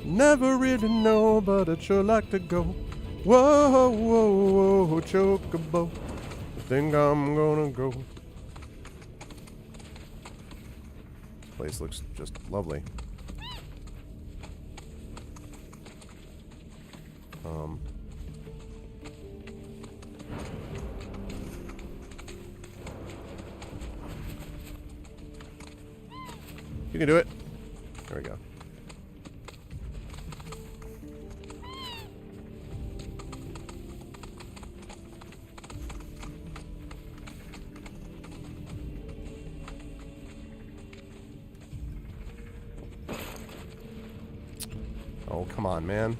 Never really know, but I'd sure like to go. Whoa, whoa, whoa, Chocobo. I think I'm gonna go. This place looks just lovely. You can do it. There we go. Oh, come on, man.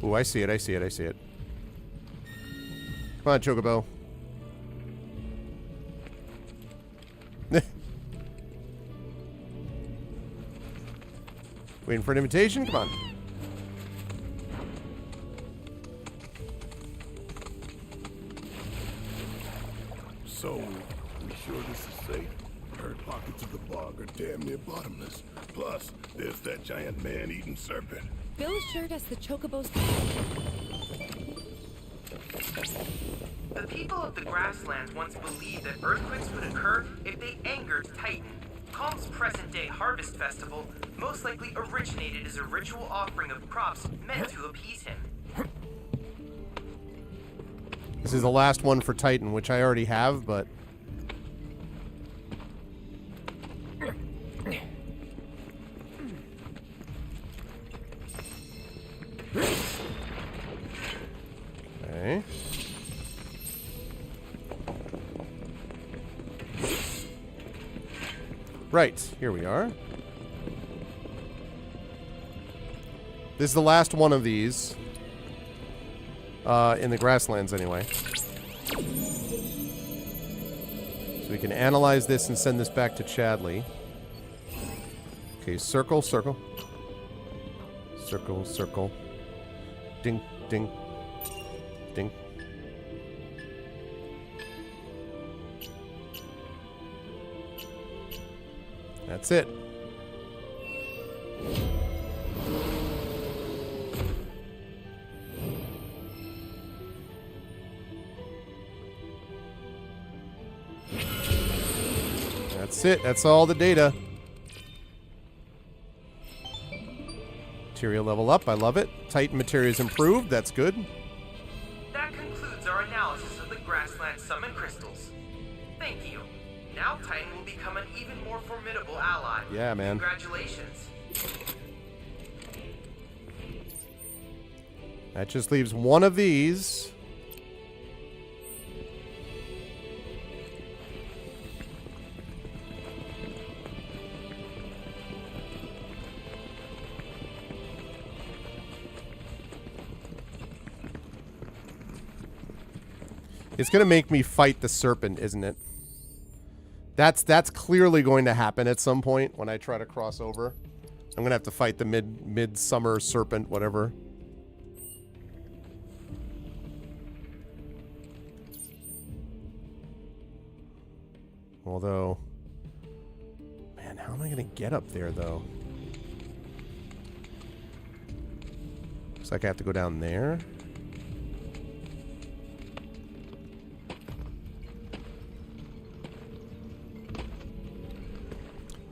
Ooh, I see it, I see it, I see it. Come on, Chocobo. Waiting for an invitation? Come on. So, we sure this is safe? Heard pockets of the bog are damn near bottomless. Plus, there's that giant man-eating serpent. Bill assured us the Chocobos. The people of the grasslands once believed that earthquakes would occur if they angered Titan. Calm's present-day harvest festival most likely originated as a ritual offering of crops meant to appease him. This is the last one for Titan, which I already have, but... Okay. Right, here we are. This is the last one of these. In the grasslands, anyway. So we can analyze this and send this back to Chadley. Okay, circle, circle. Circle, circle. Ding, ding. Ding. That's it. That's it. That's all the data. Material level up. I love it. Titan materials improved. That's good. That concludes our analysis of the grassland summon crystals. Thank you. Now Titan will become an even more formidable ally. Yeah, man. Congratulations. That just leaves one of these. It's going to make me fight the serpent, isn't it? That's clearly going to happen at some point when I try to cross over. I'm going to have to fight the midsummer serpent, whatever. Although, man, how am I going to get up there, though? Looks like I have to go down there.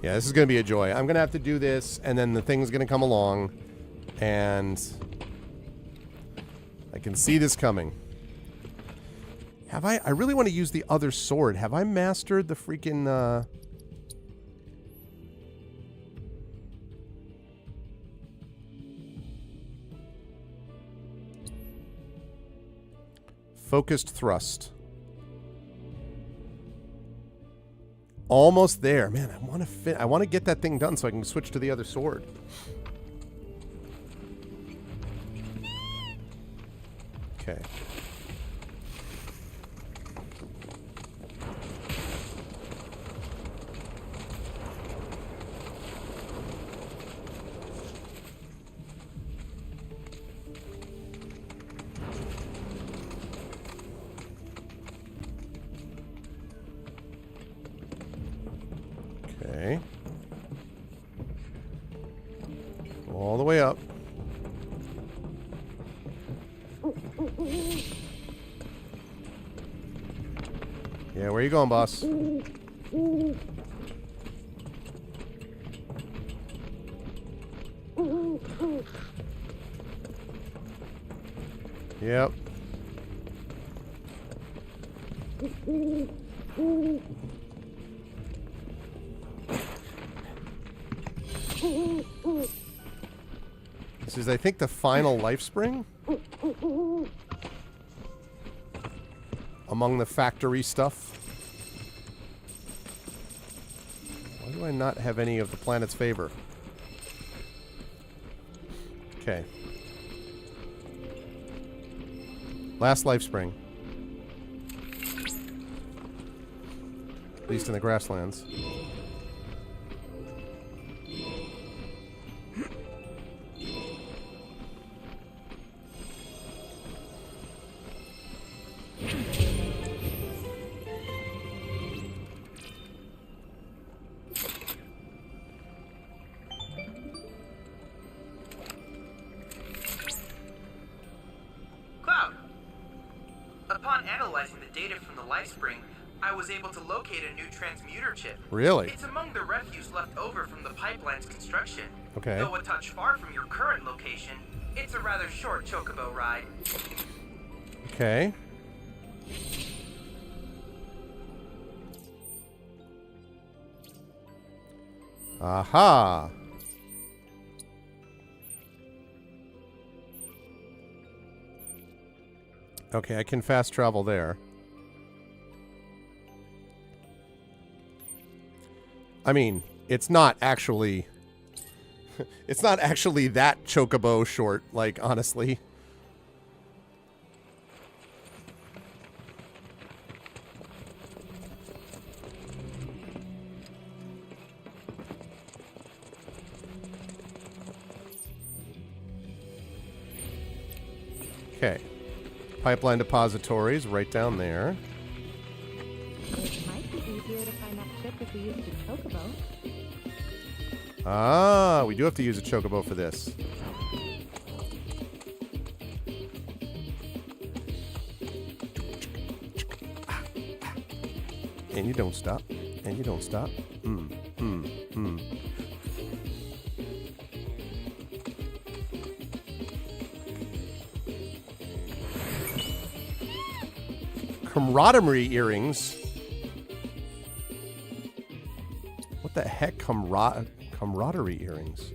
Yeah, this is going to be a joy. I'm going to have to do this, and then the thing's going to come along, and I can see this coming. Have I really want to use the other sword. Have I mastered the freaking, focused thrust. Almost there. Man, I want to get that thing done so I can switch to the other sword. Okay. Okay. All the way up. Yeah, where you going, boss? Yep. This is, I think, the final life spring among the factory stuff. Why do I not have any of the planet's favor? Okay. Last life spring. At least in the grasslands. Cloud! Upon analyzing the data from the life spring, I was able to locate a new transmuter chip. Really? It's among the refuse left over from the pipeline's construction. Okay. Though a touch far from your current location, it's a rather short chocobo ride. Okay. Aha. Okay, I can fast travel there. I mean, it's not actually it's not actually that chocobo short, like, honestly. Okay. Pipeline depositories right down there. It might be easier to find that chip if we used a chocobo. Ah, we do have to use a chocobo for this. And you don't stop. And you don't stop. Camaraderie earrings. What the heck, camaraderie earrings?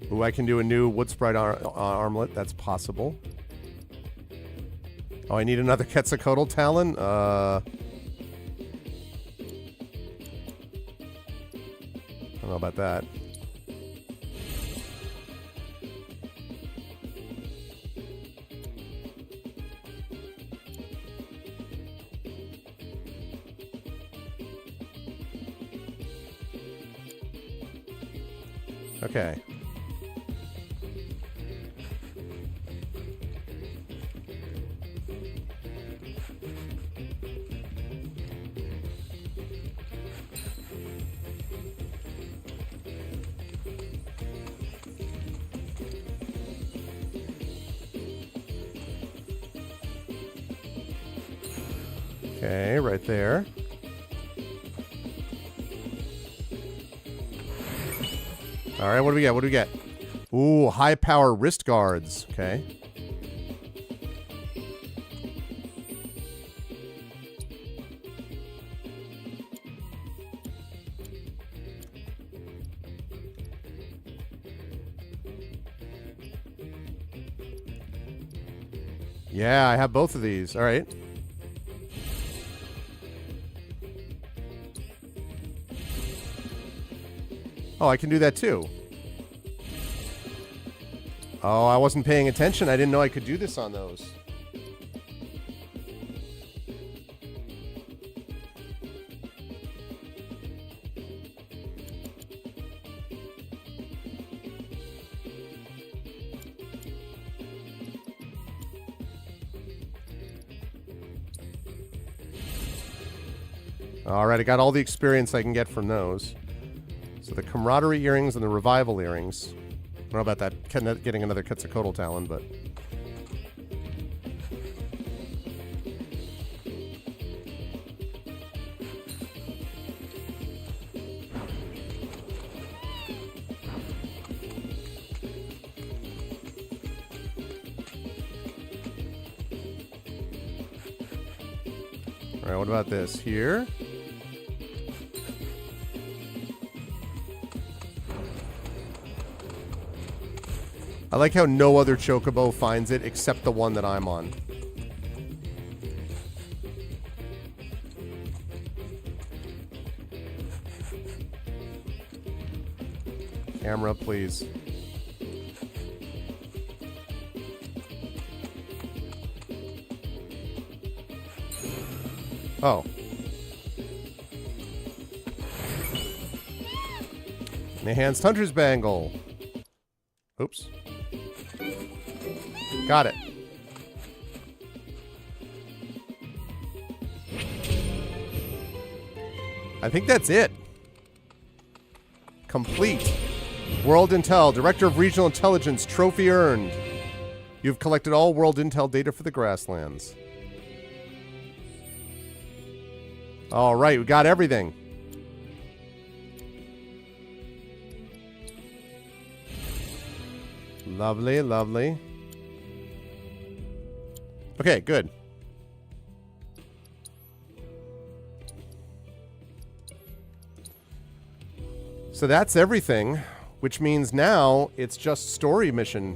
Ooh, I can do a new wood sprite armlet. That's possible. Oh, I need another Quetzalcoatl talon. I don't know about that. Okay. Okay, right there. All right, what do we get? What do we get? Ooh, high power wrist guards. Okay. Yeah, I have both of these. All right. Oh, I can do that too. Oh, I wasn't paying attention. I didn't know I could do this on those. All right, I got all the experience I can get from those. So the camaraderie earrings and the revival earrings. I don't know about that, getting another Quetzalcoatl talon, but... All right, what about this here? I like how no other chocobo finds it except the one that I'm on. Camera, please. Oh. Enhanced Hunter's Bangle. Oops. Got it. I think that's it. Complete. World Intel, Director of Regional Intelligence, trophy earned. You've collected all World Intel data for the Grasslands. All right, we got everything. Lovely, lovely. Okay, good. So that's everything, which means now it's just story mission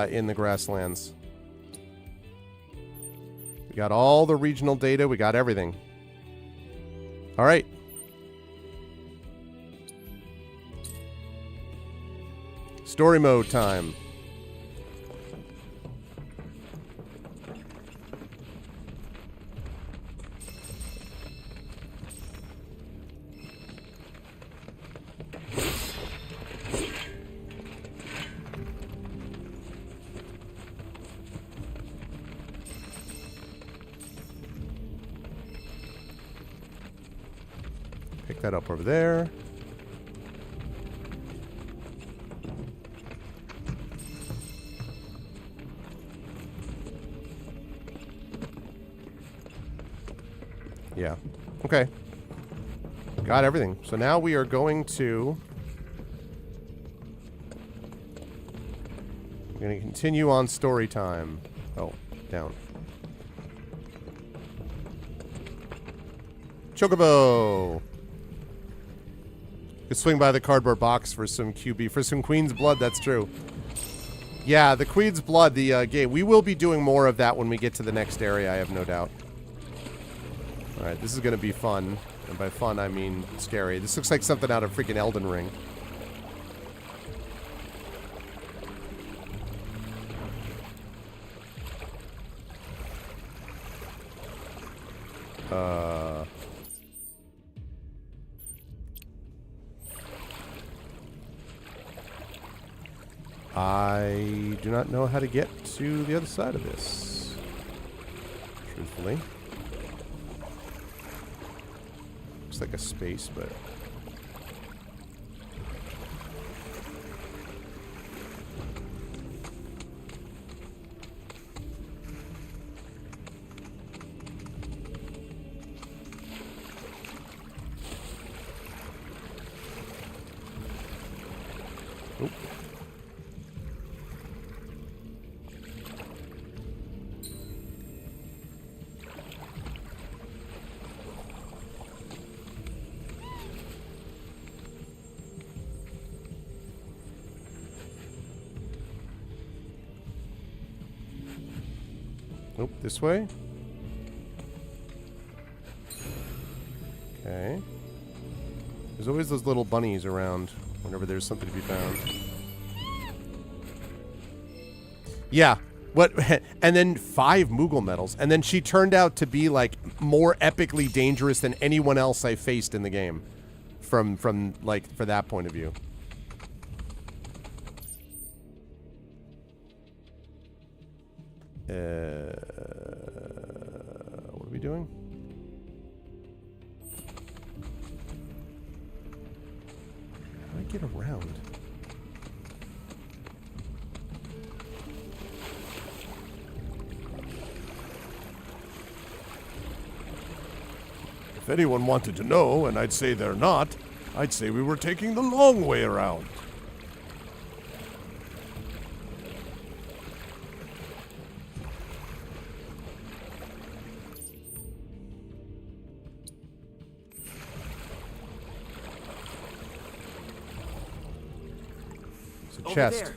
in the Grasslands. We got all the regional data. We got everything. All right. Story mode time. Pick that up over there. Yeah. Okay. Got everything. So now we are going to... We're going to continue on story time. Oh, down. Chocobo! Could swing by the cardboard box for some QB, for some Queen's Blood, that's true. Yeah, the Queen's Blood, the game. We will be doing more of that when we get to the next area, I have no doubt. Alright, this is going to be fun. And by fun, I mean scary. This looks like something out of freaking Elden Ring. I do not know how to get to the other side of this, truthfully. Looks like a space, but... Nope, this way. Okay. There's always those little bunnies around whenever there's something to be found. Yeah. What? And then 5 Moogle medals. And then she turned out to be, like, more epically dangerous than anyone else I faced in the game. From like, for that point of view. What are we doing? How do I get around? If anyone wanted to know, and I'd say they're not, I'd say we were taking the long way around. It's a chest.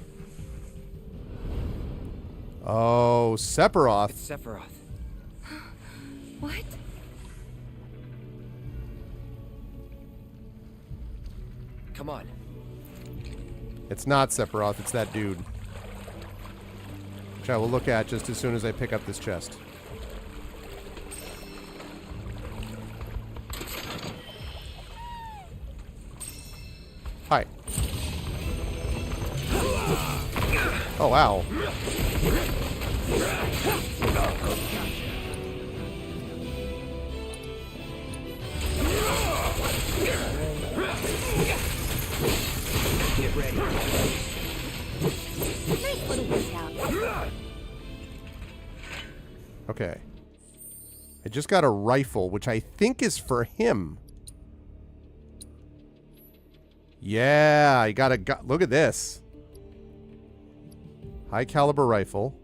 Oh, Sephiroth. It's Sephiroth. What? Come on. It's not Sephiroth, it's that dude. Which I will look at just as soon as I pick up this chest. Hi. Oh, wow. Get ready. Nice little workout. Okay. I just got a rifle, which I think is for him. Yeah, I got a gun. Look at this. High caliber rifle.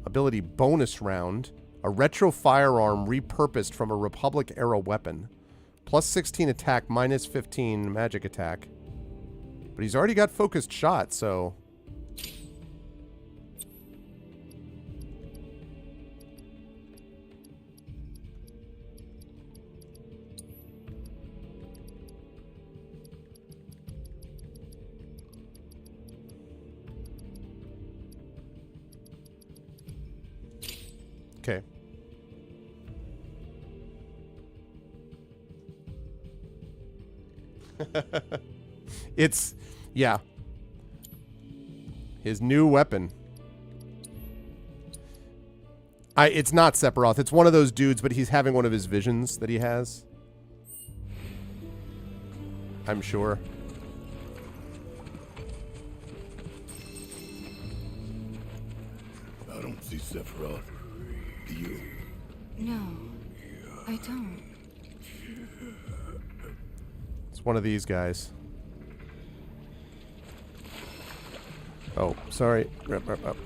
Ability bonus round. A retro firearm repurposed from a Republic era weapon. Plus 16 attack, minus 15 magic attack. But he's already got focused shot, so... Okay. It's, yeah. His new weapon. It's not Sephiroth. It's one of those dudes, but he's having one of his visions that he has. I'm sure. I don't see Sephiroth. Do you? No, I don't. It's one of these guys. Oh, sorry. Up.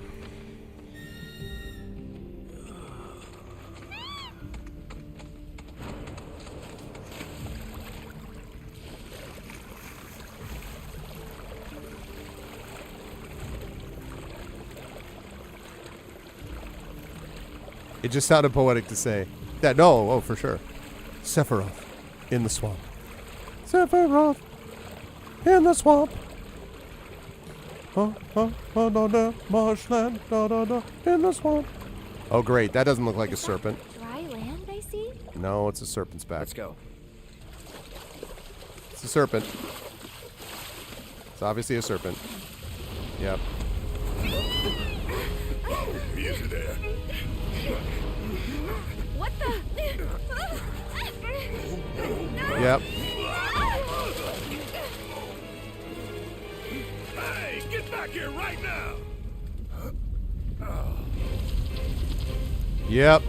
It just sounded poetic to say that. No, oh, for sure. Sephiroth in the swamp. Sephiroth in the swamp. Marshland, in the swamp. Oh, great. That doesn't look like a serpent. Dry land, I see? No, it's a serpent's back. Let's go. It's a serpent. It's obviously a serpent. Yep. Easy there. What the? Yep. Hey, get back here right now! Yep.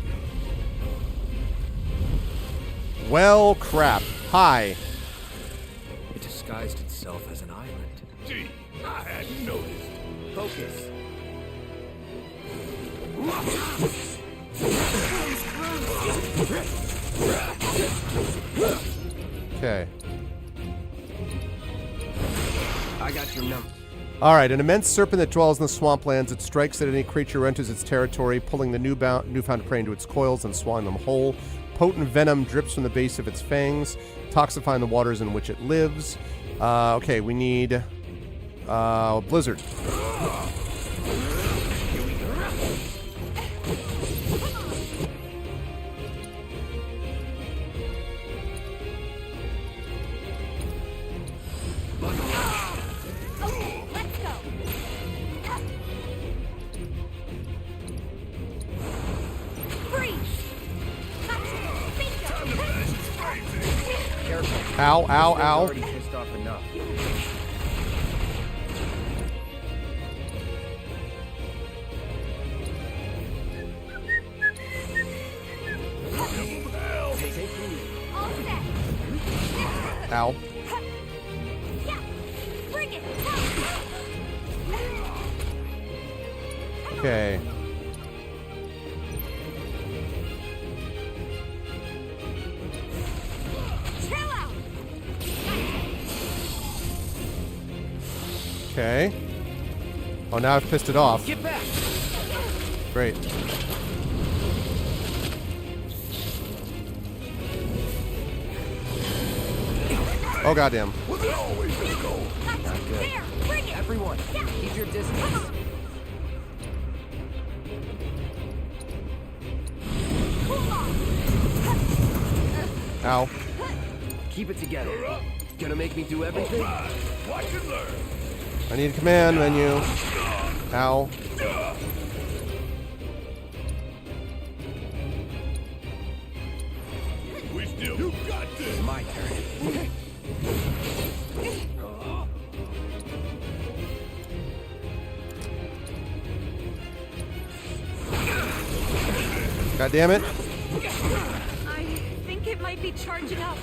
Well, crap. Hi. It disguised itself as an island. Gee, I hadn't noticed. Focus. Okay. I got your number. All right, an immense serpent that dwells in the swamplands. It strikes at any creature who enters its territory, pulling the newfound prey into its coils and swallowing them whole. Potent venom drips from the base of its fangs, toxifying the waters in which it lives. Okay, we need blizzard. Ow, ow, ow. Already pissed off enough. Ow. Okay. Okay. Oh, now I've pissed it off. Get back. Great. Oh, goddamn. Not good. Everyone, keep your distance. Ow. Keep it together. Gonna make me do everything? Watch and learn. I need a command menu. Ow. We still. You got this. My turn. God damn it. I think it might be charging up.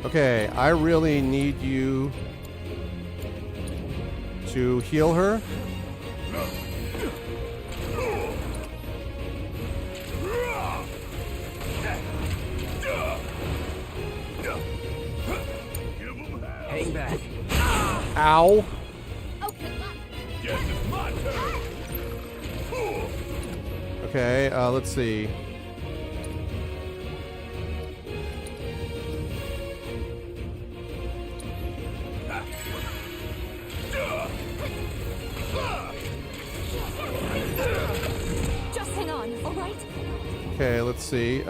Okay, I really need you to heal her. Hang back. Ow. Guess it's my turn. Okay, let's see. Just hang on, all right? Okay, let's see.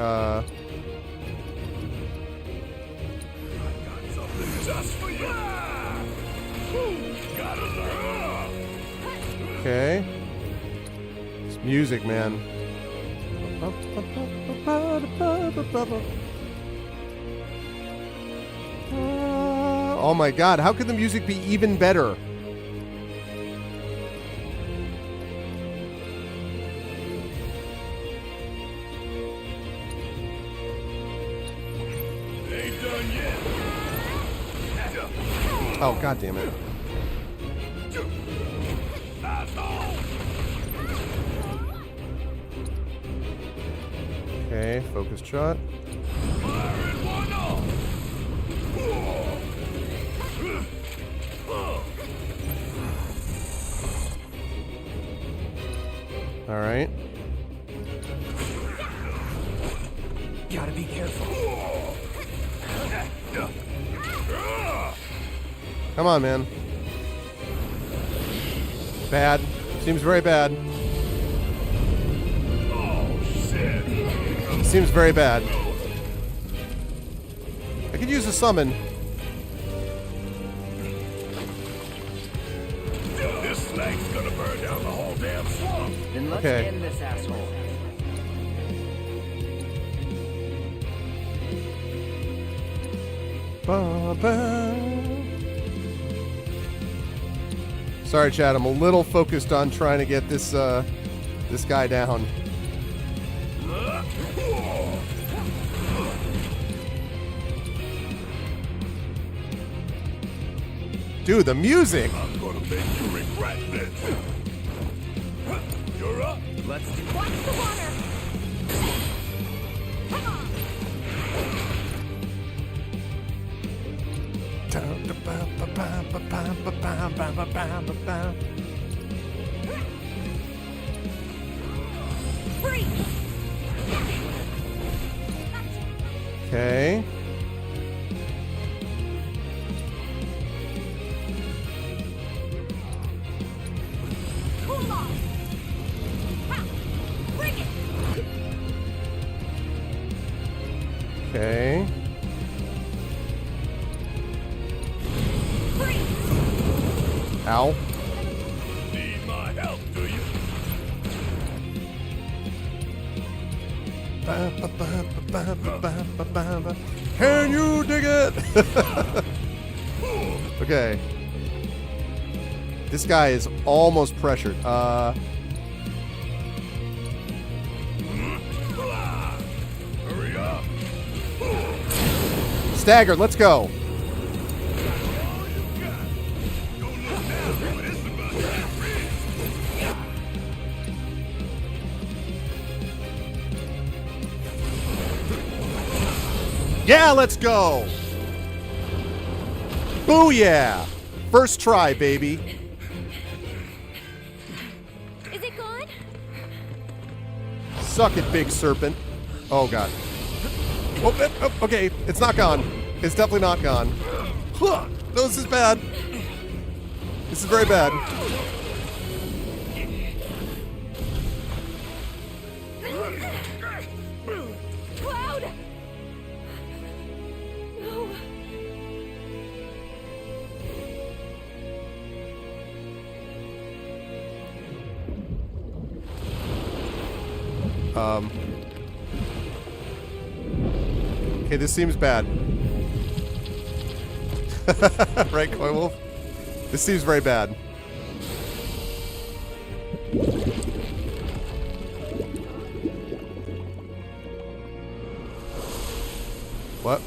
Just for you. Gotta learn. Okay. It's music, man. Oh my god, how could the music be even better? Ain't done yet. Oh, god damn it. Okay, focus shot. All right. Gotta be careful. Come on, man. Bad. Seems very bad. Seems very bad. I could use a summon. This slag's gonna burn down the whole damn swamp. Then let's Okay. end this asshole. Sorry, Chad. I'm a little focused on trying to get this this guy down. Dude, the music. I'm gonna make you regret this. You're up. Let's do Watch the water! Come on! Okay. Okay. Ow. Need my help, do you? Can you dig it? Okay. This guy is almost pressured. Hurry up. Staggered, let's go. Yeah, let's go. Booyah. First try, baby. Is it gone? Suck it, big serpent. Oh, God. Oh, okay, it's not gone. It's definitely not gone. No, this is bad. This is very bad. Cloud! No. Okay, this seems bad. Right, Koi Wolf? This seems very bad. What?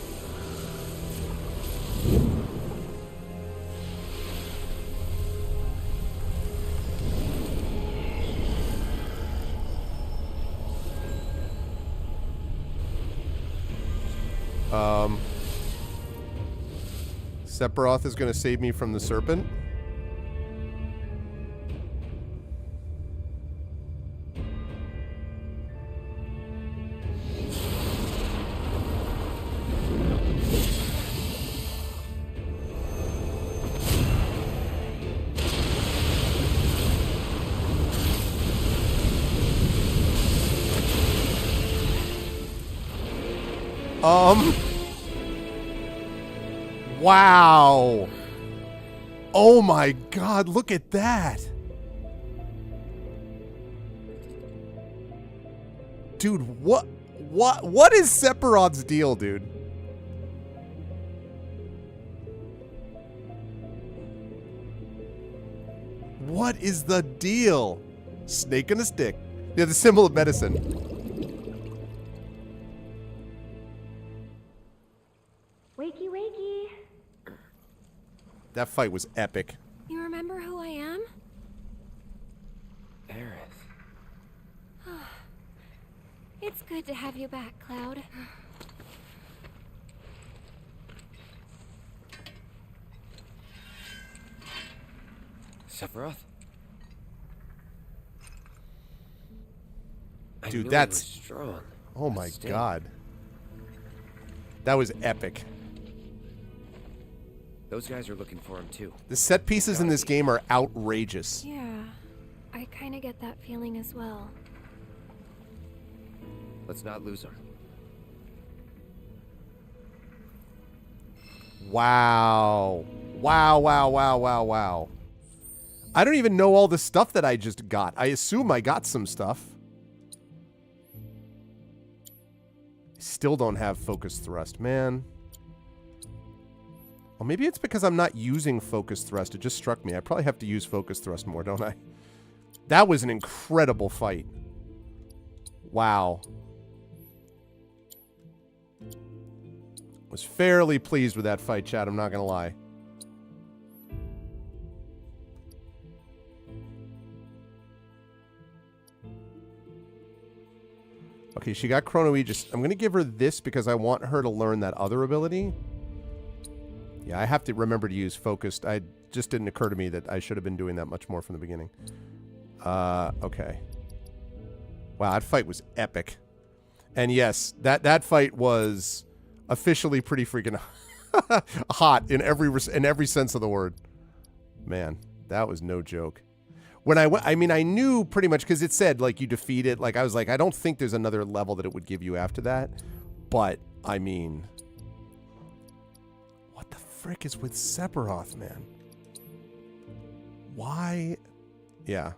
Sephiroth is going to save me from the serpent. Wow. Oh my God, look at that. Dude, what is Sephiroth's deal, dude? What is the deal? Snake and a stick. Yeah, the symbol of medicine. Wakey, wakey. That fight was epic. You remember who I am? Aerith. It's good to have you back, Cloud. Sephiroth? Dude, that's strong. Oh my God. That was epic. Those guys are looking for him too. The set pieces in this game are outrageous. Yeah, I kind of get that feeling as well. Let's not lose him. Wow. Wow, wow, wow, wow, wow. I don't even know all the stuff that I just got. I assume I got some stuff. Still don't have focus thrust, man. Well, maybe it's because I'm not using focus thrust. It just struck me. I probably have to use focus thrust more, don't I? That was an incredible fight. Wow. Was fairly pleased with that fight, chat. I'm not going to lie. Okay, she got Chrono Aegis. I'm going to give her this because I want her to learn that other ability. Yeah, I have to remember to use focused. I just didn't occur to me that I should have been doing that much more from the beginning. Okay. Wow, that fight was epic. And yes, that fight was officially pretty freaking hot in every sense of the word. Man, that was no joke. When I mean, I knew pretty much because it said like you defeat it. Like I was like, I don't think there's another level that it would give you after that. But I mean, what the frick is with Sephiroth, man? Why? Yeah.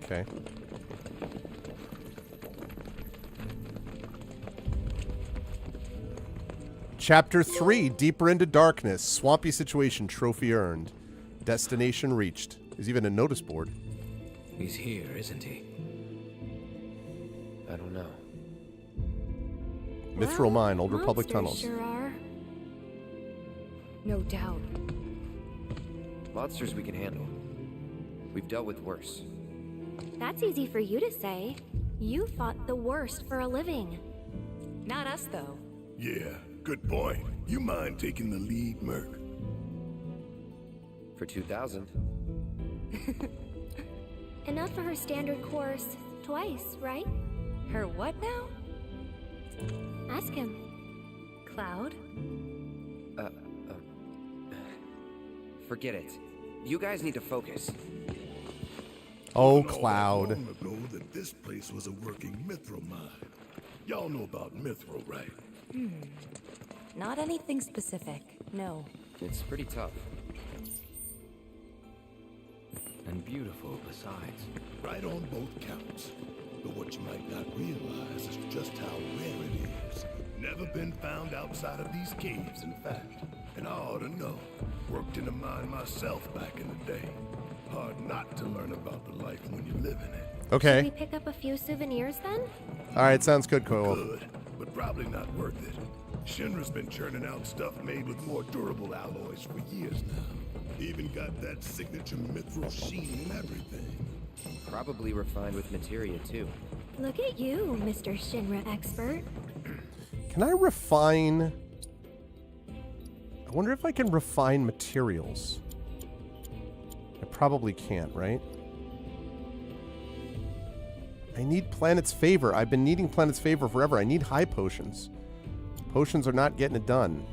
Okay. Chapter 3, Deeper into Darkness. Swampy situation, trophy earned. Destination reached. There's even a notice board. He's here, isn't he? I don't know. Mithril Mine, Old Republic tunnels. Sure are. No doubt. Monsters we can handle. We've dealt with worse. That's easy for you to say. You fought the worst for a living. Not us, though. Yeah, good point. You mind taking the lead, Merc? For 2,000. Enough for her standard course twice, right? Her what now? Ask him. Cloud? Forget it. You guys need to focus. Oh, Cloud. Long ago that this place was a working mithril mine. Y'all know about mithril, right? Not anything specific, no. It's pretty tough. And beautiful besides. Right on both counts. But what you might not realize is just how rare it is. Never been found outside of these caves, in fact. And I ought to know. Worked in a mine myself back in the day. Hard not to learn about the life when you live in it. Okay. Should we pick up a few souvenirs then? All right, sounds good, Coil. Good, but probably not worth it. Shinra's been churning out stuff made with more durable alloys for years now. Even got that signature mithril sheen and everything. Probably refined with materia, too. Look at you, Mr. Shinra expert. Can I refine? I wonder if I can refine materials. I probably can't, right? I need Planet's Favor. I've been needing Planet's Favor forever. I need high potions. Potions are not getting it done.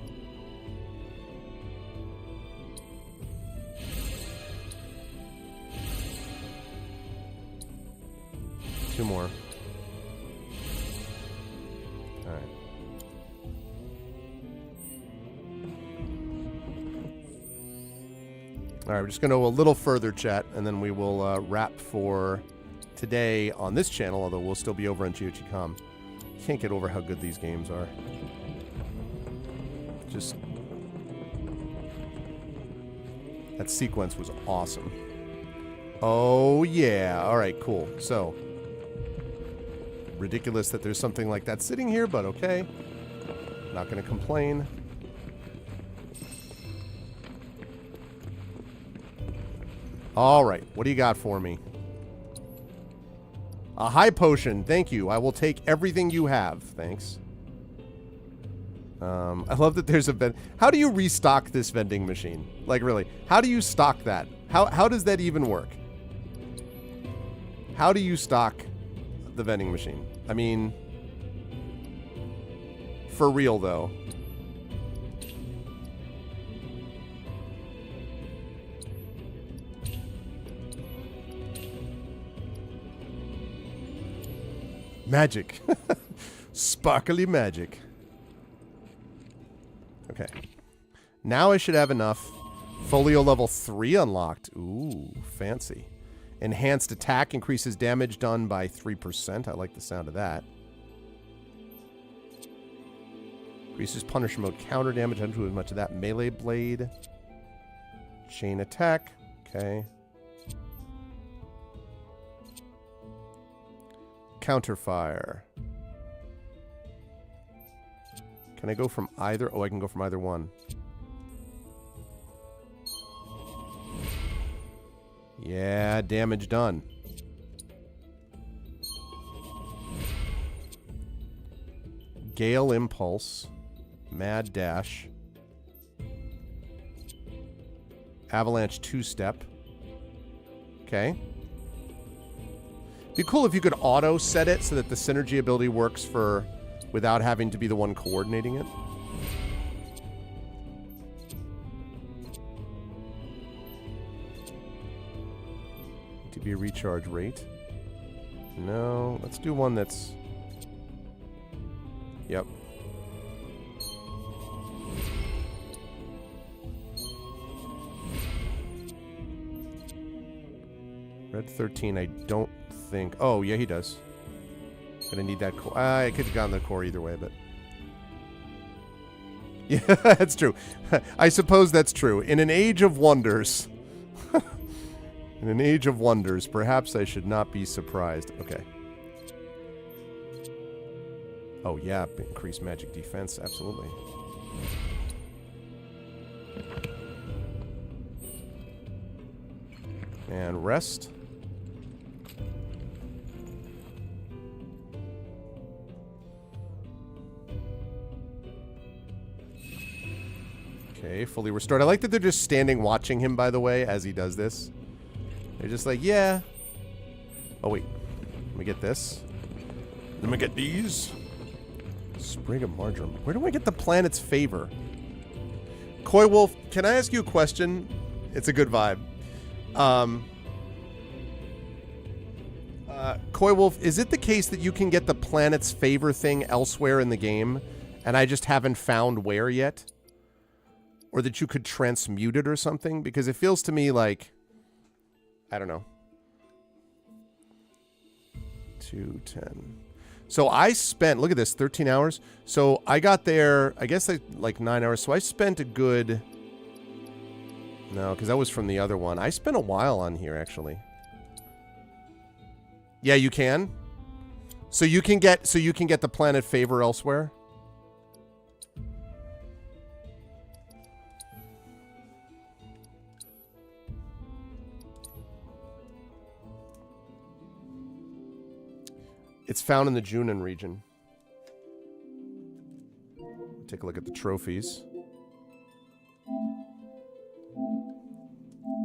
Two more. All right. All right, we're just going to go a little further, chat, and then we will wrap for today on this channel, although we'll still be over on GOG.com. Can't get over how good these games are. Just... that sequence was awesome. Oh, yeah. All right, cool. So, ridiculous that there's something like that sitting here, but okay. Not going to complain. All right, what do you got for me? A high potion, thank you. I will take everything you have, thanks. I love that there's a how do you restock this vending machine? Like, really, how do you stock that? How does that even work? How do you stock the vending machine? I mean, for real though. Magic. Sparkly magic. Okay. Now I should have enough. Folio level 3 unlocked. Ooh, fancy. Enhanced attack increases damage done by 3%. I like the sound of that. Increases Punisher mode counter damage. I don't do as much of that. Melee blade. Chain attack. Okay. counterfire. Can I go from either? Oh, I can go from either one. Yeah, damage done. Gale Impulse. Mad Dash. Avalanche 2-step. Okay. Be cool if you could auto set it so that the synergy ability works for without having to be the one coordinating it. To be a recharge rate. No, let's do one that's... Yep. Red 13, I don't think... Oh, yeah, he does. Gonna need that core. I could have gone the core either way, but... Yeah, that's true. I suppose that's true. In an age of wonders... In an age of wonders, perhaps I should not be surprised. Okay. Oh, yeah, increase magic defense, absolutely. And rest. Okay, fully restored. I like that they're just standing watching him, by the way, as he does this. They're just like, yeah. Oh, wait. Let me get this. Let me get these. Sprig of Marjoram. Where do I get the planet's favor? Coy Wolf, can I ask you a question? It's a good vibe. Coy Wolf, is it the case that you can get the planet's favor thing elsewhere in the game, and I just haven't found where yet? Or that you could transmute it or something? Because it feels to me like... I don't know. 210. So I spent, look at this, 13 hours. So I got there, I guess like 9 hours. So I spent a good, no, because that was from the other one. I spent a while on here, actually. Yeah, you can. So you can get the planet favor elsewhere. It's found in the Junin region. Take a look at the trophies.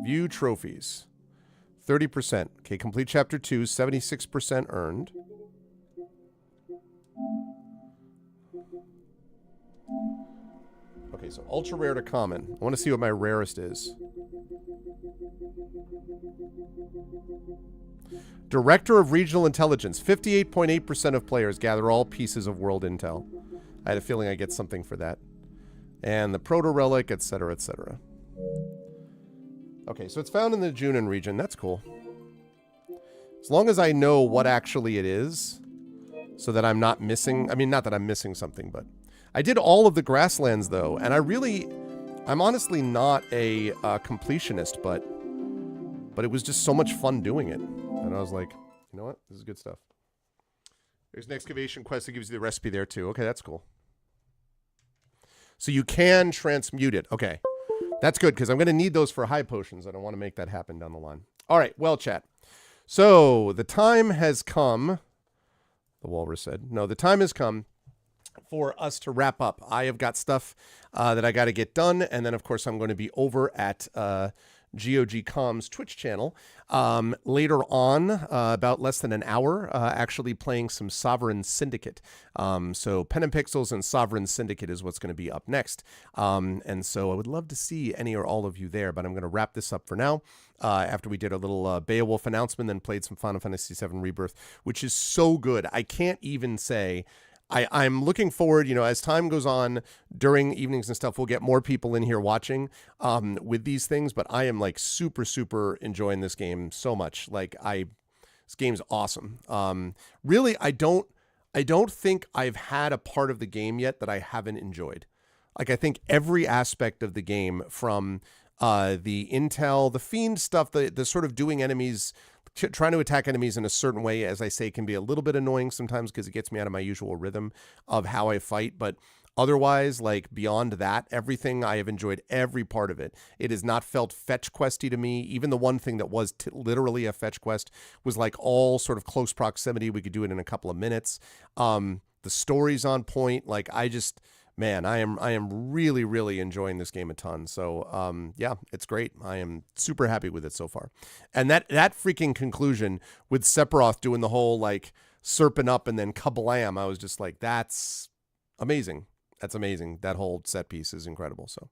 View trophies. 30%. Okay, complete chapter 2, 76% earned. Okay, so ultra rare to common. I want to see what my rarest is. Director of Regional Intelligence. 58.8% of players gather all pieces of world intel. I had a feeling I'd get something for that. And the proto-relic, etc., etc. Okay, so it's found in the Junin region. That's cool. As long as I know what actually it is, so that I'm not missing... I mean, not that I'm missing something, but... I did all of the grasslands, though, and I'm honestly not a completionist, but it was just so much fun doing it. And I was like, you know what? This is good stuff. There's an excavation quest that gives you the recipe there, too. Okay, that's cool. So you can transmute it. Okay. That's good, because I'm going to need those for high potions. I don't want to make that happen down the line. All right, well, chat. So the time has come, the walrus said. No, the time has come for us to wrap up. I have got stuff that I got to get done, and then, of course, I'm going to be over at GOG Comms Twitch channel later on, about less than an hour, actually playing some Sovereign Syndicate. So Pen and Pixels and Sovereign Syndicate is what's going to be up next. And so I would love to see any or all of you there, but I'm going to wrap this up for now. After we did a little Beowulf announcement, then played some Final Fantasy VII Rebirth, which is so good. I can't even say... I'm looking forward, as time goes on during evenings and stuff, we'll get more people in here watching with these things, but I am like super, super enjoying this game so much. This game's awesome. Really, I don't think I've had a part of the game yet that I haven't enjoyed. Like, I think every aspect of the game, from the intel, the fiend stuff, the sort of doing enemies trying to attack enemies in a certain way, as I say, can be a little bit annoying sometimes because it gets me out of my usual rhythm of how I fight. But otherwise, like beyond that, everything, I have enjoyed every part of it. It has not felt fetch questy to me. Even the one thing that was literally a fetch quest was like all sort of close proximity. We could do it in a couple of minutes. The story's on point. Like man, I am really, really enjoying this game a ton. So, yeah, it's great. I am super happy with it so far. And that freaking conclusion with Sephiroth doing the whole like serpent up and then kablam, I was just like, that's amazing. That's amazing. That whole set piece is incredible. So,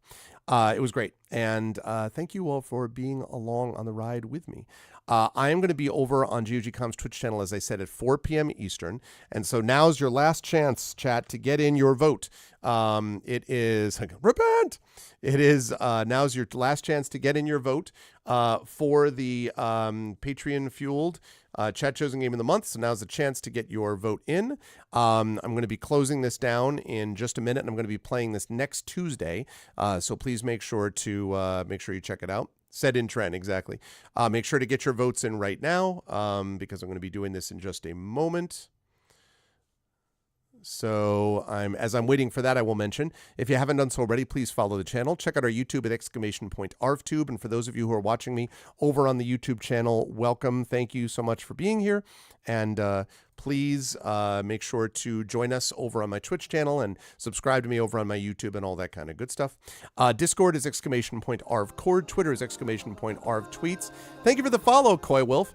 it was great. And thank you all for being along on the ride with me. I am going to be over on GOGCom's Twitch channel, as I said, at 4 p.m. Eastern. And so now's your last chance, chat, to get in your vote. It is, repent! It is, now's your last chance to get in your vote for the Patreon-fueled Chat Chosen Game of the Month. So now's the chance to get your vote in. I'm going to be closing this down in just a minute, and I'm going to be playing this next Tuesday. So please make sure you check it out. Set in trend, exactly. Make sure to get your votes in right now because I'm going to be doing this in just a moment. So as I'm waiting for that, I will mention, if you haven't done so already, please follow the channel. Check out our YouTube at !ArvTube. And for those of you who are watching me over on the YouTube channel, welcome. Thank you so much for being here. And please make sure to join us over on my Twitch channel and subscribe to me over on my YouTube and all that kind of good stuff. Discord is !ArvCord. Twitter is !ArvTweets. Thank you for the follow, Koi Wolf.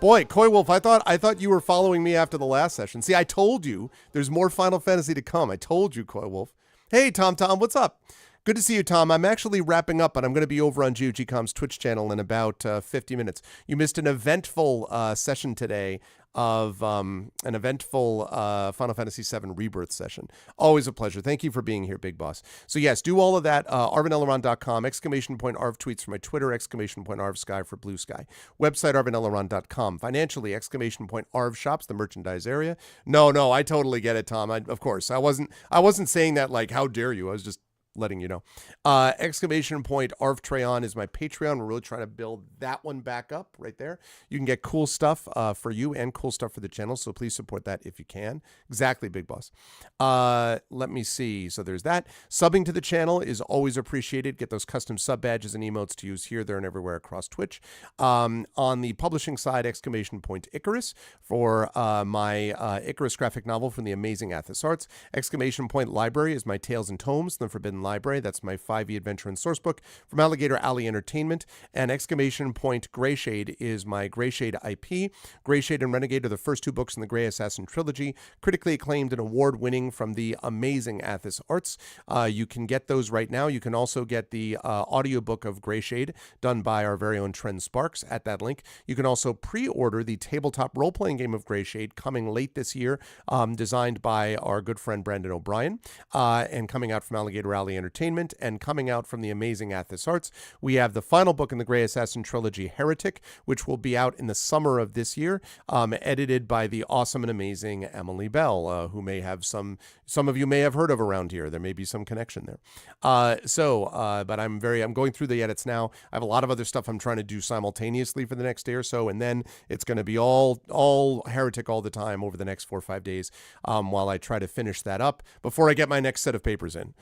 Boy, Koi Wolf, I thought you were following me after the last session. See, I told you there's more Final Fantasy to come. I told you, Koi Wolf. Hey, Tom, what's up? Good to see you, Tom. I'm actually wrapping up, but I'm going to be over on GOGCom's Twitch channel in about 50 minutes. You missed an eventful session today of an eventful Final Fantasy VII Rebirth session. Always a pleasure. Thank you for being here, Big Boss. So yes, do all of that. ArvanEleron.com, !ArvTweets for my Twitter, !ArvSky for Blue Sky. Website, ArvanEleron.com. Financially, !ArvShops, the merchandise area. No, I totally get it, Tom. Of course, I wasn't saying that like, how dare you? I was just letting you know. !Arvtreon is my Patreon. We're really trying to build that one back up right there. You can get cool stuff for you and cool stuff for the channel, so please support that if you can. Exactly, Big Boss. Let me see. So there's that. Subbing to the channel is always appreciated. Get those custom sub badges and emotes to use here, there, and everywhere across Twitch. On the publishing side, !Icarus for my Icarus graphic novel from the amazing Athos Arts. !Library is my Tales and Tomes, the Forbidden Library. That's my 5e adventure and source book from Alligator Alley Entertainment. And Greyshade is my Greyshade IP. Greyshade and Renegade are the first two books in the Grey Assassin trilogy, critically acclaimed and award-winning from the amazing Athos Arts. You can get those right now. You can also get the audiobook of Greyshade done by our very own Trent Sparks at that link. You can also pre-order the tabletop role-playing game of Greyshade coming late this year, designed by our good friend Brandon O'Brien, and coming out from Alligator Alley Entertainment, and coming out from the amazing Athos Arts. We have the final book in the Grey Assassin trilogy, Heretic, which will be out in the summer of this year, edited by the awesome and amazing Emily Bell, who may have some of you may have heard of around here. There may be some connection there. But I'm going through the edits now. I have a lot of other stuff I'm trying to do simultaneously for the next day or so, and then it's going to be all Heretic all the time over the next 4 or 5 days, while I try to finish that up before I get my next set of papers in.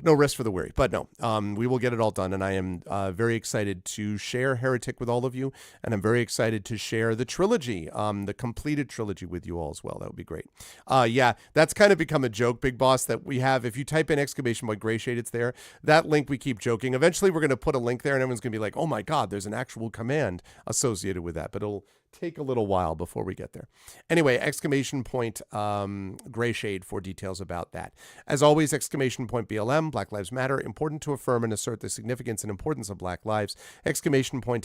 No rest for the weary, but no, we will get it all done, and I am very excited to share Heretic with all of you, and I'm very excited to share the trilogy, the completed trilogy with you all as well. That would be great. Yeah, that's kind of become a joke, Big Boss, that we have. If you type in !Greyshade, it's there. That link, we keep joking. Eventually, we're going to put a link there, and everyone's going to be like, oh my God, there's an actual command associated with that, but it'll take a little while before we get there. Anyway, Greyshade for details about that. As always, BLM, Black Lives Matter, important to affirm and assert the significance and importance of Black lives.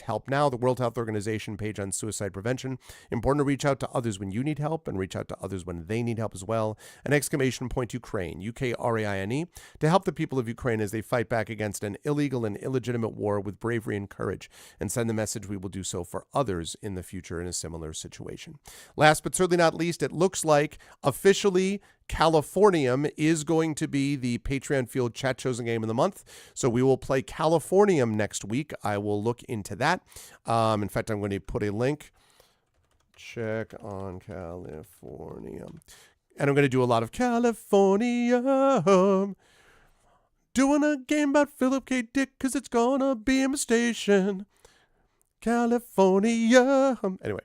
Help Now, the World Health Organization page on suicide prevention. Important to reach out to others when you need help and reach out to others when they need help as well. And Ukraine, UKRAINE, to help the people of Ukraine as they fight back against an illegal and illegitimate war with bravery and courage, and send the message we will do so for others in the future in a similar situation. Last but certainly not least, it looks like officially Californium is going to be the Patreon Field Chat Chosen Game of the Month. So we will play Californium next week. I will look into that. In fact, I'm going to put a link. Check on Californium. And I'm going to do a lot of Californium. Doing a game about Philip K. Dick because it's going to be in my station. California. Anyway,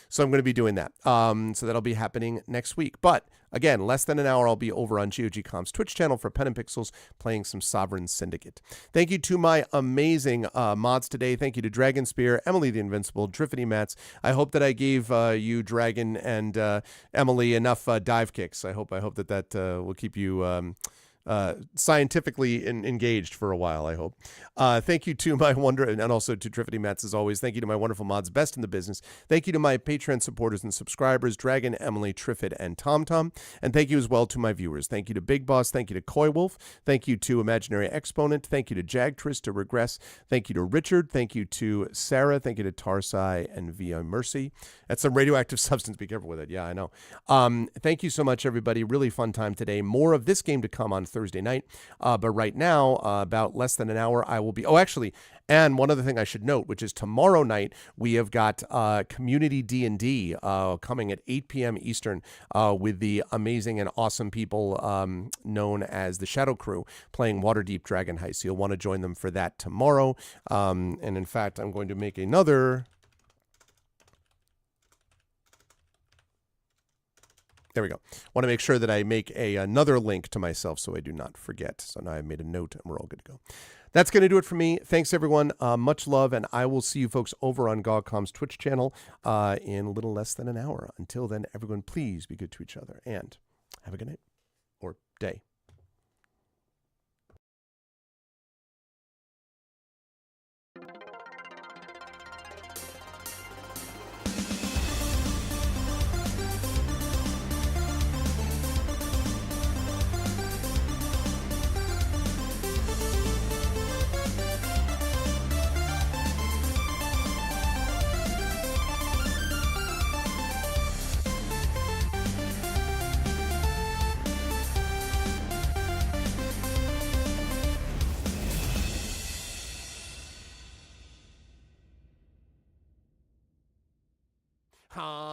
so I'm going to be doing that. So that'll be happening next week. But again, less than an hour, I'll be over on GOG.com's Twitch channel for Pen and Pixels playing some Sovereign Syndicate. Thank you to my amazing mods today. Thank you to Dragon Spear, Emily the Invincible, Driffity Mats. I hope that I gave you, Dragon, and Emily enough dive kicks. I hope that will keep you scientifically engaged for a while, I hope. Thank you to my and also to Driffity Mats as always. Thank you to my wonderful mods, best in the business. Thank you to my Patreon supporters and subscribers, Dragon, Emily, Triffid, and TomTom. And thank you as well to my viewers. Thank you to Big Boss. Thank you to Coy Wolf. Thank you to Imaginary Exponent. Thank you to Jagtris, to Regress. Thank you to Richard. Thank you to Sarah. Thank you to Tarsai and Via Mercy. That's some radioactive substance. Be careful with it. Yeah, I know. Thank you so much, everybody. Really fun time today. More of this game to come on Thursday night. But right now, about less than an hour, I will be... Oh, actually, and one other thing I should note, which is tomorrow night, we have got Community D&D coming at 8 p.m. Eastern with the amazing and awesome people known as the Shadow Crew playing Waterdeep Dragon Heist. So you'll want to join them for that tomorrow. And in fact, I'm going to make another... There we go. Want to make sure that I make another link to myself so I do not forget. So now I've made a note and we're all good to go. That's going to do it for me. Thanks, everyone. Much love, and I will see you folks over on GOG.com's Twitch channel in a little less than an hour. Until then, everyone, please be good to each other and have a good night or day. Huh?